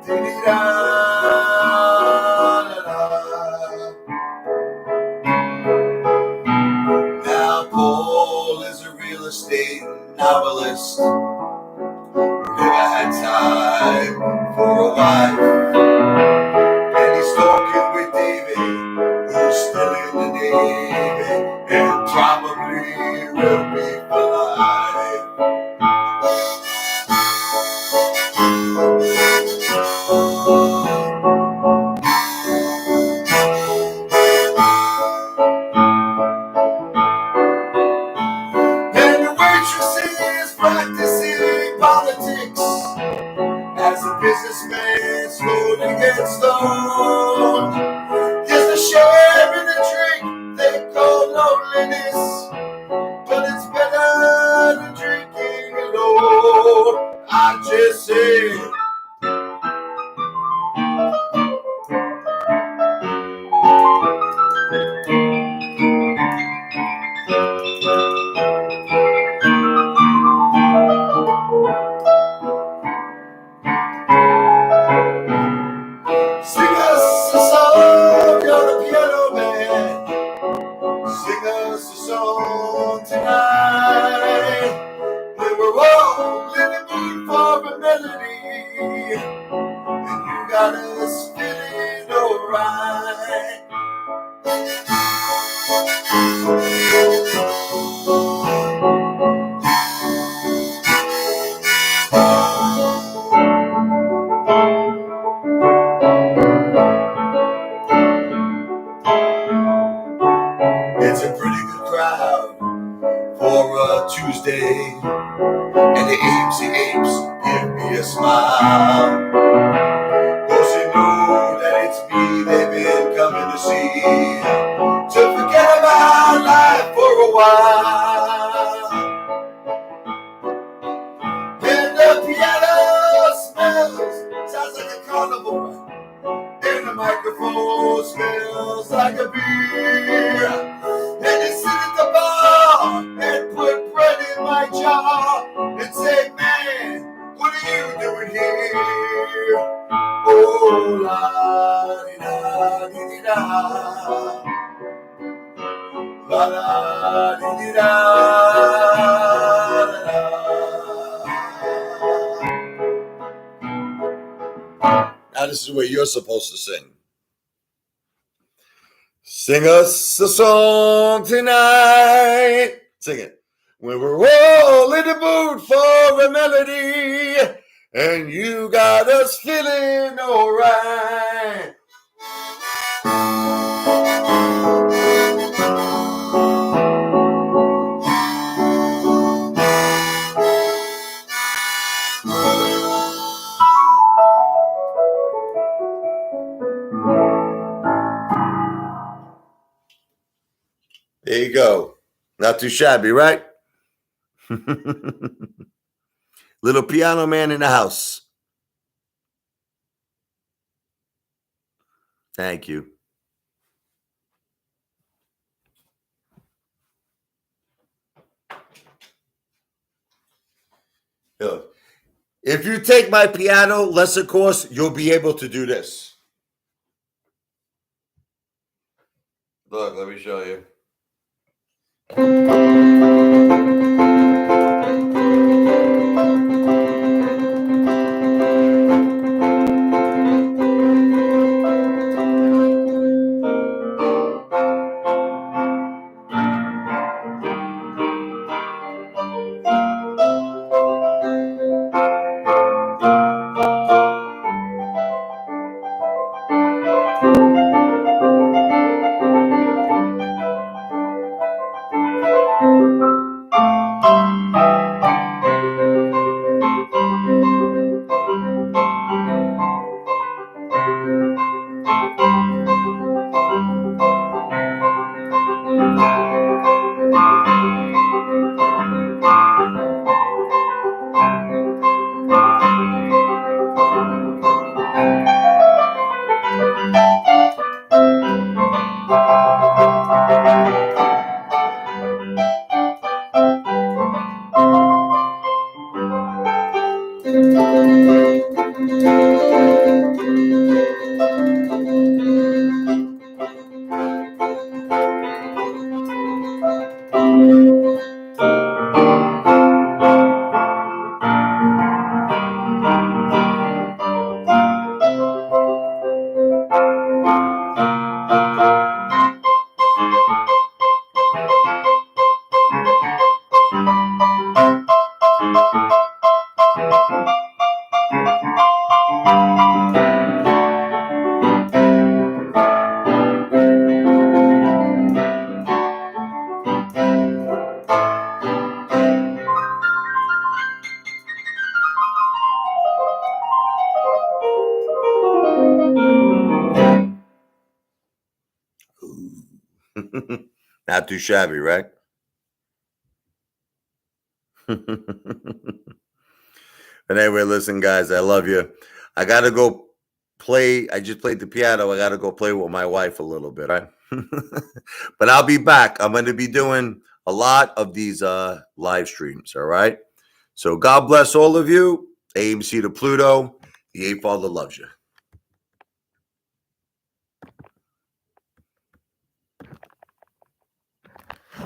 dee da, la la. Now Paul is a real estate novelist who never had time for a wife, and he's talking with David, who's still in the Navy, and probably will be for life. And the waitress is practicing politics as a businessman slowly gets stoned. There's a share in a drink they call loneliness, but it's better than drinking alone. I just say, sing us a song, you're the piano man. Sing us a song tonight. We were all in the mood for a melody, and you got us feeling alright. It's a pretty good crowd for a Tuesday, and the apes give me a smile. Cause they know that it's me they've been coming to see, to forget about life for a while. And the piano smells, sounds like a carnival, and the microphone smells like a beer. And they sit at the bar and put bread in my jaw and say, man, what are you doing here? Oh, la di da di da, la la di da da. Now this is where you're supposed to sing. Sing us a song tonight. Sing it. When we're all in the mood for a melody, and you got us feeling alright. There you go. Not too shabby, right? Little piano man in the house. Thank you. If you take my piano lesson course, you'll be able to do this. Look, let me show you. Not too shabby, right? But anyway, listen, guys, I love you. I gotta go play. I just played the piano. I gotta go play with my wife a little bit, right? But I'll be back. I'm gonna be doing a lot of these live streams. All right. So God bless all of you. AMC to Pluto. The Apefather loves you.